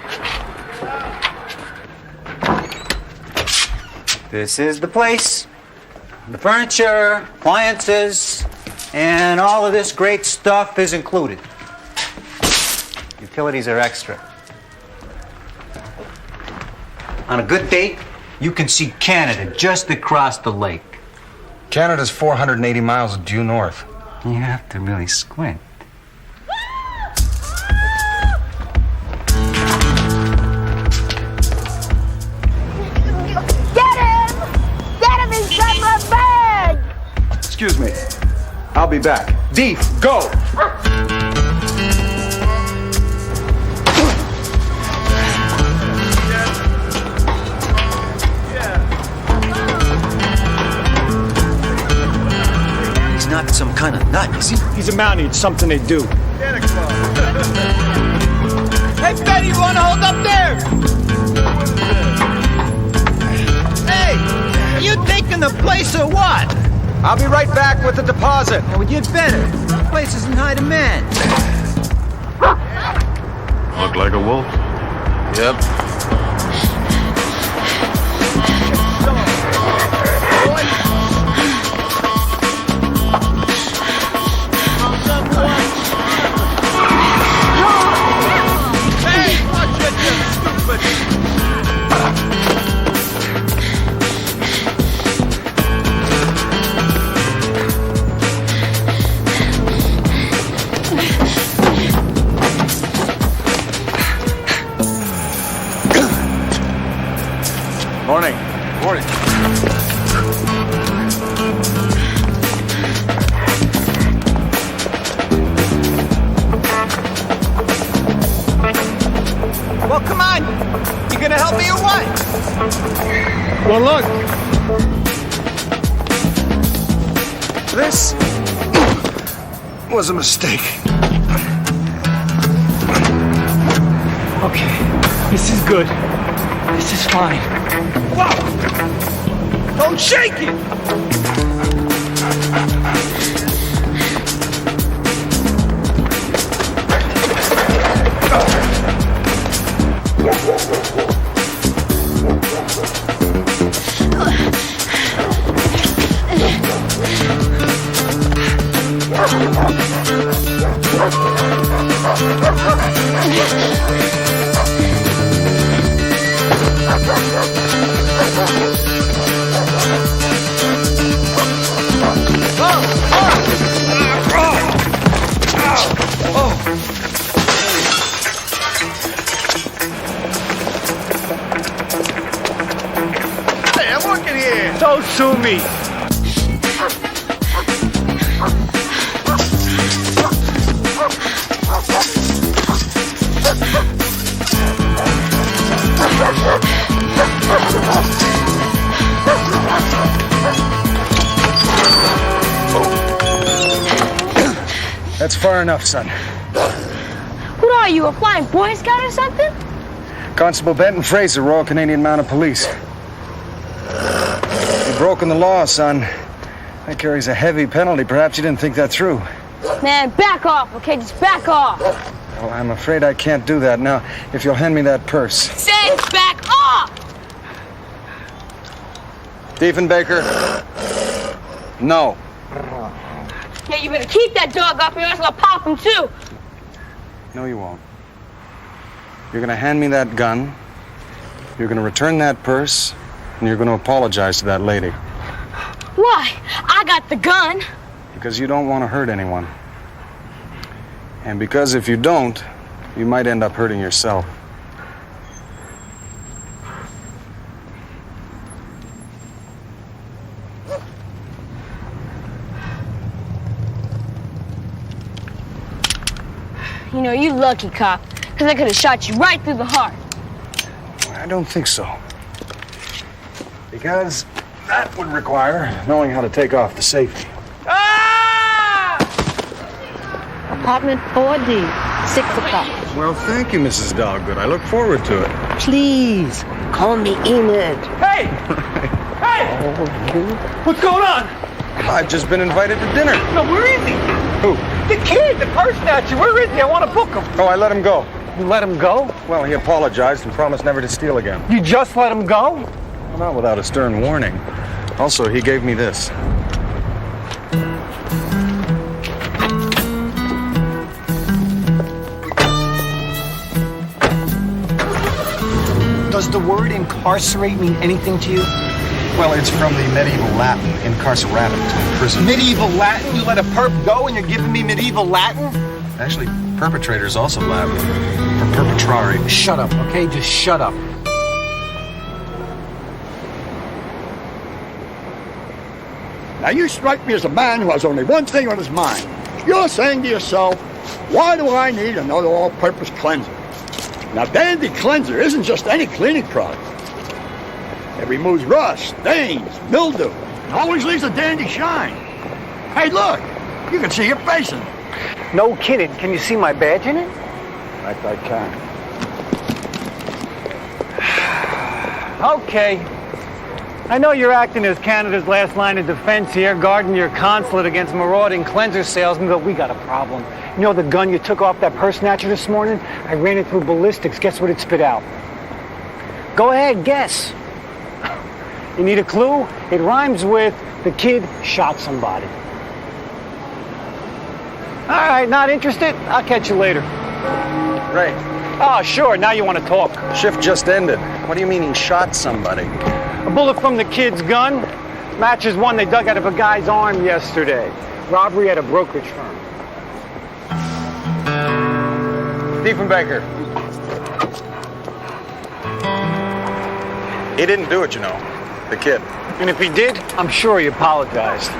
This is the place. The furniture, appliances, and all of this great stuff is included. Utilities are extra. On a good day, you can see Canada just across the lake. Canada's 480 miles due north. You have to really squint. Get him! Get him! He's got my bag! Excuse me. I'll be back. Deef, go! He's not some kind of nut, is he? He's a Mountie. It's something they do. Hey, Betty, you wanna hold up there? Hey, are you taking the place or what? I'll be right back with the deposit. Well, you'd better. The place is in high demand. Look like a wolf? Yep. Hey, watch it, you stupid! Morning. Morning. Well, come on. You gonna help me or what? Well, look. This was a mistake. Okay, this is good. This is fine. Whoa! Don't shake it! Oh! sue me. That's far enough, son. What are you, a flying Boy Scout or something? Constable Benton Fraser, Royal Canadian Mounted Police. You've broken the law, son. That carries a heavy penalty. Perhaps you didn't think that through. Man, back off, okay? Just back off. Well, I'm afraid I can't do that. Now, if you'll hand me that purse. Say back off! Diefenbaker? No. Yeah, you better keep that dog off me or else I'll pop him too. No, you won't. You're going to hand me that gun, you're going to return that purse, and you're going to apologize to that lady. Why? I got the gun. Because you don't want to hurt anyone. And because if you don't, you might end up hurting yourself. You know, you lucky, cop, because I could have shot you right through the heart. I don't think so. Because that would require knowing how to take off the safety. Apartment 4D, 6 o'clock. Well, thank you, Mrs. Doggood. I look forward to it. Please, call me Enid. Hey! Hey! What's going on? I've just been invited to dinner. No, where is he? Who? The kid, the purse snatcher. Where is he? I want to book him. Oh, I let him go. You let him go? Well, he apologized and promised never to steal again. You just let him go? Well, not without a stern warning. Also, he gave me this. Does the word incarcerate mean anything to you? Well, it's from the medieval Latin, incarceratum, to imprison. Medieval Latin? You let a perp go and you're giving me medieval Latin? Actually, perpetrator is also Latin, from perpetrare. Shut up, okay? Just shut up. Now, you strike me as a man who has only one thing on his mind. You're saying to yourself, why do I need another all-purpose cleanser? Now, Dandy Cleanser isn't just any cleaning product. It removes rust, stains, mildew, and always leaves a dandy shine. Hey, look, you can see your face in it. No kidding. Can you see my badge in it? I can. Okay. I know you're acting as Canada's last line of defense here, guarding your consulate against marauding cleanser salesmen, but we got a problem. You know the gun you took off that purse snatcher this morning? I ran it through ballistics. Guess what it spit out? Go ahead, guess. You need a clue? It rhymes with the kid shot somebody. All right, not interested? I'll catch you later. Ray. Oh, sure, now you want to talk. Shift just ended. What do you mean he shot somebody? A bullet from the kid's gun matches one they dug out of a guy's arm yesterday. Robbery at a brokerage firm. Diefenbaker. He didn't do it, you know. The kid. And if he did, I'm sure he apologized.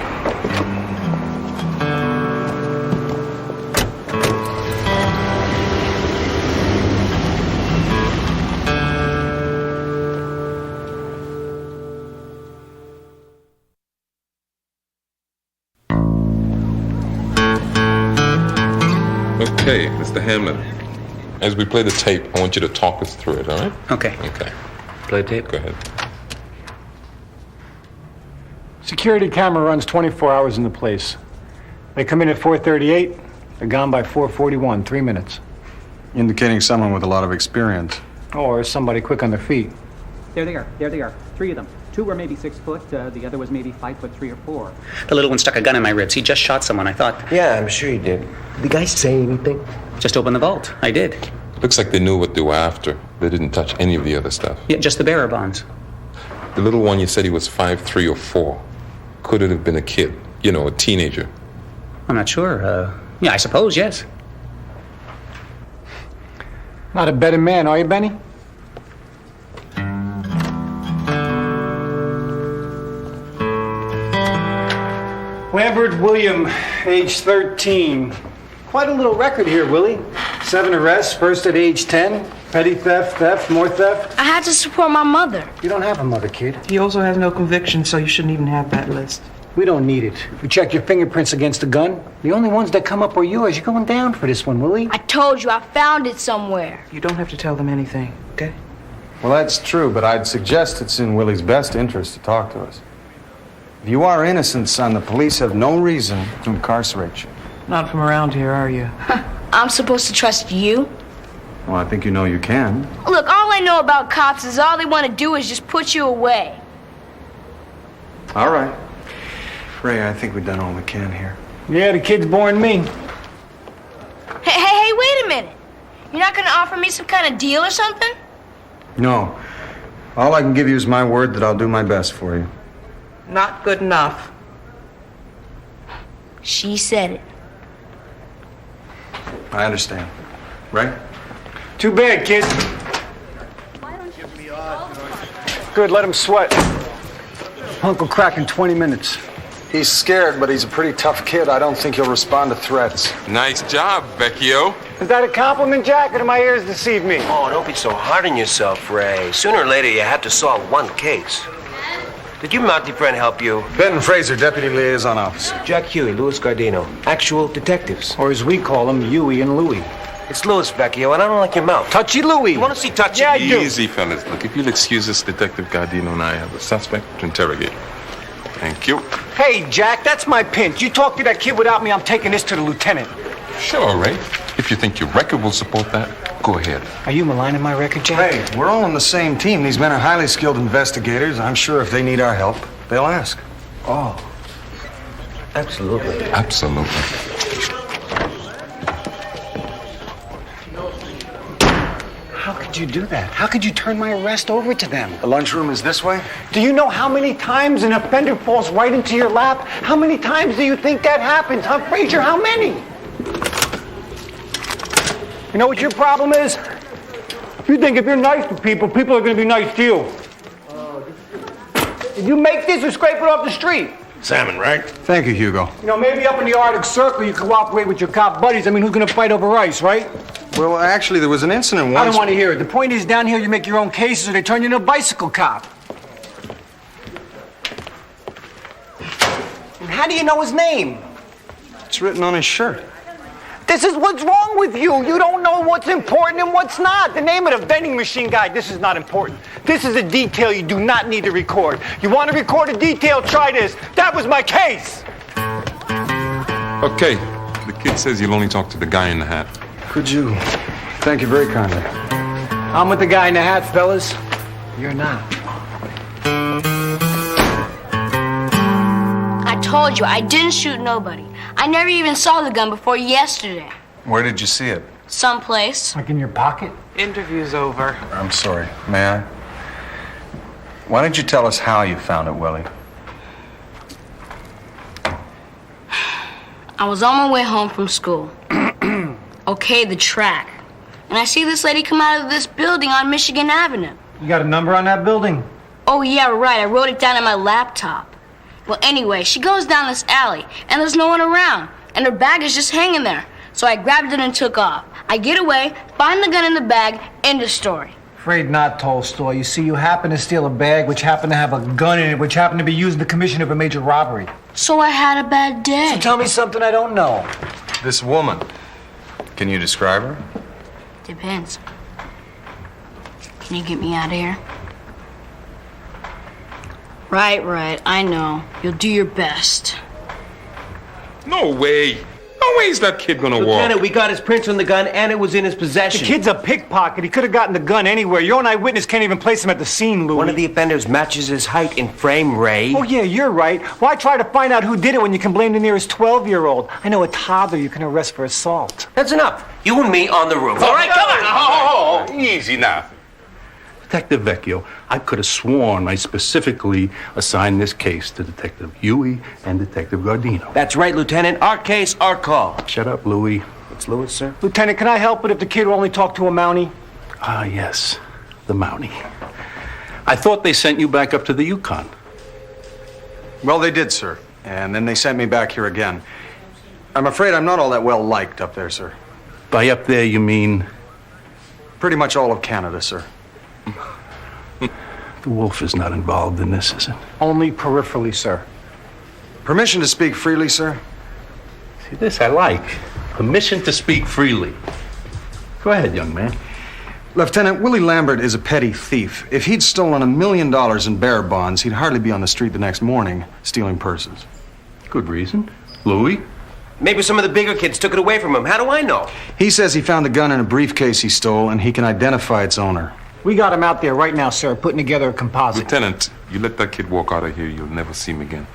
Okay, Mr. Hammond. As we play the tape, I want you to talk us through it, all right? Okay. Okay. Play tape? Go ahead. Security camera runs 24 hours in the place. They come in at 4:38. They're gone by 4:41, 3 minutes. Indicating someone with a lot of experience. Or somebody quick on their feet. There they are. There they are. 3 of them. 2 were maybe 6 foot. The other was maybe 5'3" or 4. The little one stuck a gun in my ribs. He just shot someone, I thought. Yeah, I'm sure he did. Did the guy say anything? Just open the vault. I did. Looks like they knew what they were after. They didn't touch any of the other stuff. Yeah, just the bearer bonds. The little one, you said he was 5'3" or 4. Could it have been a kid? You know, a teenager. I'm not sure. Yeah, I suppose, yes. Not a betting man, are you, Benny? Edward William, age 13. Quite a little record here, Willie. 7 arrests, first at age 10. Petty theft, more theft. I had to support my mother. You don't have a mother, kid. He also has no conviction, so you shouldn't even have that list. We don't need it. We checked your fingerprints against the gun. The only ones that come up are yours. You're going down for this one, Willie. I told you, I found it somewhere. You don't have to tell them anything, okay? Well, that's true, but I'd suggest it's in Willie's best interest to talk to us. If you are innocent, son, the police have no reason to incarcerate you. Not from around here, are you? I'm supposed to trust you? Well, I think you know you can. Look, all I know about cops is all they want to do is just put you away. All right. Ray, I think we've done all we can here. Yeah, the kid's boring me. Hey, wait a minute. You're not going to offer me some kind of deal or something? No. All I can give you is my word that I'll do my best for you. Not good enough. She said it. I understand. Ray? Too bad, kid. Good, let him sweat. Punk will crack in 20 minutes. He's scared, but he's a pretty tough kid. I don't think he'll respond to threats. Nice job, Vecchio. Is that a compliment, Jack, or do my ears deceive me? Oh, don't be so hard on yourself, Ray. Sooner or later, you have to solve one case. Did your Mountie friend help you? Benton Fraser, Deputy Liaison Officer. Jack Huey, Louis Gardino. Actual detectives. Or as we call them, Huey and Louie. It's Louis, Vecchio, and I don't like your mouth. Touchy Louie. You want to see Touchy? Yeah, I do. Easy, fellas. Look, if you'll excuse us, Detective Gardino and I have a suspect to interrogate. Thank you. Hey, Jack, that's my pinch. You talk to that kid without me, I'm taking this to the lieutenant. Sure, Ray. If you think your record will support that, go ahead. Are you maligning my record, Jack? Hey, we're all on the same team. These men are highly skilled investigators. I'm sure if they need our help, they'll ask. Oh. Absolutely. Absolutely. How could you do that? How could you turn my arrest over to them? The lunchroom is this way? Do you know how many times an offender falls right into your lap? How many times do you think that happens? Huh, Fraser, how many? You know what your problem is? You think if you're nice to people, people are going to be nice to you. If you make this or scrape it off the street. Salmon, right? Thank you, Hugo. You know, maybe up in the Arctic Circle you cooperate with your cop buddies. I mean, who's going to fight over ice, right? Well, actually, there was an incident once. I don't want to hear it. The point is, down here you make your own cases or they turn you into a bicycle cop. And how do you know his name? It's written on his shirt. This is what's wrong with you. You don't know what's important and what's not. The name of the vending machine guy, this is not important. This is a detail you do not need to record. You want to record a detail, try this. That was my case. Okay. The kid says you'll only talk to the guy in the hat. Could you? Thank you very kindly. I'm with the guy in the hat, fellas. You're not. I told you, I didn't shoot nobody. I never even saw the gun before yesterday. Where did you see it? Someplace. Like in your pocket? Interview's over. I'm sorry. May I? Why don't you tell us how you found it, Willie? I was on my way home from school. Okay, the track. And I see this lady come out of this building on Michigan Avenue. You got a number on that building? Oh, yeah, right. I wrote it down on my laptop. Well, anyway, she goes down this alley, and there's no one around, and her bag is just hanging there. So I grabbed it and took off. I get away, find the gun in the bag, end of story. Afraid not, Tolstoy. You see, you happen to steal a bag which happened to have a gun in it, which happened to be used in the commission of a major robbery. So I had a bad day. So tell me something I don't know. This woman. Can you describe her? Depends. Can you get me out of here? Right. I know. You'll do your best. No way. No way is that kid gonna walk. Lieutenant, we got his prints on the gun and it was in his possession. The kid's a pickpocket. He could have gotten the gun anywhere. Your own eyewitness can't even place him at the scene, Louis. One of the offenders matches his height in frame, Ray. Oh, yeah, you're right. Why try to find out who did it when you can blame the nearest 12-year-old? I know a toddler you can arrest for assault. That's enough. You and me on the roof. All right, come on. Oh, easy now. Detective Vecchio, I could have sworn I specifically assigned this case to Detective Huey and Detective Gardino. That's right, Lieutenant. Our case, our call. Shut up, Louis. It's Louis, sir. Lieutenant, can I help it if the kid will only talk to a Mountie? Ah, yes, the Mountie. I thought they sent you back up to the Yukon. Well, they did, sir. and then they sent me back here again. I'm afraid I'm not all that well liked up there, sir. By up there, you mean? Pretty much all of Canada, sir. The wolf is not involved in this, is it? Only peripherally, sir. Permission to speak freely, sir? See, this I like. Permission to speak freely. Go ahead, young man. Lieutenant, Willie Lambert is a petty thief. If he'd stolen $1 million in bearer bonds, he'd hardly be on the street the next morning stealing purses. Good reason. Louis? Maybe some of the bigger kids took it away from him. How do I know? He says he found the gun in a briefcase he stole, and he can identify its owner. We got him out there right now, sir, putting together a composite. Lieutenant, you let that kid walk out of here, you'll never see him again.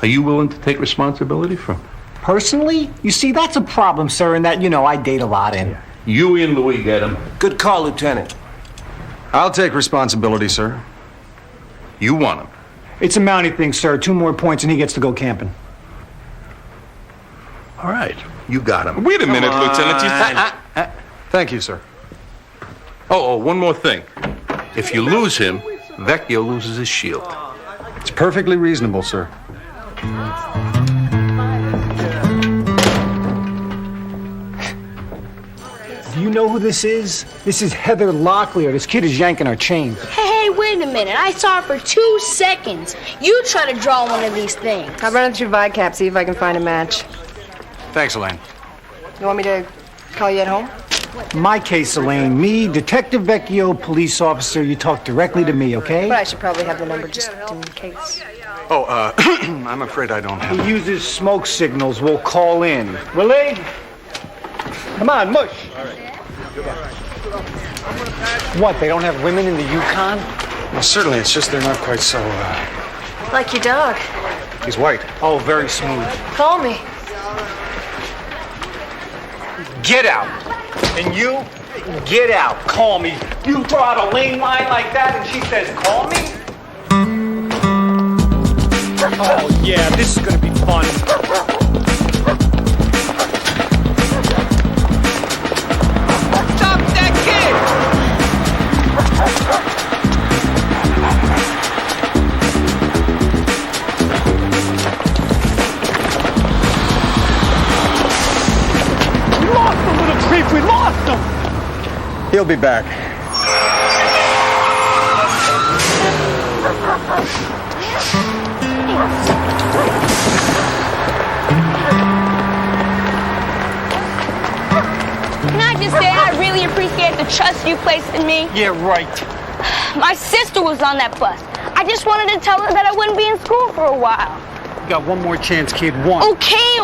Are you willing to take responsibility for him? Personally? You see, that's a problem, sir, in that, I date a lot in. You and Louis get him. Good call, Lieutenant. I'll take responsibility, sir. You want him. It's a Mountie thing, sir. 2 more points and he gets to go camping. All right. You got him. Wait a minute, Lieutenant. Thank you, sir. Oh, one more thing. If you lose him, Vecchio loses his shield. It's perfectly reasonable, sir. Do you know who this is? This is Heather Locklear. This kid is yanking our chain. Hey, wait a minute. I saw her for 2 seconds. You try to draw one of these things. I'll run it through VICAP, see if I can find a match. Thanks, Elaine. You want me to call you at home? My case, Elaine. Me, Detective Vecchio, police officer. You talk directly to me, okay? But I should probably have the number just in case. Oh, I'm afraid I don't have it. He uses smoke signals. We'll call in. Willie? Come on, mush. What, they don't have women in the Yukon? Well, certainly, it's just they're not quite so, Like your dog. He's white. Oh, very smooth. Call me. Get out. And you, get out. Call me. You throw out a lane line like that and she says, call me? Oh, yeah, this is gonna be fun. Stop that kid! We lost him, little creep. We lost him. He'll be back. Can I just say I really appreciate the trust you placed in me? Yeah, right. My sister was on that bus. I just wanted to tell her that I wouldn't be in school for a while. You got one more chance, kid. One. Okay.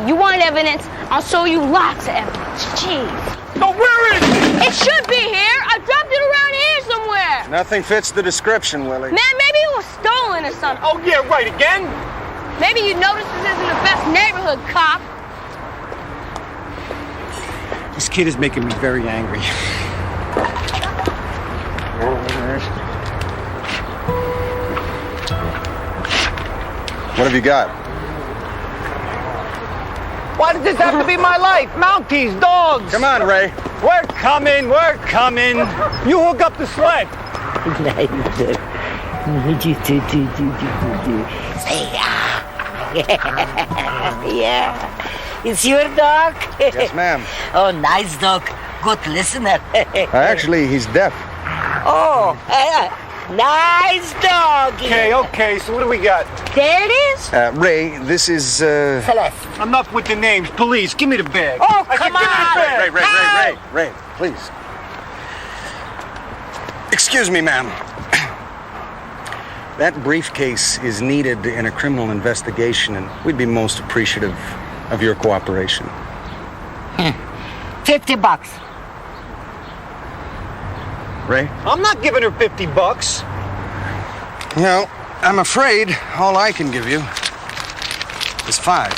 You want evidence? I'll show you lots of evidence. Jeez. No, where is it? It should be here. I dropped it around here somewhere. Nothing fits the description, Willie. Man, maybe it was stolen or something. Oh, yeah, right. Again? Maybe you noticed this isn't the best neighborhood, cop. This kid is making me very angry. What have you got? Why does this have to be my life? Mounties, dogs. Come on, Ray. We're coming. You hook up the sled. Yeah. It's your dog? Yes, ma'am. Oh, nice dog. Good listener. Actually, he's deaf. Oh, nice dog. Okay, so what do we got? There it is. Ray, this is, Celeste. Enough with the names. Police, give me the bag. Oh, I come said, give me the bag. Ray, please. Excuse me, ma'am. That briefcase is needed in a criminal investigation, and we'd be most appreciative of your cooperation. $50. Ray? I'm not giving her $50. No, I'm afraid all I can give you is $5.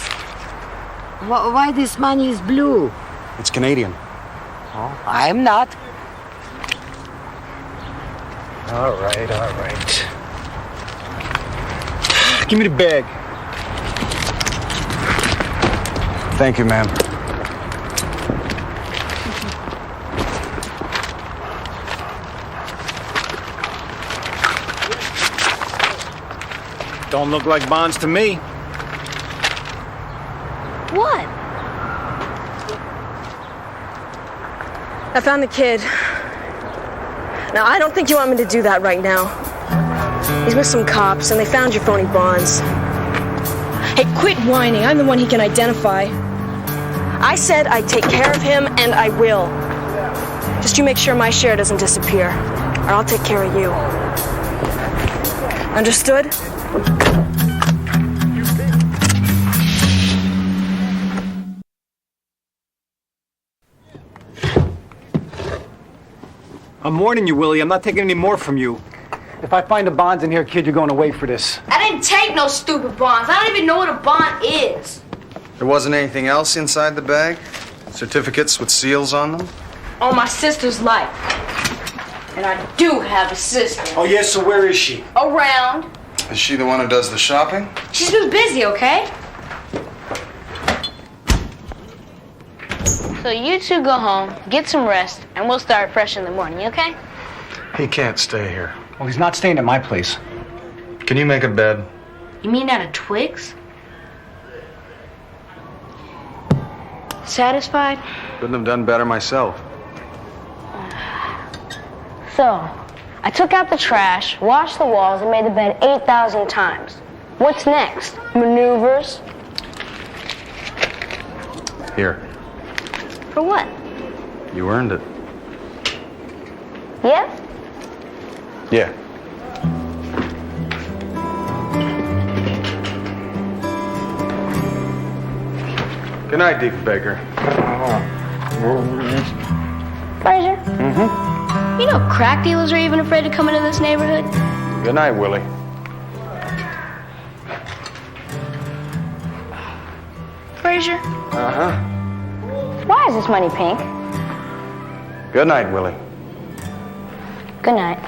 Why this money is blue? It's Canadian. Oh, I'm not. All right. Give me the bag. Thank you, ma'am. Don't look like bonds to me. What? I found the kid. Now, I don't think you want me to do that right now. He's with some cops, and they found your phony bonds. Hey, quit whining. I'm the one he can identify. I said I'd take care of him, and I will. Just you make sure my share doesn't disappear, or I'll take care of you. Understood? I'm warning you, Willie. I'm not taking any more from you. If I find the bonds in here, kid, you're going away for this. I didn't take no stupid bonds. I don't even know what a bond is. There wasn't anything else inside the bag? Certificates with seals on them? On my sister's life. And I do have a sister. Oh, yes? So where is she? Around. Is she the one who does the shopping? She's been busy, okay? So you two go home, get some rest, and we'll start fresh in the morning, okay? He can't stay here. Well, he's not staying at my place. Can you make a bed? You mean out of twigs? Satisfied? Couldn't have done better myself. So, I took out the trash, washed the walls, and made the bed 8,000 times. What's next? Maneuvers? Here. For what? You earned it. Yeah? Yeah. Good night, Dick Baker. Fraser? Mm-hmm. You know crack dealers are even afraid to come into this neighborhood? Good night, Willie. Fraser? Uh-huh. Why is this money pink? Good night, Willie. Good night.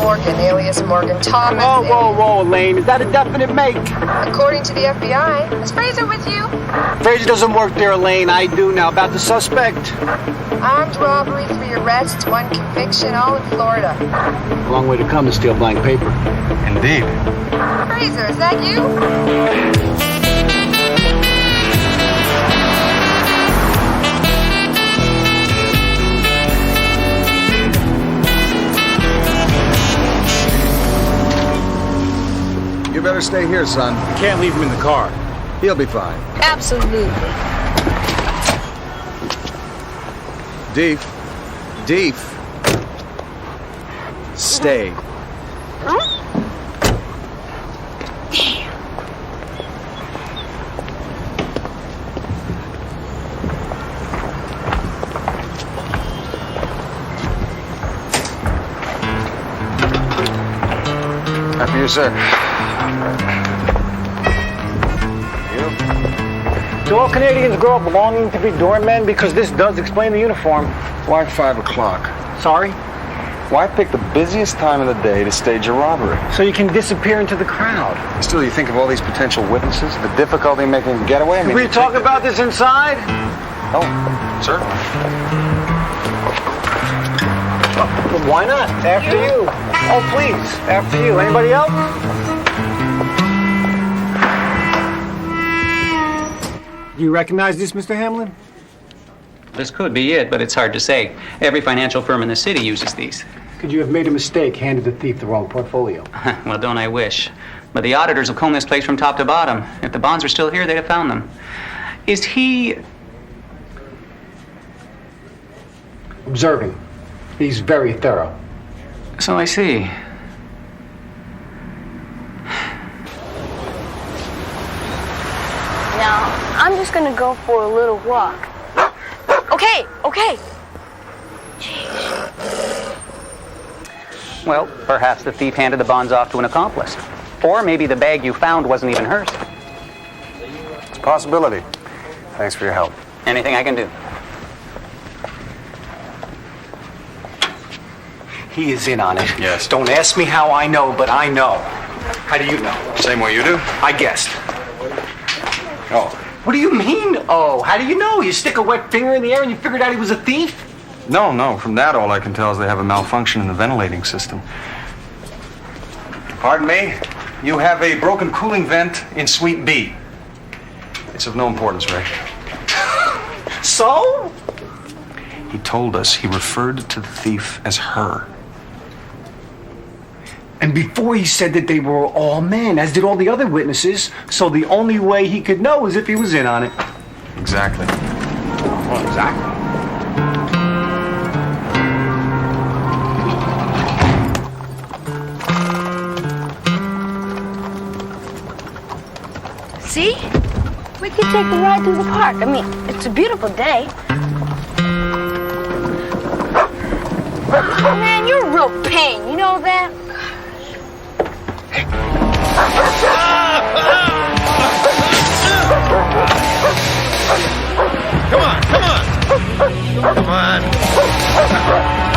Morgan, alias Morgan Thomas. Whoa, Elaine. Is that a definite make? According to the FBI. Is Fraser with you? Fraser doesn't work there, Elaine. I do now. About the suspect. Armed robbery, 3 arrests, 1 conviction, all in Florida. Long way to come to steal blank paper. Indeed. Fraser, is that you? You better stay here, son. You can't leave him in the car. He'll be fine. Absolutely. Deef. Stay. After you, sir. Do all Canadians grow up longing to be doormen? Because this does explain the uniform. Why 5 o'clock? Sorry? Why pick the busiest time of the day to stage a robbery? So you can disappear into the crowd. Still, you think of all these potential witnesses, the difficulty in making a getaway? I mean, Can we talk about this inside? Oh, certainly. Well, why not? After you. Oh, please. After you. Anybody else? Do you recognize this, Mr. Hamlin? This could be it, but it's hard to say. Every financial firm in the city uses these. Could you have made a mistake, handed the thief the wrong portfolio? Well, don't I wish. But the auditors will comb this place from top to bottom. If the bonds were still here, they'd have found them. Is he... Observing. He's very thorough. So I see. Now, I'm just gonna go for a little walk. Okay. Well, perhaps the thief handed the bonds off to an accomplice. Or maybe the bag you found wasn't even hers. It's a possibility. Thanks for your help. Anything I can do. He is in on it. Yes. Don't ask me how I know, but I know. How do you know? Same way you do? I guessed. Oh. What do you mean, oh? How do you know? You stick a wet finger in the air and you figured out he was a thief? No. From that, all I can tell is they have a malfunction in the ventilating system. Pardon me? You have a broken cooling vent in Suite B. It's of no importance, Ray. So? He told us he referred to the thief as her. And before he said that they were all men, as did all the other witnesses, so the only way he could know is if he was in on it. Exactly. Well, exactly. See? We could take a ride through the park. I mean, it's a beautiful day. Man, you're a real pain. You know that? Come on.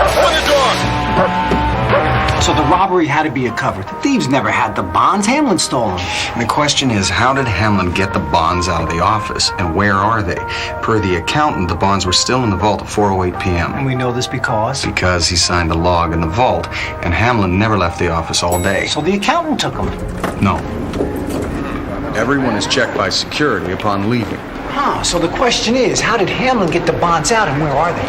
Open the door. So the robbery had to be a cover. The thieves never had the bonds. Hamlin stole them. And the question is, how did Hamlin get the bonds out of the office, and where are they? Per the accountant, the bonds were still in the vault at 4:08 p.m. And we know this because? Because he signed a log in the vault, and Hamlin never left the office all day. So the accountant took them? No. Everyone is checked by security upon leaving. Huh, so the question is, how did Hamlin get the bonds out and where are they?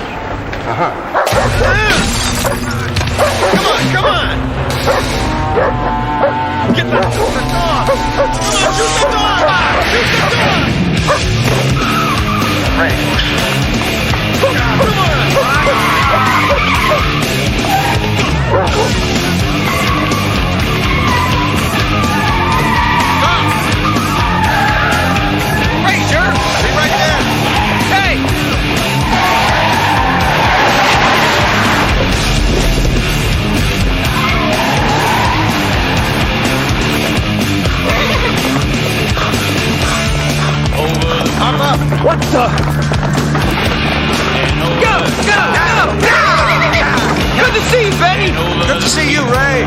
Come on! Get the door! Come on, shoot the door! Ranger! Be right there! Hey! What the? Go! Good to see you, Betty! Good to see you, Ray!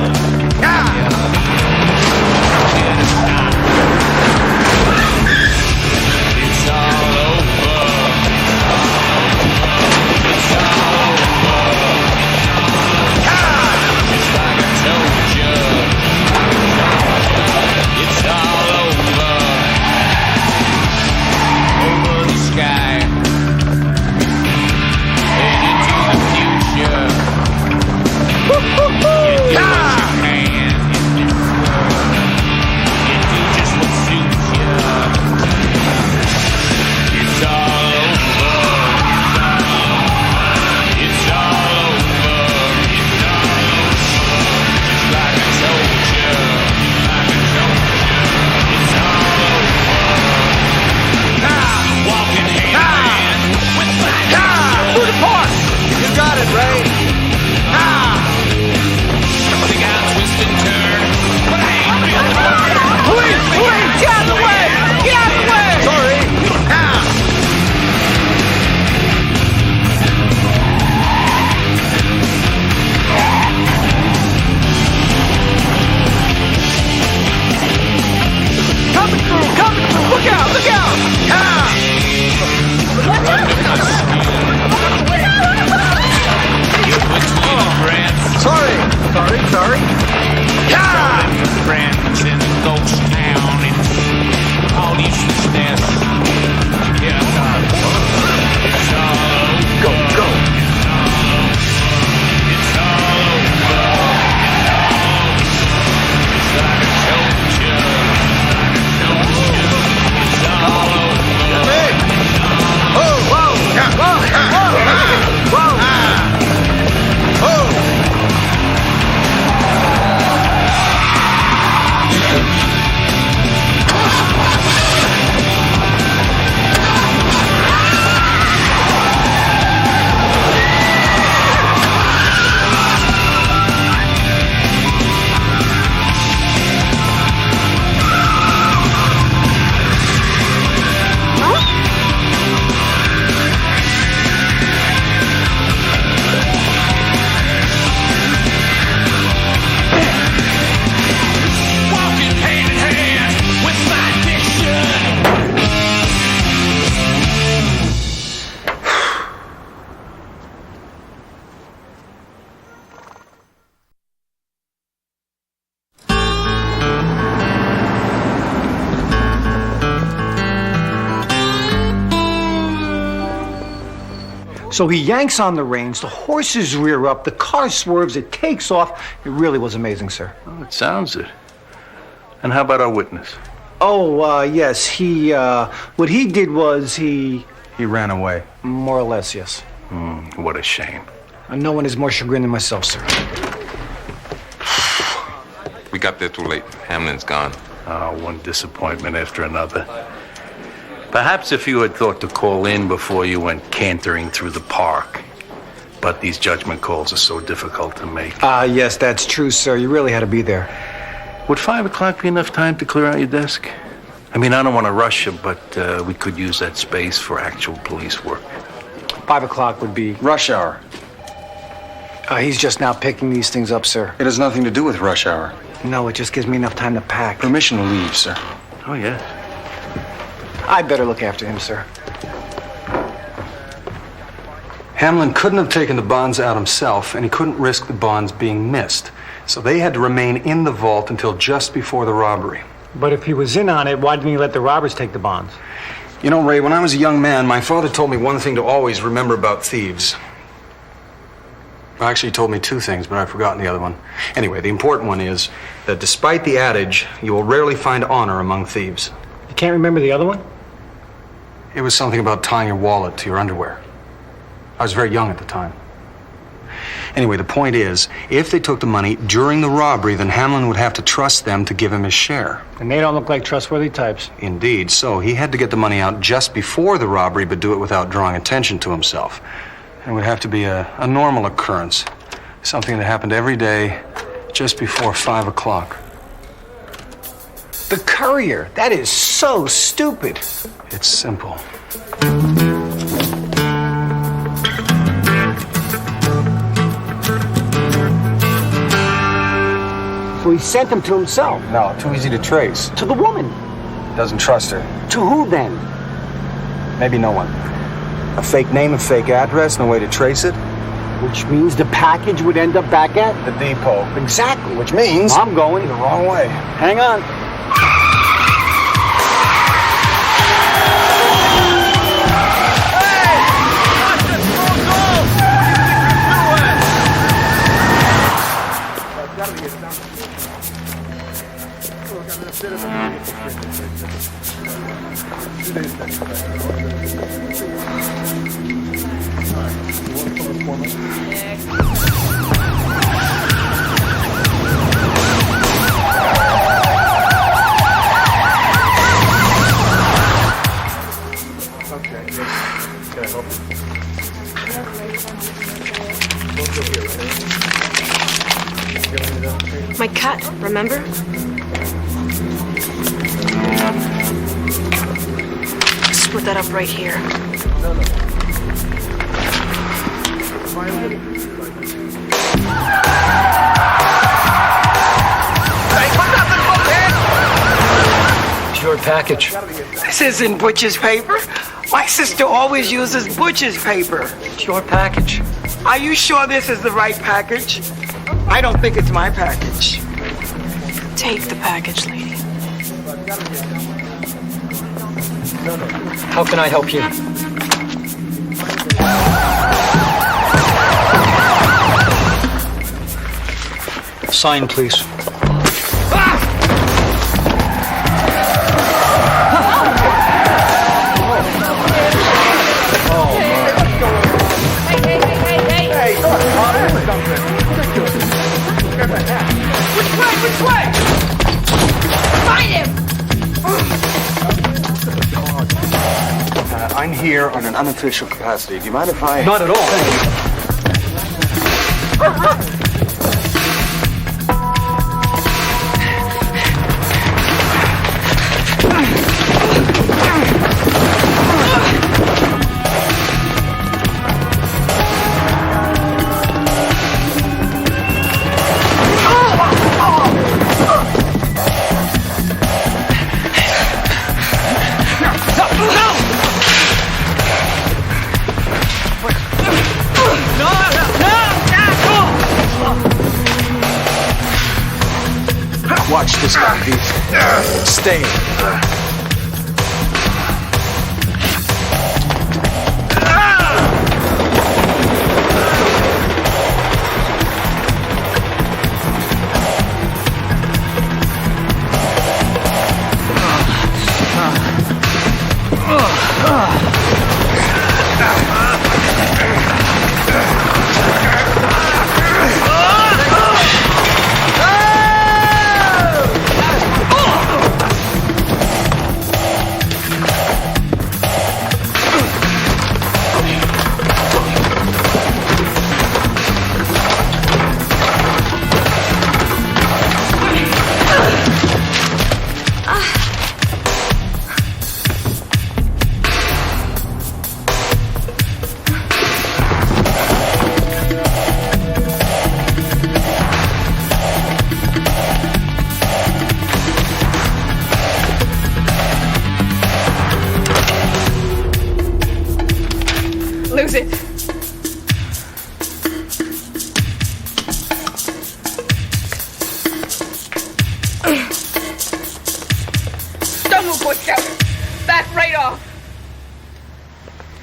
It's all over. It's all over. Just like I told you. It's all over. Over the sky. And into the future. You do what you can in this world. You do So he yanks on the reins, the horses rear up, the car swerves, it takes off. It really was amazing, sir. Well, it sounds it. And how about our witness? Oh, yes, what he did was He ran away. more or less, yes. What a shame. No one is more chagrined than myself, sir. We got there too late. Hamlin's gone. Oh, one disappointment after another. Perhaps if you had thought to call in before you went cantering through the park. But these judgment calls are so difficult to make. Yes, that's true, sir. You really had to be there. Would 5 o'clock be enough time to clear out your desk? I mean, I don't want to rush you, but we could use that space for actual police work. 5 o'clock would be... Rush hour. He's just now picking these things up, sir. It has nothing to do with rush hour. No, it just gives me enough time to pack. Permission to leave, sir. Oh, yeah. I better look after him, sir. Hamlin couldn't have taken the bonds out himself, and he couldn't risk the bonds being missed. So they had to remain in the vault until just before the robbery. But if he was in on it, why didn't he let the robbers take the bonds? You know, Ray, when I was a young man, my father told me one thing to always remember about thieves. Actually, he told me 2 things, but I've forgotten the other one. Anyway, the important one is that despite the adage, you will rarely find honor among thieves. You can't remember the other one? It was something about tying your wallet to your underwear. I was very young at the time. Anyway, the point is, if they took the money during the robbery, then Hamlin would have to trust them to give him his share. And they don't look like trustworthy types. Indeed. So he had to get the money out just before the robbery, but do it without drawing attention to himself. It would have to be a normal occurrence. Something that happened every day just before 5 o'clock. The courier. That is so stupid. It's simple. So he sent them to himself. No, too easy to trace. To the woman. Doesn't trust her. To who then? Maybe no one. A fake name, a fake address, no way to trace it. Which means the package would end up back at? The depot. Exactly. Which means... I'm going the wrong way. Hang on. My cut, remember? Split that up right here. It's your package. This isn't Butch's paper. My sister always uses Butch's paper. It's your package. Are you sure this is the right package? I don't think it's my package. Take the package, lady. How can I help you? Sign, please. Which way? Find him! I'm here on an unofficial capacity. Do you mind if I... Not at all. Watch this guy, Pete. Stay. use it. Don't move, Boy Scout. Back right off.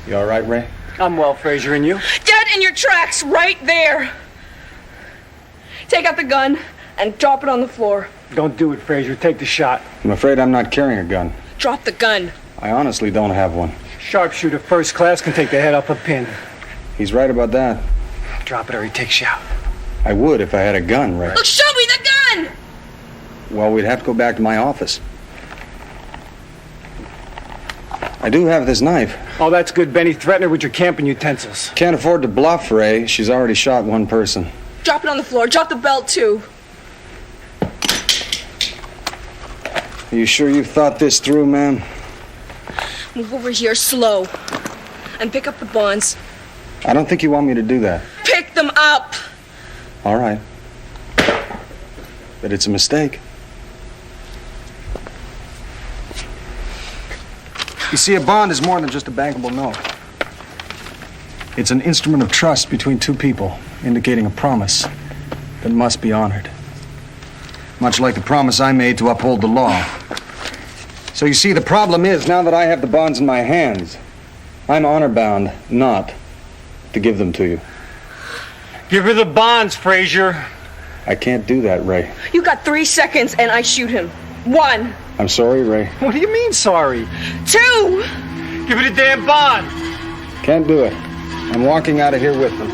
You all right, Ray? I'm well, Frazier, and you? Dead in your tracks, right there. Take out the gun and drop it on the floor. Don't do it, Frazier. Take the shot. I'm afraid I'm not carrying a gun. Drop the gun. I honestly don't have one. Sharpshooter first class can take the head off a pin. He's right about that. Drop it or he takes you out. I would if I had a gun, Ray. Look, show me the gun! Well, we'd have to go back to my office. I do have this knife. Oh, that's good, Benny. Threaten her with your camping utensils. Can't afford to bluff, Ray. She's already shot one person. Drop it on the floor. Drop the belt, too. Are you sure you've thought this through, ma'am? Move over here slow. And pick up the bonds. I don't think you want me to do that. Pick them up! All right. But it's a mistake. You see, a bond is more than just a bankable note. It's an instrument of trust between two people, indicating a promise that must be honored. Much like the promise I made to uphold the law. So you see, the problem is, now that I have the bonds in my hands, I'm honor-bound not to give them to you. Give her the bonds, Frazier. I can't do that, Ray. You got 3 seconds and I shoot him. 1. I'm sorry, Ray. What do you mean, sorry? 2. Give her the damn bond. Can't do it. I'm walking out of here with them.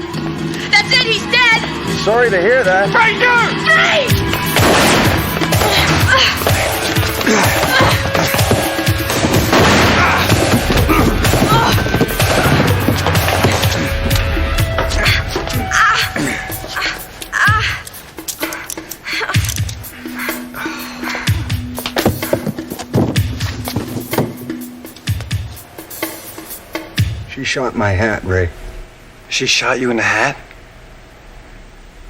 That's it, he's dead! Sorry to hear that. Frazier! 3! She shot my hat, Ray. She shot you in the hat?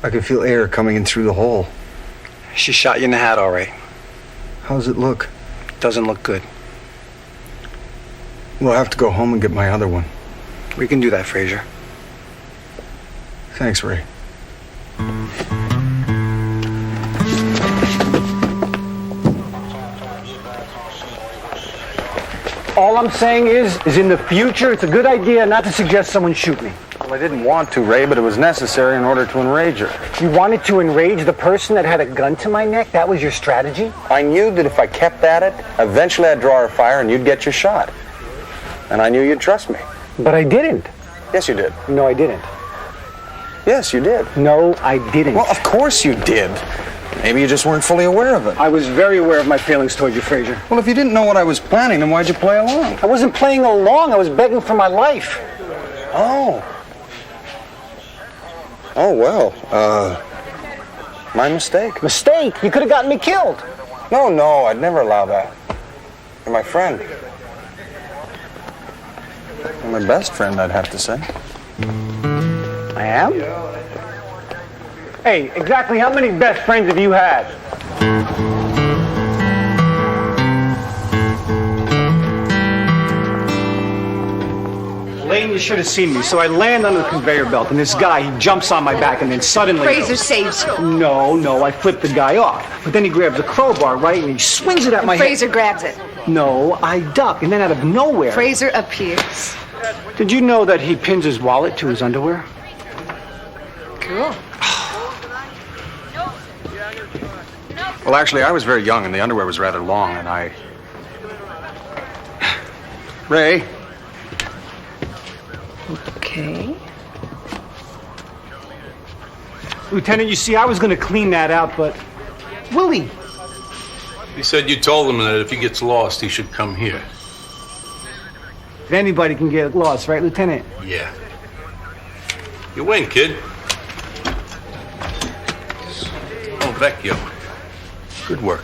I could feel air coming in through the hole. She shot you in the hat, all right. How does it look? Doesn't look good. We'll have to go home and get my other one. We can do that, Frazier. Thanks, Ray. All I'm saying is in the future, it's a good idea not to suggest someone shoot me. Well, I didn't want to, Ray, but it was necessary in order to enrage her. You wanted to enrage the person that had a gun to my neck? That was your strategy? I knew that if I kept at it, eventually I'd draw her fire and you'd get your shot. And I knew you'd trust me. But I didn't. Yes, you did. No, I didn't. Yes, you did. No, I didn't. Well, of course you did. Maybe you just weren't fully aware of it. I was very aware of my feelings toward you, Frazier. Well, if you didn't know what I was planning, then why'd you play along? I wasn't playing along. I was begging for my life. Oh. Oh, well, my mistake. Mistake? You could have gotten me killed. No, I'd never allow that. You're my friend. You're my best friend, I'd have to say. I am? Hey, exactly how many best friends have you had? Lane, you should have seen me. So I land on the conveyor belt, and this guy, he jumps on my back, and then suddenly... Frazier saves you. No, I flip the guy off. But then he grabs the crowbar, right, and he swings it at my head. Frazier grabs it. No, I duck, and then out of nowhere... Frazier appears. Did you know that he pins his wallet to his underwear? Cool. Well, actually, I was very young, and the underwear was rather long, and I... Ray? Okay. Lieutenant, you see, I was going to clean that out, but... Willie! He said you told him that if he gets lost, he should come here. If anybody can get lost, right, Lieutenant? Yeah. You win, kid. Oh, Vecchio. Good work.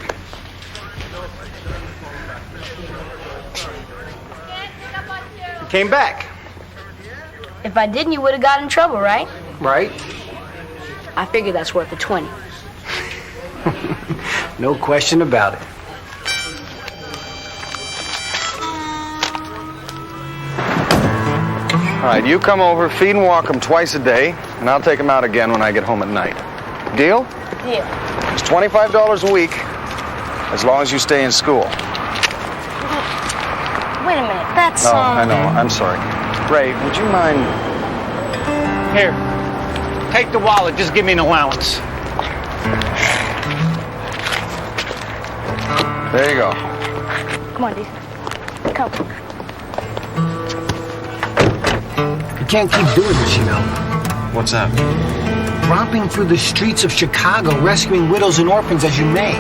You came back. If I didn't, you would have got in trouble, right? Right? I figured that's worth a 20. No question about it. right, you come over, feed and walk him twice a day, and I'll take him out again when I get home at night. Deal? Deal. It's $25 a week, as long as you stay in school. Wait a minute, that's, Oh, I know, I'm sorry. Ray, would you mind... Here, take the wallet. Just give me an allowance. There you go. Come on, Decent. Come. You can't keep doing this, you know. What's that? Romping through the streets of Chicago, rescuing widows and orphans as you may.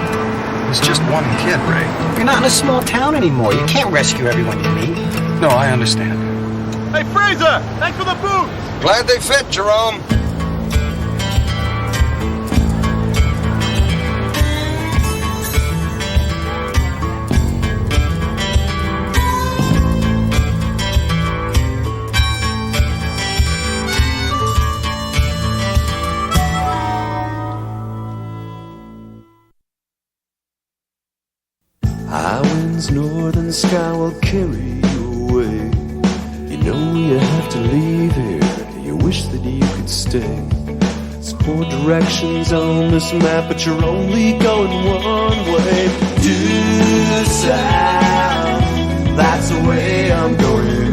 It's just one kid, Ray. You're not in a small town anymore. You can't rescue everyone you meet. No, I understand. Hey, Fraser! Thanks for the boots! Glad they fit, Jerome. High winds, northern sky will carry you away. You know you have to leave here. You wish that you could stay. There's 4 directions on this map, but you're only going one way. Due south, that's the way I'm going.